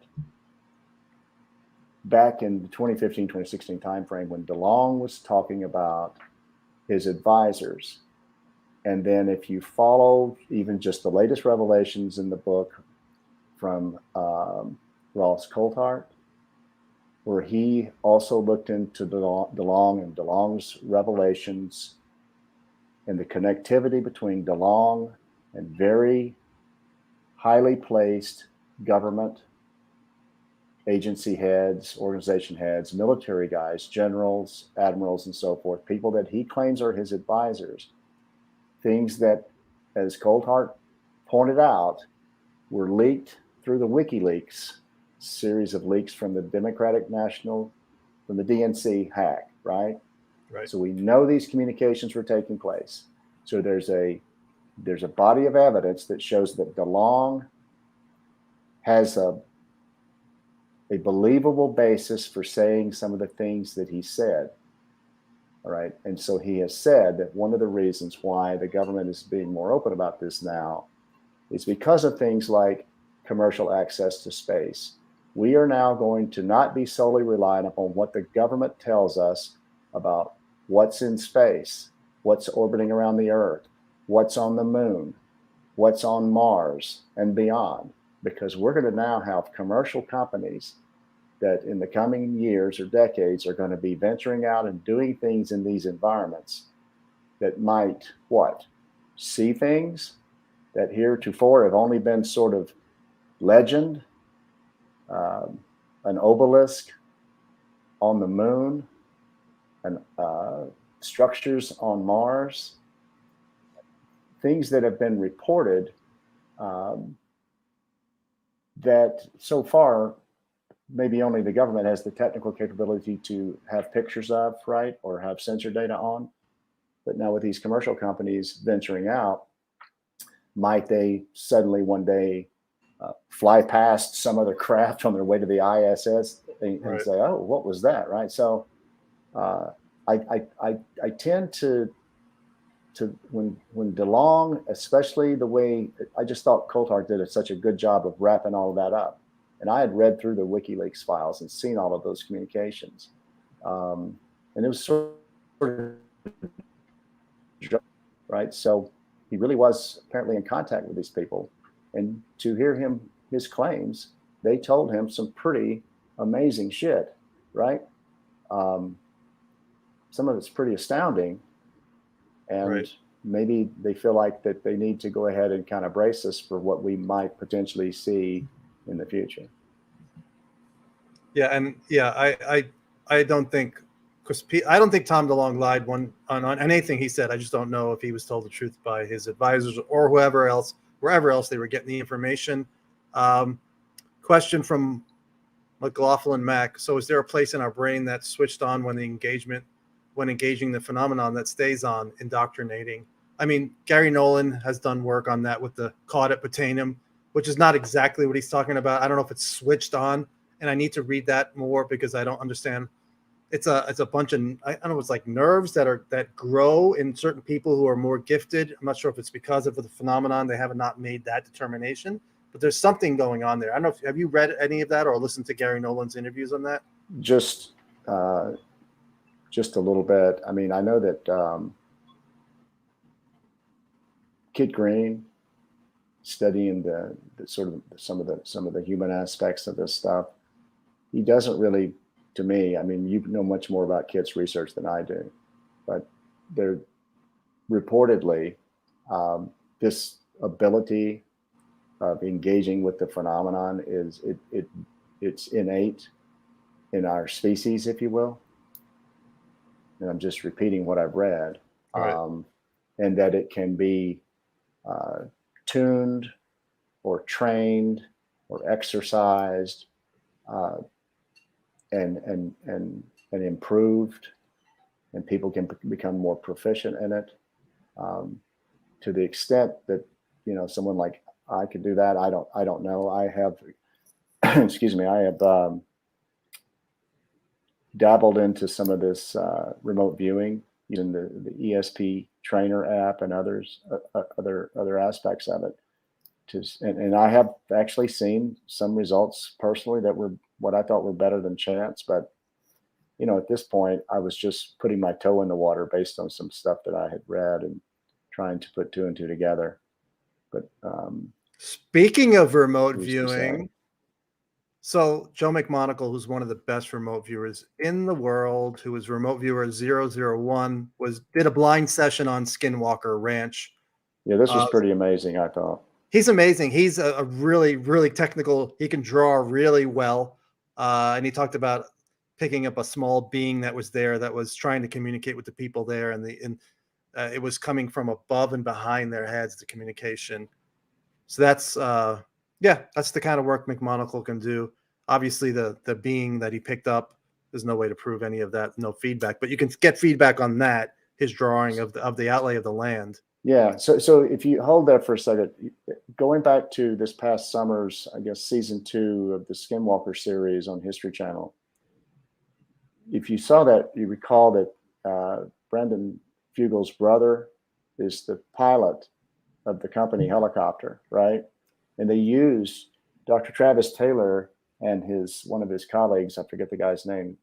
back in the 2015, 2016 timeframe, when DeLonge was talking about his advisors. And then if you follow even just the latest revelations in the book from Ross Coulthart, where he also looked into DeLonge and DeLonge's revelations and the connectivity between DeLonge and very highly placed government agency heads, organization heads, military guys, generals, admirals, and so forth, people that he claims are his advisors. Things that, as Coulthart pointed out, were leaked through the WikiLeaks series of leaks from the from the DNC hack, right? Right. So we know these communications were taking place. So there's a body of evidence that shows that DeLonge has a believable basis for saying some of the things that he said. All right. And so he has said that one of the reasons why the government is being more open about this now is because of things like commercial access to space. We are now going to not be solely reliant upon what the government tells us about what's in space, what's orbiting around the Earth, what's on the moon, what's on Mars and beyond, because we're going to now have commercial companies that in the coming years or decades are going to be venturing out and doing things in these environments that might, see things that heretofore have only been sort of legend, an obelisk on the moon, and structures on Mars, things that have been reported that so far maybe only the government has the technical capability to have pictures of, right, or have sensor data on. But now with these commercial companies venturing out, might they suddenly one day fly past some other craft on their way to the ISS and Right. say, "Oh, what was that?" Right. So I tend to when DeLonge, especially the way I just thought Coulthart did such a good job of wrapping all of that up. And I had read through the WikiLeaks files and seen all of those communications. And it was sort of right. So he really was apparently in contact with these people. And to hear his claims, they told him some pretty amazing shit, right? Some of it's pretty astounding. And maybe they feel like that they need to go ahead and kind of brace us for what we might potentially see in the future. Yeah, and I don't think, because I don't think Tom DeLonge lied on anything he said. I just don't know if he was told the truth by his advisors or wherever else they were getting the information. Question from McLaughlin Mack. So is there a place in our brain that's switched on when engaging the phenomenon that stays on, indoctrinating? I mean, Gary Nolan has done work on that with the caught at Botanum, which is not exactly what he's talking about. I don't know if it's switched on, and I need to read that more because I don't understand. It's a bunch of, I don't know, it's like nerves that grow in certain people who are more gifted. I'm not sure if it's because of the phenomenon. They have not made that determination, but there's something going on there. I don't know have you read any of that or listened to Gary Nolan's interviews on that? Just a little bit. I mean, I know that Kit Green, studying the sort of some of the human aspects of this stuff, he doesn't really, to me, I mean, you know much more about Kit's research than I do, but they're reportedly this ability of engaging with the phenomenon it's innate in our species, if you will. And I'm just repeating what I've read, and that it can be tuned or trained or exercised and improved, and people can become more proficient in it, to the extent that, you know, someone like I could do that. I don't know. I have, excuse me, I have dabbled into some of this remote viewing, even the ESP trainer app and other aspects of it. And I have actually seen some results personally that were what I thought were better than chance. But, you know, at this point, I was just putting my toe in the water based on some stuff that I had read and trying to put two and two together. But speaking of remote viewing, so Joe McMonagle, who's one of the best remote viewers in the world, who was remote viewer 001, did a blind session on Skinwalker Ranch. Yeah, this was pretty amazing, I thought. He's amazing. He's a really, really technical. He can draw really well. And he talked about picking up a small being that was there that was trying to communicate with the people there. And it was coming from above and behind their heads, the communication. So that's, that's the kind of work McMonagle can do. Obviously, the being that he picked up, there's no way to prove any of that, no feedback. But you can get feedback on that, his drawing of the outlay of the land. Yeah. So if you hold there for a second, going back to this past summer's, I guess, season 2 of the Skinwalker series on History Channel, if you saw that, you recall that Brendan Fugel's brother is the pilot of the company helicopter, right? And they used Dr. Travis Taylor and one of his colleagues, I forget the guy's name,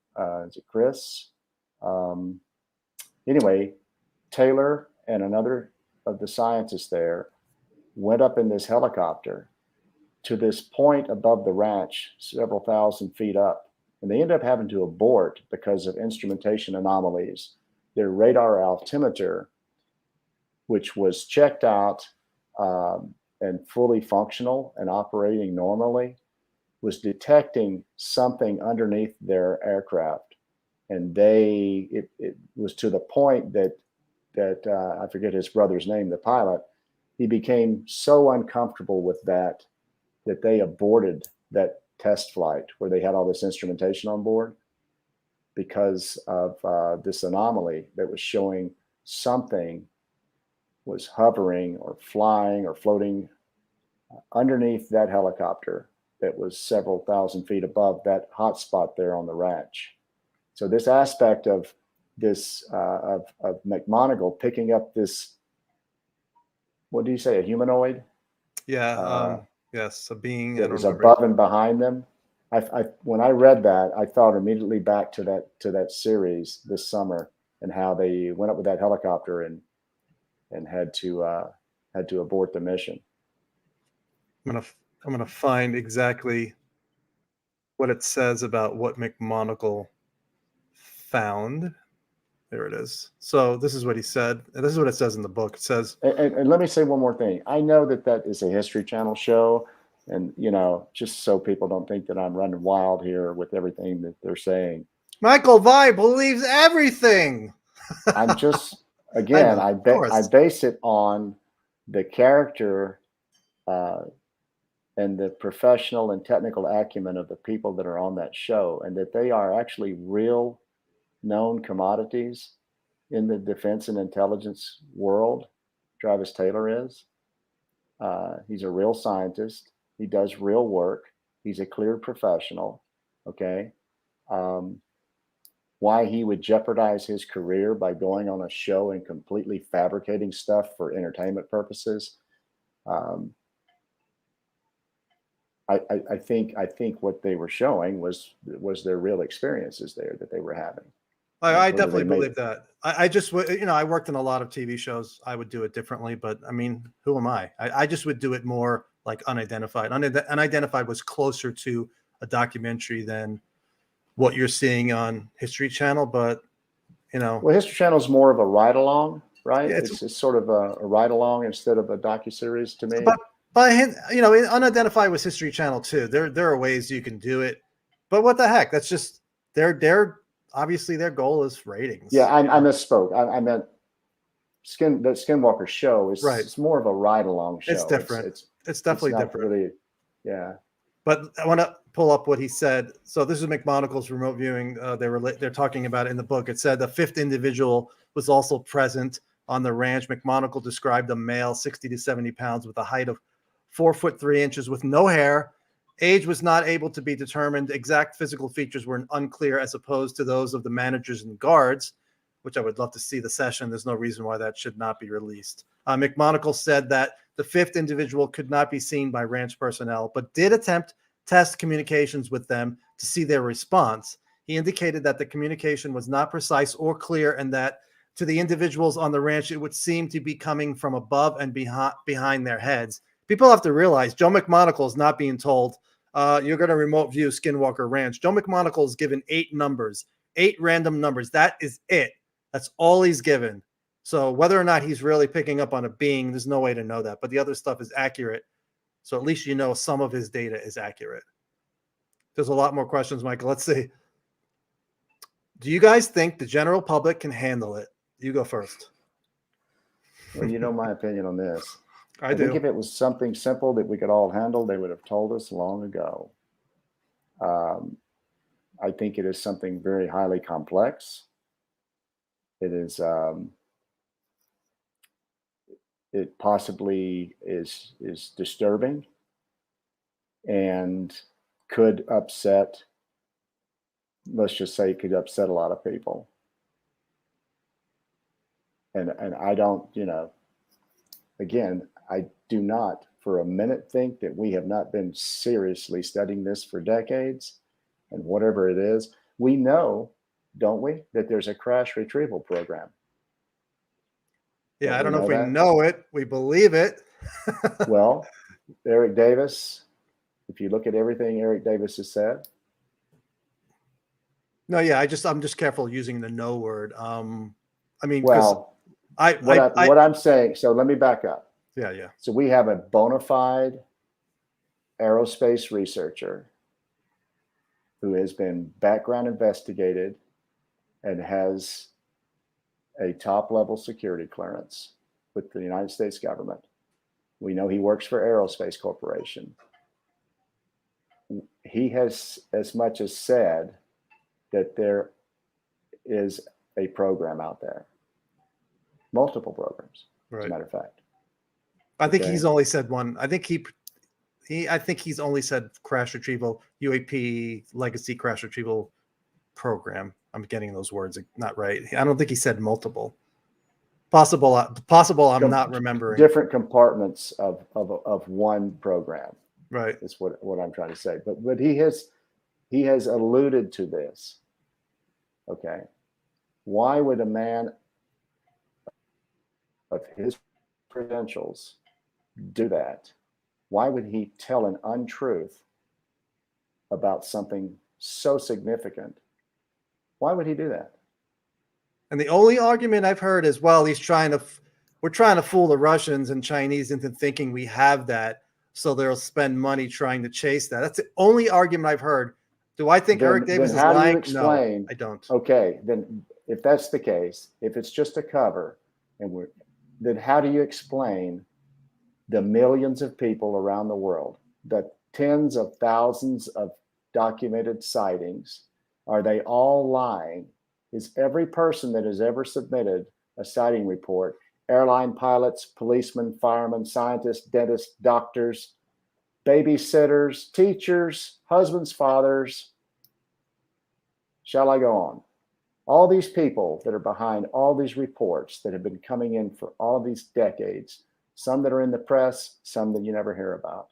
is it Chris? Anyway, Taylor and another of the scientists there went up in this helicopter to this point above the ranch, several thousand feet up. And they ended up having to abort because of instrumentation anomalies. Their radar altimeter, which was checked out and fully functional and operating normally, was detecting something underneath their aircraft. And it was to the point that I forget his brother's name, the pilot, he became so uncomfortable with that they aborted that test flight where they had all this instrumentation on board because of this anomaly that was showing something was hovering or flying or floating underneath that helicopter that was several thousand feet above that hot spot there on the ranch. So this aspect of this of McMonagle picking up this, what do you say, a humanoid? Yeah, Yes, a being. I that don't was remember. above and behind them. When I read that, I thought immediately back to that series this summer and how they went up with that helicopter and had to abort the mission. I'm gonna find exactly what it says about what McMonagle found. There it is. So this is what he said. And this is what it says in the book. It says, and let me say one more thing. I know that is a History Channel show, and just so people don't think that I'm running wild here with everything that they're saying. Michael Vai believes everything. I'm just again, I base it on the character and the professional and technical acumen of the people that are on that show, and that they are actually real known commodities in the defense and intelligence world. Travis Taylor is. He's a real scientist. He does real work. He's a cleared professional. Okay. Why he would jeopardize his career by going on a show and completely fabricating stuff for entertainment purposes. I think what they were showing was their real experiences there that they were having. I definitely believe that. I just, I worked in a lot of TV shows. I would do it differently, but I mean, who am I? I just would do it more like unidentified. Unidentified was closer to a documentary than what you're seeing on History Channel, but well, History Channel is more of a ride along, right? Yeah, it's sort of a ride along instead of a docuseries to me. But unidentified was History Channel too. There are ways you can do it, but what the heck? That's just their obviously their goal is ratings. Yeah, I misspoke. I meant the Skinwalker show is right. It's more of a ride along show. It's different. It's definitely different. Really, yeah. But I want to pull up what he said. So this is McMonagle's remote viewing. They're talking about it in the book. It said the fifth individual was also present on the ranch. McMonagle described a male 60 to 70 pounds with a height of 4'3" with no hair. Age was not able to be determined. Exact physical features were unclear as opposed to those of the managers and guards, which I would love to see the session. There's no reason why that should not be released. McMonagle said that the fifth individual could not be seen by ranch personnel, but did attempt test communications with them to see their response. He indicated that the communication was not precise or clear, and that to the individuals on the ranch, it would seem to be coming from above and behind their heads. People have to realize Joe McMonagle is not being told, you're going to remote view Skinwalker Ranch. Joe McMonagle is given 8 numbers, 8 random numbers. That is it. That's all he's given. So whether or not he's really picking up on a being, there's no way to know that. But the other stuff is accurate. So at least some of his data is accurate. There's a lot more questions, Michael. Let's see. Do you guys think the general public can handle it? You go first. Well, my opinion on this. I do. think if it was something simple that we could all handle, they would have told us long ago. I think it is something very highly complex. It is. It possibly is disturbing and could upset. Let's just say it could upset a lot of people. And I don't, again, I do not for a minute think that we have not been seriously studying this for decades. And whatever it is, we know, don't we, that there's a crash retrieval program. Yeah, I don't know if we know it. We believe it. Well, Eric Davis, if you look at everything Eric Davis has said. No, yeah, I'm just careful using the no word. I mean, well, what I'm saying, so let me back up. Yeah. So we have a bona fide aerospace researcher who has been background investigated and has a top level security clearance with the United States government. We know he works for Aerospace Corporation. He has as much as said that there is a program out there. Multiple programs, right. As a matter of fact. I think he's only said one. I think he's only said crash retrieval, UAP legacy crash retrieval program. I'm getting those words not right. I don't think he said multiple. Possible. I'm not remembering. Different compartments of one program. Right. Is what I'm trying to say. But he has alluded to this. Okay. Why would a man of his credentials do that? Why would he tell an untruth about something so significant? Why would he do that? And the only argument I've heard is, well, we're trying to fool the Russians and Chinese into thinking we have that, so they'll spend money trying to chase that. That's the only argument I've heard. Do I think Eric Davis is how lying? do you explain? No, I don't. Okay, then if that's the case, if it's just a cover, then how do you explain the millions of people around the world, the tens of thousands of documented sightings? Are they all lying? Is every person that has ever submitted a sighting report, airline pilots, policemen, firemen, scientists, dentists, doctors, babysitters, teachers, husbands, fathers, shall I go on? All these people that are behind all these reports that have been coming in for all these decades, some that are in the press, some that you never hear about.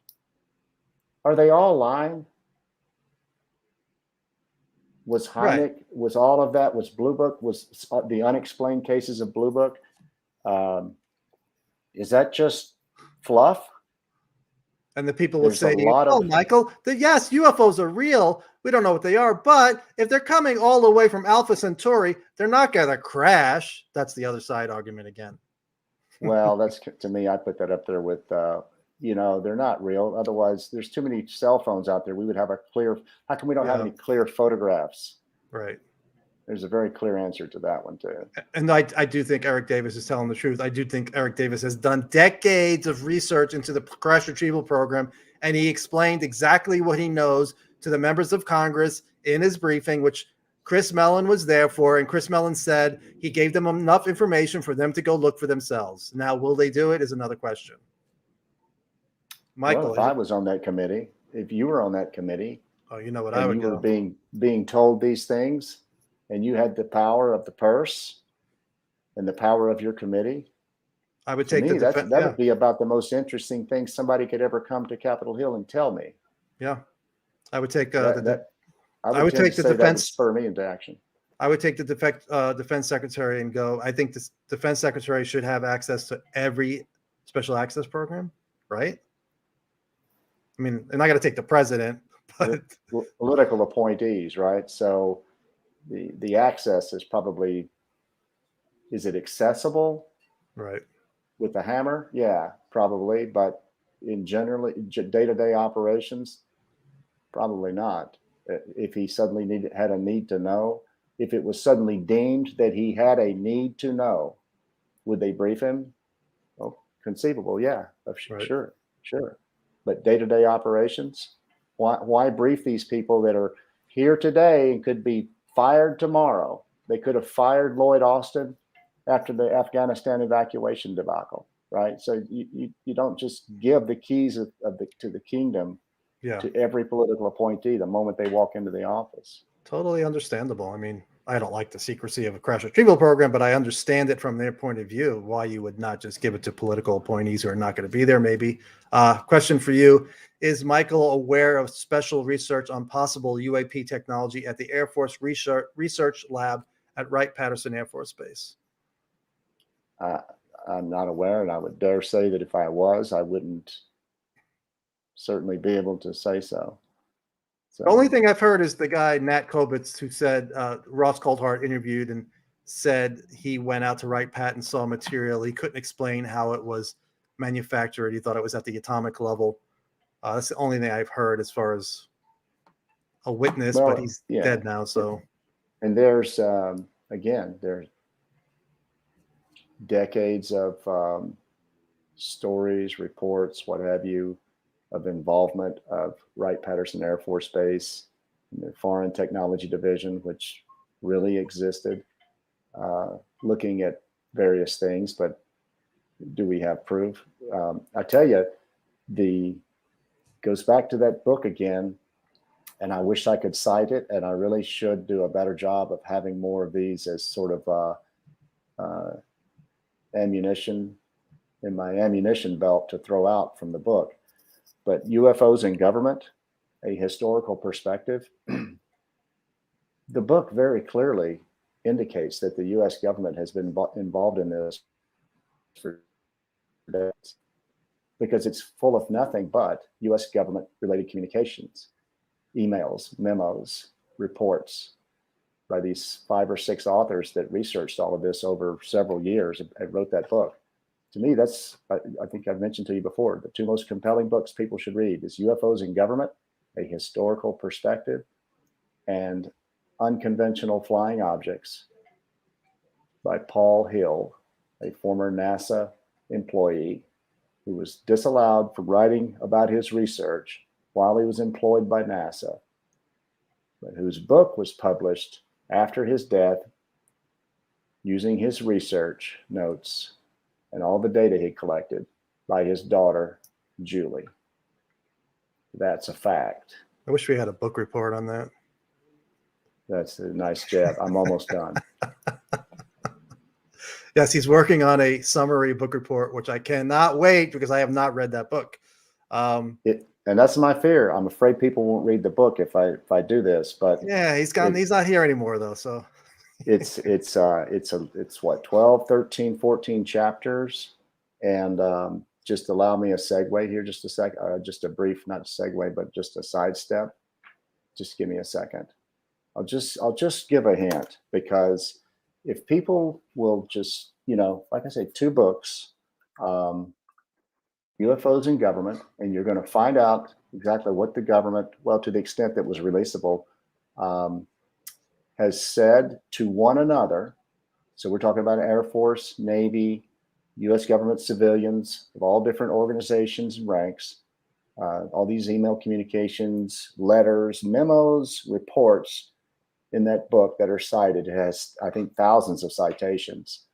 Are they all lying? Was Hynek, Right. was all of that, was Blue Book, was the unexplained cases of Blue Book? Is that just fluff? And the people will There's say a to you, lot oh, of, Michael, yes, UFOs are real. We don't know what they are, but if they're coming all the way from Alpha Centauri, they're not going to crash. That's the other side argument again. well, that's, to me, I put that up there with, they're not real. Otherwise, there's too many cell phones out there. We would have a clear, how come we don't have any clear photographs? Right. There's a very clear answer to that one too. And I do think Eric Davis is telling the truth. I do think Eric Davis has done decades of research into the crash retrieval program, and he explained exactly what he knows to the members of Congress in his briefing, which Chris Mellon was there for. And Chris Mellon said he gave them enough information for them to go look for themselves. Now, will they do it is another question. Michael, well, if I was on that committee, if you were on that committee, oh, you know what I would do. You were being told these things, and you had the power of the purse and the power of your committee, I would take that would be about the most interesting thing somebody could ever come to Capitol Hill and tell me. Yeah, I would take I would take the defense, spur me into action. I would take the defense secretary and go, I think the defense secretary should have access to every special access program, right? I mean, and I got to take the president, but political appointees, right? So the access is probably, is it accessible? Right. With the hammer? Yeah, probably. But in generally day-to-day operations, probably not. If he suddenly had a need to know, if it was suddenly deemed that he had a need to know, would they brief him? Well, conceivable. Yeah, right. Sure. But day-to-day operations, why brief these people that are here today and could be fired tomorrow? They could have fired Lloyd Austin after the Afghanistan evacuation debacle, right? So you don't just give the keys to the kingdom to every political appointee the moment they walk into the office. Totally understandable. I mean, I don't like the secrecy of a crash retrieval program, but I understand it from their point of view, why you would not just give it to political appointees who are not going to be there, maybe. Question for you. Is Michael aware of special research on possible UAP technology at the Air Force Research Lab at Wright-Patterson Air Force Base? I'm not aware, and I would dare say that if I was, I wouldn't certainly be able to say so. The only thing I've heard is the guy, Nat Kobitz, who said Ross Coulthart interviewed and said he went out to Wright-Pat and saw material. He couldn't explain how it was manufactured. He thought it was at the atomic level. That's the only thing I've heard as far as a witness, but he's dead now. So, and there's again, there's decades of stories, reports, what have you, of involvement of Wright-Patterson Air Force Base, the Foreign Technology Division, which really existed, looking at various things. But do we have proof? I tell you, goes back to that book again, and I wish I could cite it, and I really should do a better job of having more of these as sort of ammunition in my ammunition belt to throw out from the book. But UFOs in Government, a Historical Perspective, the book very clearly indicates that the U.S. government has been involved in this for decades, because it's full of nothing but U.S. government related communications, emails, memos, reports by these 5 or 6 authors that researched all of this over several years and wrote that book. To me, that's, I think I've mentioned to you before, the 2 most compelling books people should read is UFOs in Government, a Historical Perspective, and Unconventional Flying Objects by Paul Hill, a former NASA employee who was disallowed from writing about his research while he was employed by NASA, but whose book was published after his death using his research notes and all the data he collected by his daughter, Julie. That's a fact. I wish we had a book report on that. That's a nice jab. I'm almost done. Yes, he's working on a summary book report, which I cannot wait because I have not read that book. And that's my fear. I'm afraid people won't read the book if I do this. But yeah, he's not here anymore though. So it's what, 12, 13, 14 chapters. And just allow me a segue here, just a sec, just a brief, not a segue, but just a sidestep. Just give me a second. I'll just give a hint, because if people will just, like I say, 2 books, UFOs in Government, and you're going to find out exactly what the government, well, to the extent that was releasable, has said to one another. So we're talking about Air Force, Navy, U.S. government civilians of all different organizations and ranks, all these email communications, letters, memos, reports in that book that are cited. It has, I think, thousands of citations.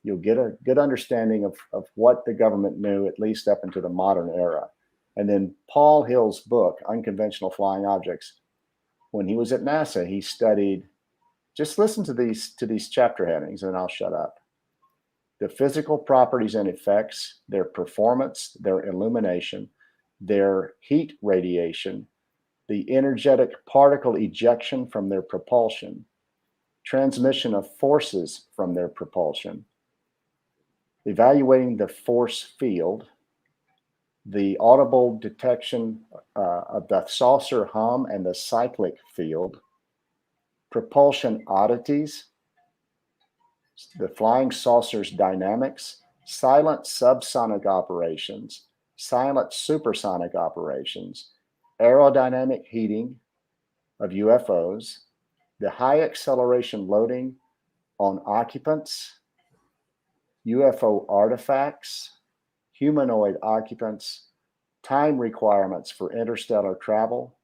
You'll get a good understanding of what the government knew, at least up into the modern era. And then Paul Hill's book, Unconventional Flying Objects, when he was at NASA, he studied, just listen to these chapter headings and I'll shut up. The physical properties and effects, their performance, their illumination, their heat radiation, the energetic particle ejection from their propulsion, transmission of forces from their propulsion, evaluating the force field, the audible detection of the saucer hum and the cyclic field, propulsion oddities, the flying saucer's dynamics, silent subsonic operations, silent supersonic operations, aerodynamic heating of UFOs, the high acceleration loading on occupants, UFO artifacts, humanoid occupants, time requirements for interstellar travel,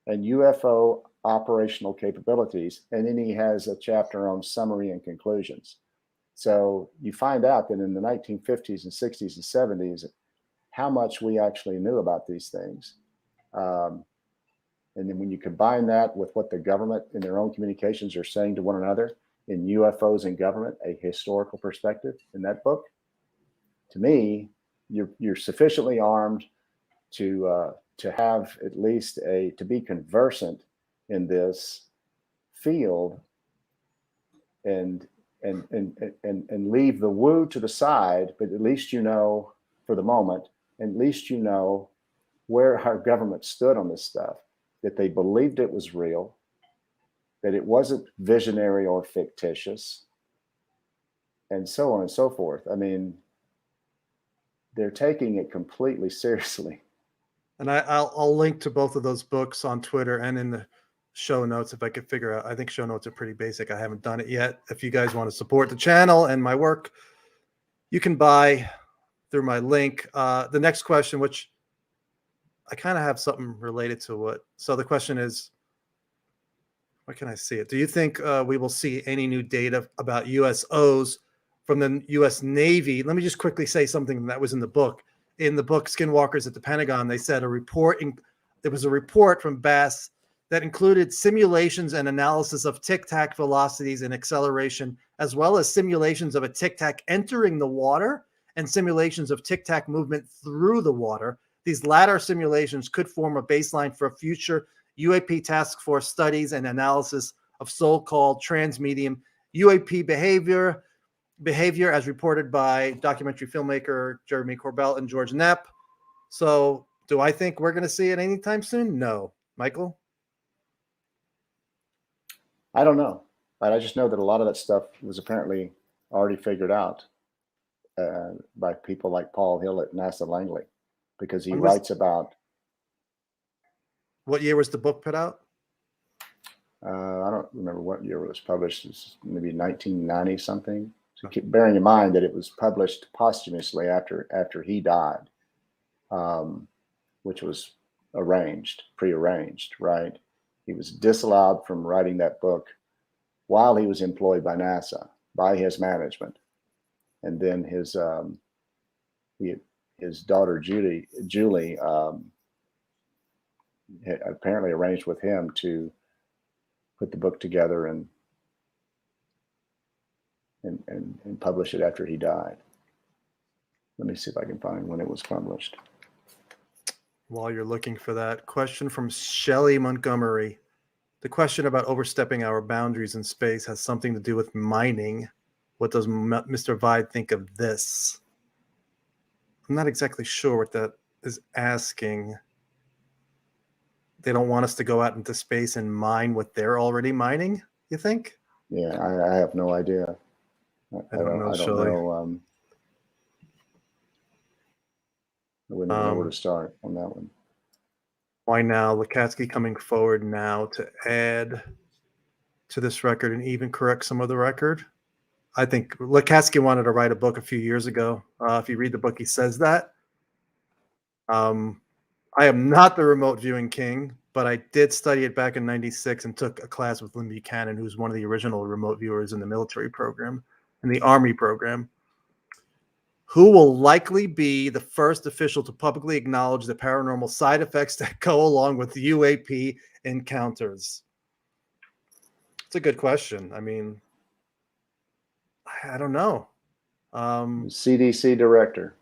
and UFO operational capabilities. And then he has a chapter on summary and conclusions. So you find out that in the 1950s and 60s and 70s, how much we actually knew about these things. And then when you combine that with what the government in their own communications are saying to one another in UFOs in Government, a Historical Perspective, in that book, to me, you're sufficiently armed to have at least to be conversant in this field and leave the woo to the side, but at least for the moment, at least where our government stood on this stuff, that they believed it was real, that it wasn't visionary or fictitious, and so on and so forth. I mean, they're taking it completely seriously. And I'll link to both of those books on Twitter and in the show notes if I could figure out. I think show notes are pretty basic. I haven't done it yet. If you guys want to support the channel and my work, you can buy through my link. The next question, which I kind of have something related to what. So the question is, where can I see it? Do you think we will see any new data about USOs from the U.S. Navy? Let me just quickly say something that was in the book. In the book Skinwalkers at the Pentagon, they said there was a report from BAASS that included simulations and analysis of tic-tac velocities and acceleration, as well as simulations of a tic-tac entering the water and simulations of tic-tac movement through the water. These latter simulations could form a baseline for future UAP task force studies and analysis of so-called transmedium UAP behavior as reported by documentary filmmaker Jeremy Corbell and George Knapp. So do I think we're going to see it anytime soon? No. Michael? I don't know. But I just know that a lot of that stuff was apparently already figured out by people like Paul Hill at NASA Langley, because he writes about. What year was the book put out? I don't remember what year it was published. It's maybe 1990 something. So keep bearing in mind that it was published posthumously after he died, which was prearranged, right? He was disallowed from writing that book while he was employed by NASA, by his management. And then his daughter, Julie, had apparently arranged with him to put the book together and publish it after he died. Let me see if I can find when it was published. While you're looking for that, question from Shelley Montgomery. The question about overstepping our boundaries in space has something to do with mining. What does Mr. Vide think of this? I'm not exactly sure what that is asking. They don't want us to go out into space and mine what they're already mining, you think? Yeah, I have no idea. I don't know. I wouldn't know where to start on that one. Why now? Lacatski coming forward now to add to this record and even correct some of the record. I think Lacatski wanted to write a book a few years ago. If you read the book, he says that. I am not the remote viewing king, but I did study it back in '96 and took a class with Lynn Buchanan, who's one of the original remote viewers in the military program and the Army program, who will likely be the first official to publicly acknowledge the paranormal side effects that go along with UAP encounters. It's a good question. I mean, I don't know. CDC director.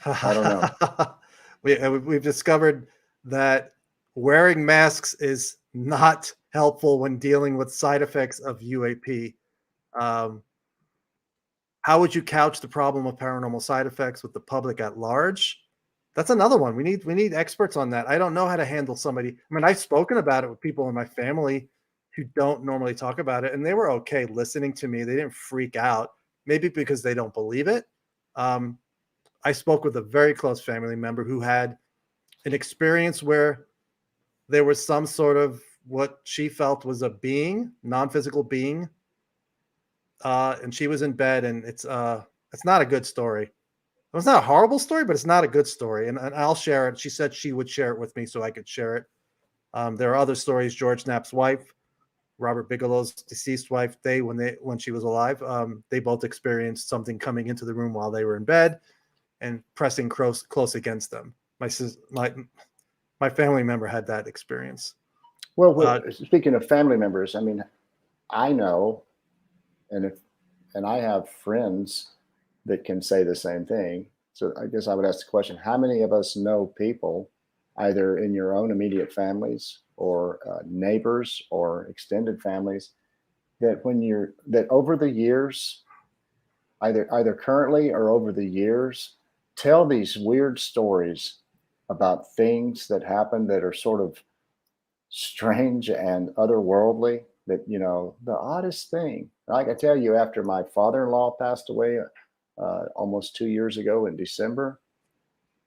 I don't know. We've discovered that wearing masks is not helpful when dealing with side effects of UAP. How would you couch the problem of paranormal side effects with the public at large? That's another one. We need experts on that. I don't know how to handle somebody. I mean, I've spoken about it with people in my family who don't normally talk about it, and they were okay listening to me. They didn't freak out, maybe because they don't believe it. I spoke with a very close family member who had an experience where there was some sort of what she felt was a being, non-physical being, and she was in bed, and it's not a good story. It's not a horrible story, but it's not a good story, and I'll share it. She said she would share it with me so I could share it. There are other stories. George Knapp's wife, Robert Bigelow's deceased wife, when she was alive, they both experienced something coming into the room while they were in bed and pressing close against them. My family member had that experience. Well, speaking of family members, I mean, I know, and I have friends that can say the same thing. So I guess I would ask the question: how many of us know people, either in your own immediate families or neighbors or extended families, that that over the years, either currently or over the years, tell these weird stories about things that happen that are sort of strange and otherworldly, that, the oddest thing. Like I tell you, after my father-in-law passed away almost 2 years ago in December,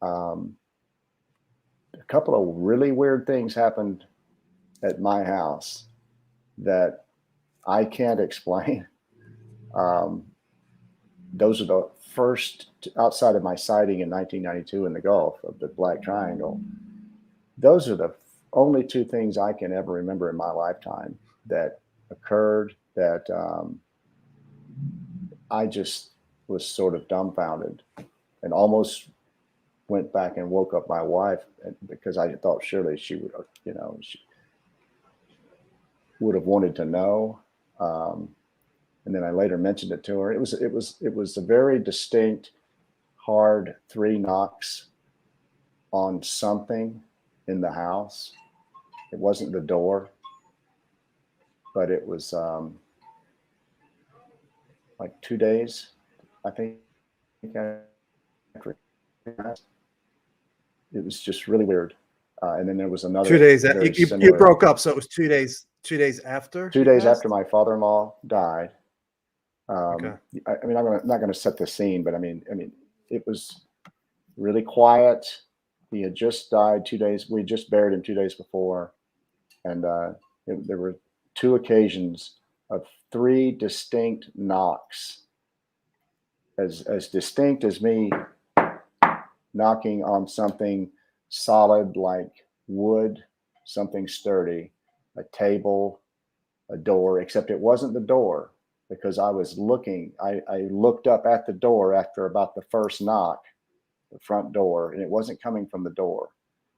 a couple of really weird things happened at my house that I can't explain. Those are the first, outside of my sighting in 1992 in the Gulf of the Black Triangle. Those are the only two things I can ever remember in my lifetime that occurred, that I just was sort of dumbfounded and almost went back and woke up my wife, because I thought surely she would, she would have wanted to know. And then I later mentioned it to her. It was a very distinct, hard 3 knocks on something in the house. It wasn't the door, but it was like 2 days, I think. After that. It was just really weird. And then there was another 2 days. You broke up, so it was 2 days. 2 days after. 2 days after my father-in-law died. Okay. I mean, I'm not going to set the scene, but I mean, it was really quiet. He had just died 2 days. We just buried him 2 days before, and there were 2 occasions of 3 distinct knocks, as distinct as me knocking on something solid like wood, something sturdy, a table, a door, except it wasn't the door, because I was looking. I looked up at the door after about the first knock, the front door, and it wasn't coming from the door.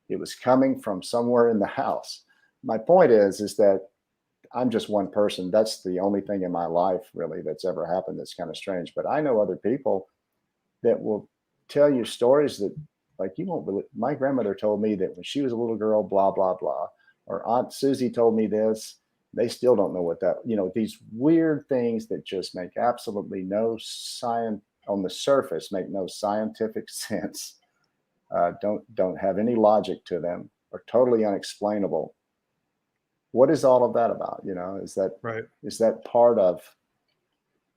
It was coming from somewhere in the house. My point is that I'm just one person. That's the only thing in my life really that's ever happened that's kind of strange. But I know other people that will tell you stories that, like, you won't believe. My grandmother told me that when she was a little girl, blah, blah, blah. Or Aunt Susie told me this. They still don't know what that, these weird things that just make absolutely no science on the surface, make no scientific sense, don't have any logic to them, are totally unexplainable. What is all of that about? Is that right? Is that part of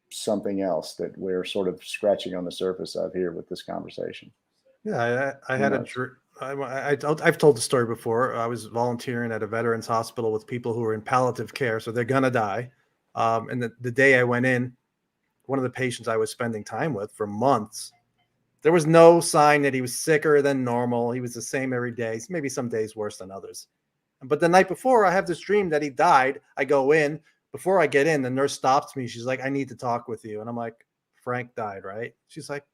something else that we're sort of scratching on the surface of here with this conversation? Yeah, I had a dream. I've told the story before. I was volunteering at a veterans hospital with people who were in palliative care, so they're gonna die. And the day I went in, one of the patients I was spending time with for months, there was no sign that he was sicker than normal. He was the same every day. Maybe some days worse than others. But the night before, I have this dream that he died. I go in. Before I get in, the nurse stops me. She's like, "I need to talk with you." And I'm like, "Frank died, right?" She's like,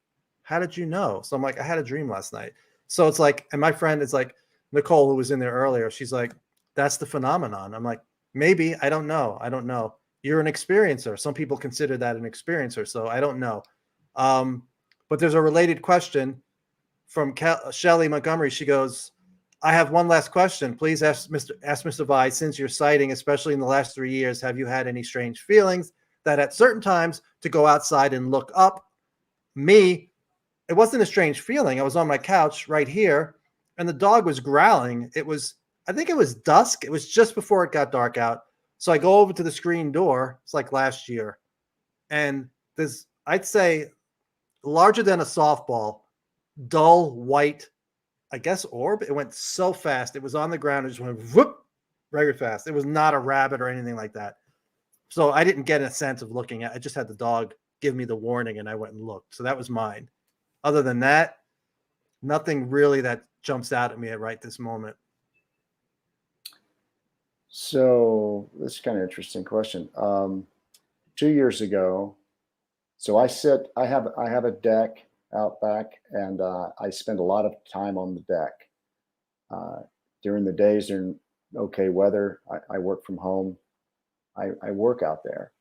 "How did you know?" So I'm like, "I had a dream last night." So it's like, and my friend is like, Nicole, who was in there earlier, she's like, "That's the phenomenon." I'm like, "Maybe. I don't know. I don't know. You're an experiencer." Some people consider that an experiencer. So I don't know. But there's a related question from Shelley Montgomery. She goes, "I have one last question. Please ask Mr. Vi, since your sighting, especially in the last 3 years, have you had any strange feelings that at certain times to go outside and look up?" Me, it wasn't a strange feeling. I was on my couch right here, and the dog was growling. I think it was dusk. It was just before it got dark out. So I go over to the screen door. It's like last year. And there's, I'd say, larger than a softball, dull white, I guess, orb. It went so fast. It was on the ground. It just went whoop, very fast. It was not a rabbit or anything like that. So I didn't get a sense of looking at it. I just had the dog give me the warning, and I went and looked. So that was mine. Other than that, nothing really that jumps out at me at right this moment. So this is kind of interesting question. 2 years ago, so I have a deck out back, and I spend a lot of time on the deck. During the days during okay weather, I work from home. I work out there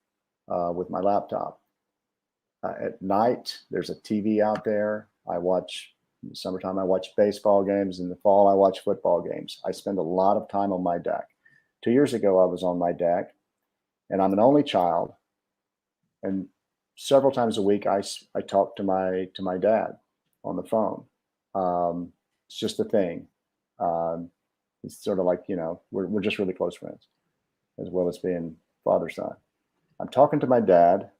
with my laptop. At night, there's a TV out there. In the summertime, I watch baseball games. In the fall, I watch football games. I spend a lot of time on my deck. 2 years ago, I was on my deck, and I'm an only child. And several times a week, I talk to my dad on the phone. It's just a thing. It's sort of like, we're just really close friends, as well as being father-son. I'm talking to my dad,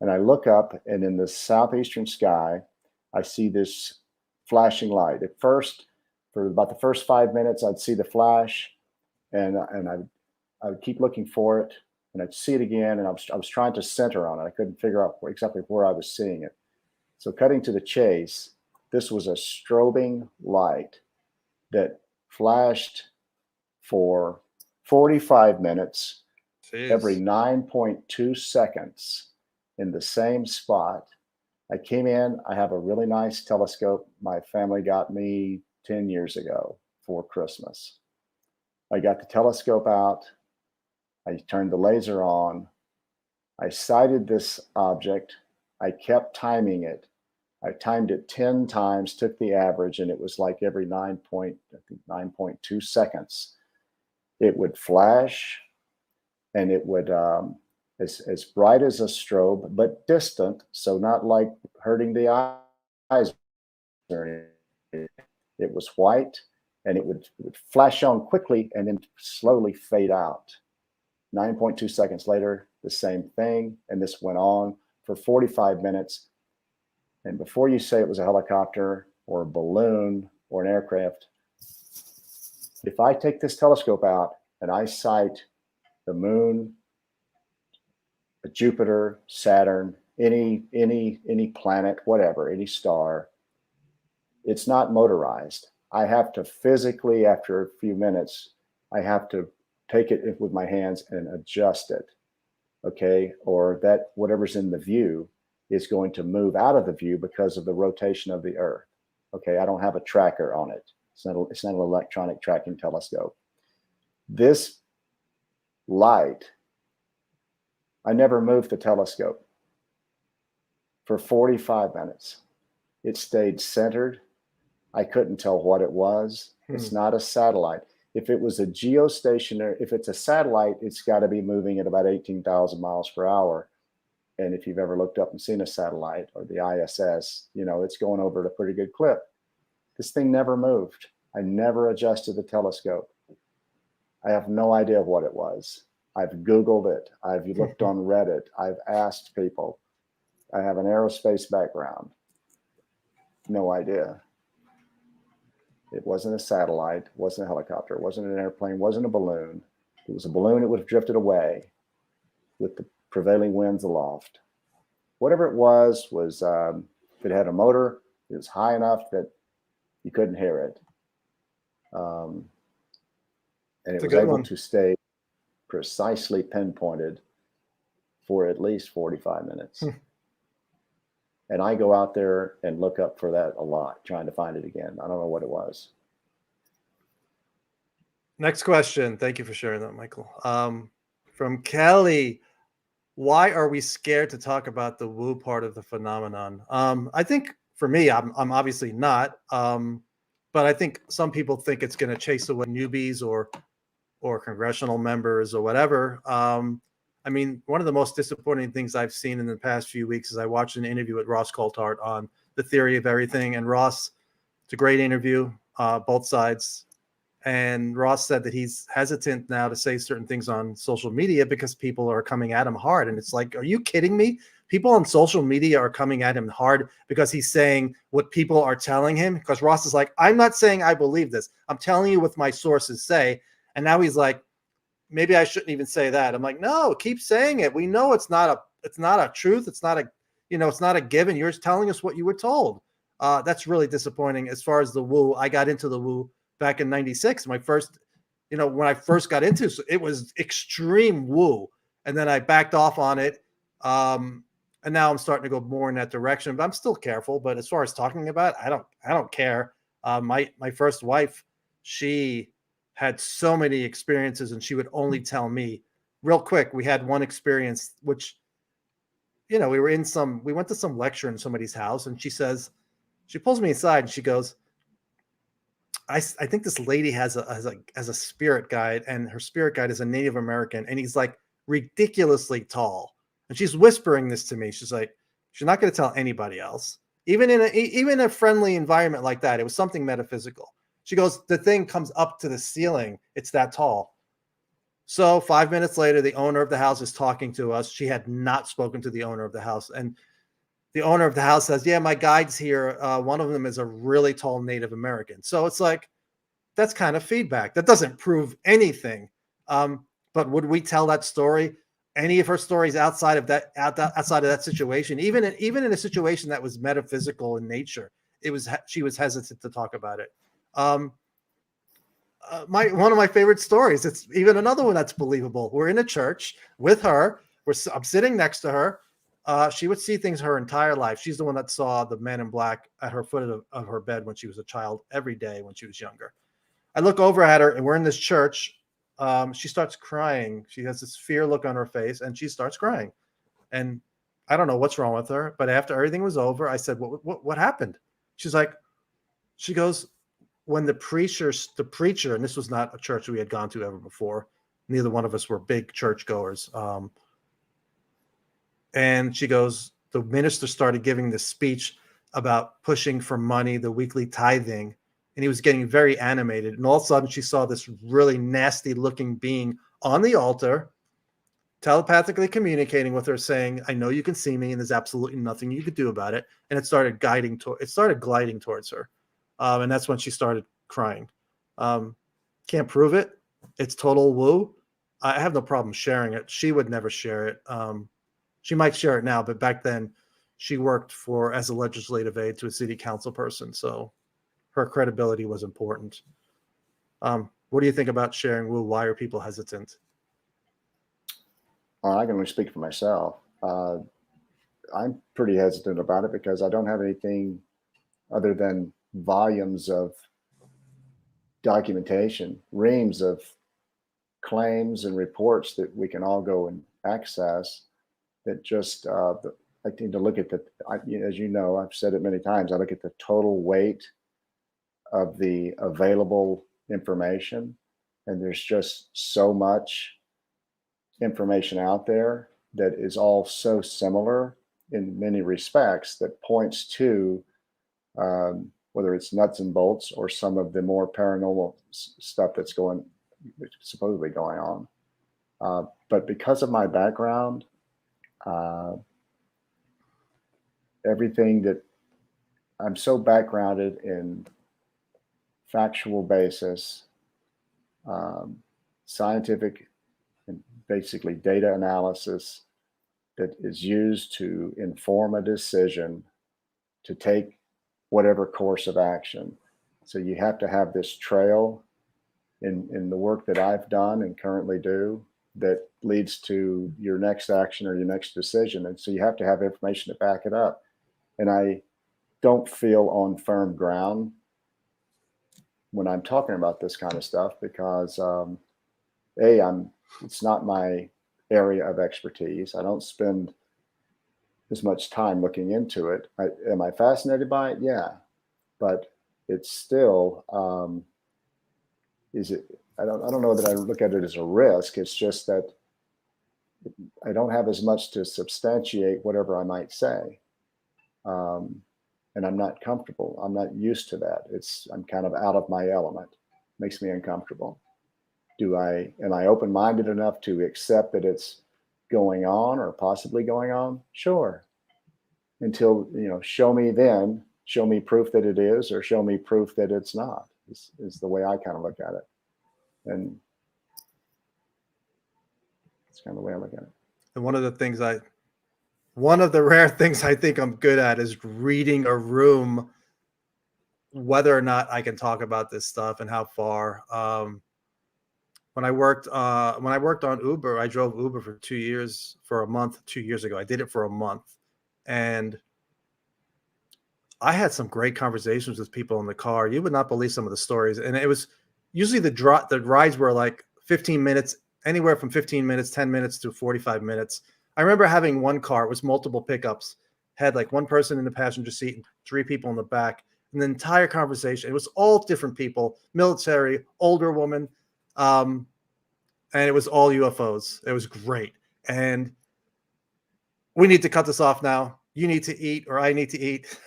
and I look up, and in the southeastern sky, I see this flashing light. At first, for about the first 5 minutes, I'd see the flash, and I would keep looking for it, and I'd see it again, and I was trying to center on it. I couldn't figure out exactly where I was seeing it. So cutting to the chase, this was a strobing light that flashed for 45 minutes, Jeez. every 9.2 seconds in the same spot. I came in, I have a really nice telescope my family got me 10 years ago for Christmas. I got the telescope out, I turned the laser on, I sighted this object, I kept timing it I timed it 10 times, took the average, and it was like every 9.2 seconds, it would flash, and it would, as bright as a strobe, but distant, so not like hurting the eyes or anything. It was white, and it would flash on quickly and then slowly fade out. 9.2 seconds later, the same thing, and this went on for 45 minutes. And before you say it was a helicopter or a balloon or an aircraft, if I take this telescope out and I sight the moon, Jupiter, Saturn, any planet, whatever, any star, it's not motorized. I have to physically, after a few minutes, I have to take it with my hands and adjust it, okay? Or that whatever's in the view is going to move out of the view because of the rotation of the Earth. Okay, I don't have a tracker on it. It's not an electronic tracking telescope. This light, I never moved the telescope for 45 minutes. It stayed centered. I couldn't tell what it was. It's not a satellite. If it was a geostationary, if it's a satellite, it's got to be moving at about 18,000 miles per hour. And if you've ever looked up and seen a satellite or the ISS, you know, it's going over at a pretty good clip. This thing never moved. I never adjusted the telescope. I have no idea what it was. I've Googled it. I've looked on Reddit. I've asked people. I have an aerospace background. No idea. It wasn't a satellite, wasn't a helicopter, wasn't an airplane, wasn't a balloon. If it was a balloon, it would have drifted away with the prevailing winds aloft. Whatever it was if it had a motor, it was high enough that you couldn't hear it. And it was able to stay precisely pinpointed for at least 45 minutes. And I go out there and look up for that a lot, trying to find it again. I don't know what it was. Next question. Thank you for sharing that, Michael. From Kelly. Why are we scared to talk about the woo part of the phenomenon? I think for me, I'm obviously not. But I think some people think it's going to chase away newbies or congressional members or whatever. I mean, one of the most disappointing things I've seen in the past few weeks is I watched an interview with Ross Coulthart on the theory of everything. And Ross, it's a great interview, both sides. And Ross said that he's hesitant now to say certain things on social media because people are coming at him hard. And it's like, are you kidding me? People on social media are coming at him hard because he's saying what people are telling him. Because Ross is like, I'm not saying I believe this. I'm telling you what my sources say. And now he's like, maybe I shouldn't even say that. I'm like, no, keep saying it. We know it's not a truth. It's not a given. You're just telling us what you were told. That's really disappointing. As far as the woo, I got into the woo back in '96. My first, when I first got into it was extreme woo. And then I backed off on it. And now I'm starting to go more in that direction, but I'm still careful. But as far as talking about it, I don't care. My first wife, she had so many experiences and she would only tell me real quick. We had one experience, which, we went to some lecture in somebody's house and she pulls me aside and she goes, I think this lady has a spirit guide, and her spirit guide is a Native American. And he's like ridiculously tall. And she's whispering this to me. She's like, she's not going to tell anybody else, even in a friendly environment like that. It was something metaphysical. She goes, the thing comes up to the ceiling. It's that tall. So 5 minutes later, the owner of the house is talking to us. She had not spoken to the owner of the house. And the owner of the house says, yeah, my guides here, one of them is a really tall Native American. So it's like, that's kind of feedback. That doesn't prove anything. But would we tell that story? Any of her stories outside of that situation, even in a situation that was metaphysical in nature, she was hesitant to talk about it. One of my favorite stories. It's even another one that's believable. We're in a church with her. I'm sitting next to her. She would see things her entire life. She's the one that saw the man in black at her foot of her bed when she was a child every day when she was younger. I look over at her and we're in this church. She starts crying. She has this fear look on her face and she starts crying. And I don't know what's wrong with her. But after everything was over, I said, what happened? She's like, she goes, when the preacher, and this was not a church we had gone to ever before. Neither one of us were big churchgoers. And she goes, the minister started giving this speech about pushing for money, the weekly tithing, and he was getting very animated. And all of a sudden, she saw this really nasty looking being on the altar, telepathically communicating with her, saying, "I know you can see me, and there's absolutely nothing you could do about it." And it started gliding towards her, and that's when she started crying. Can't prove it. It's total woo. I have no problem sharing it. She would never share it. She might share it now, but back then she worked as a legislative aide to a city council person. So her credibility was important. What do you think about sharing woo? Why are people hesitant? I can only speak for myself. I'm pretty hesitant about it because I don't have anything other than volumes of documentation, reams of claims and reports that we can all go and access. That just, I need to look at as you know, I've said it many times, I look at the total weight of the available information, and there's just so much information out there that is all so similar in many respects that points to whether it's nuts and bolts or some of the more paranormal stuff that's supposedly going on. But because of my background, everything that I'm so backgrounded in factual basis, scientific and basically data analysis that is used to inform a decision to take whatever course of action. So you have to have this trail in the work that I've done and currently do that leads to your next action or your next decision. And so you have to have information to back it up. And I don't feel on firm ground when I'm talking about this kind of stuff because it's not my area of expertise. I don't spend as much time looking into it. Am I fascinated by it? Yeah, but it's still I don't know that I look at it as a risk. It's just that I don't have as much to substantiate whatever I might say, and I'm not comfortable. I'm not used to that. I'm kind of out of my element. Makes me uncomfortable. Am I open-minded enough to accept that it's going on or possibly going on? Sure. Until, show me proof that it is, or show me proof that it's not, is the way I kind of look at it. And it's kind of the way I look at it. And one of the rare things I think I'm good at is reading a room, whether or not I can talk about this stuff and how far. When I worked on Uber, I drove Uber for 2 years, for a month, 2 years ago. I did it for a month, and I had some great conversations with people in the car. You would not believe some of the stories. And it was usually the rides were like 15 minutes, anywhere from 15 minutes, 10 minutes to 45 minutes. I remember having one car, it was multiple pickups, had like one person in the passenger seat and 3 people in the back. And the entire conversation, it was all different people, military, older woman, and it was all UFOs. It was great. And we need to cut this off now. You need to eat, or I need to eat.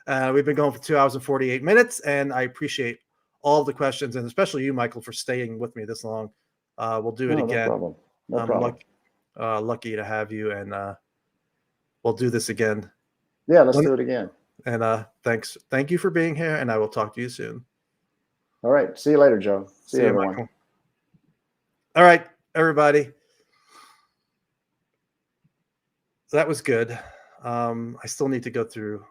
We've been going for 2 hours and 48 minutes, and I appreciate all of the questions, and especially you, Michael, for staying with me this long. We'll do it again. No problem. Lucky to have you, and we'll do this again. Yeah, let's do it again. And thank you for being here, and I will talk to you soon. All right. See you later, Joe. See you, everyone. Michael. All right, everybody. That was good. I still need to go through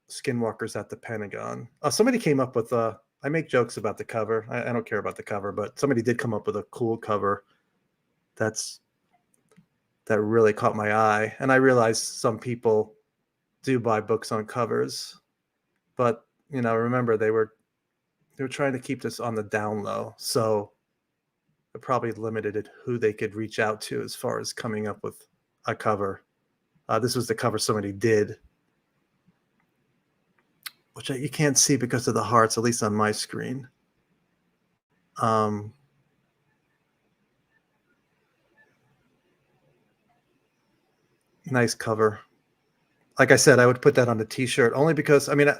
Skinwalkers at the Pentagon. Somebody came up with I make jokes about the cover. I don't care about the cover, but somebody did come up with a cool cover that really caught my eye. And I realized some people do buy books on covers, but remember they were trying to keep this on the down low, so it probably limited who they could reach out to as far as coming up with a cover. This was the cover somebody did, which you can't see because of the hearts, at least on my screen. Nice cover. Like I said, I would put that on a t-shirt only because, I mean,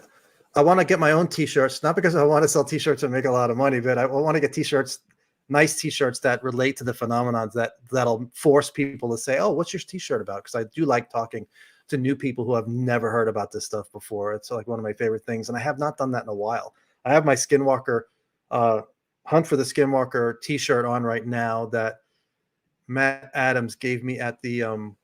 I want to get my own t-shirts, not because I want to sell t-shirts and make a lot of money, but I want to get t-shirts, nice t-shirts that relate to the phenomenons, that'll force people to say, oh, what's your t-shirt about? Because I do like talking to new people who have never heard about this stuff before. It's like one of my favorite things. And I have not done that in a while. I have my Skinwalker, Hunt for the Skinwalker t-shirt on right now that Matt Adams gave me at the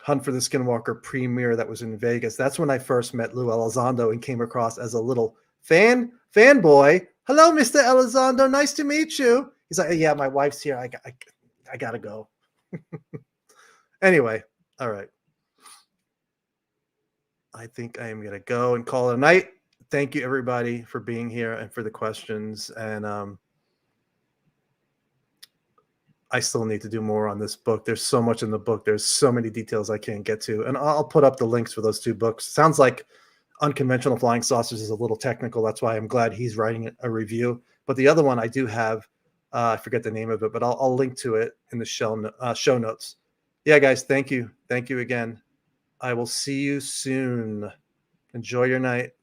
Hunt for the Skinwalker premiere that was in Vegas. That's when I first met Lou Elizondo and came across as a little fanboy. Hello, Mr. Elizondo. Nice to meet you. He's like, yeah, my wife's here. I gotta go. Anyway, all right. I think I am gonna go and call it a night. Thank you, everybody, for being here and for the questions. And I still need to do more on this book. There's so much in the book. There's so many details I can't get to. And I'll put up the links for those 2 books. Sounds like Unconventional Flying Saucers is a little technical. That's why I'm glad he's writing a review. But the other one I do have, I forget the name of it, but I'll link to it in the show notes. Yeah, guys, thank you. Thank you again. I will see you soon. Enjoy your night.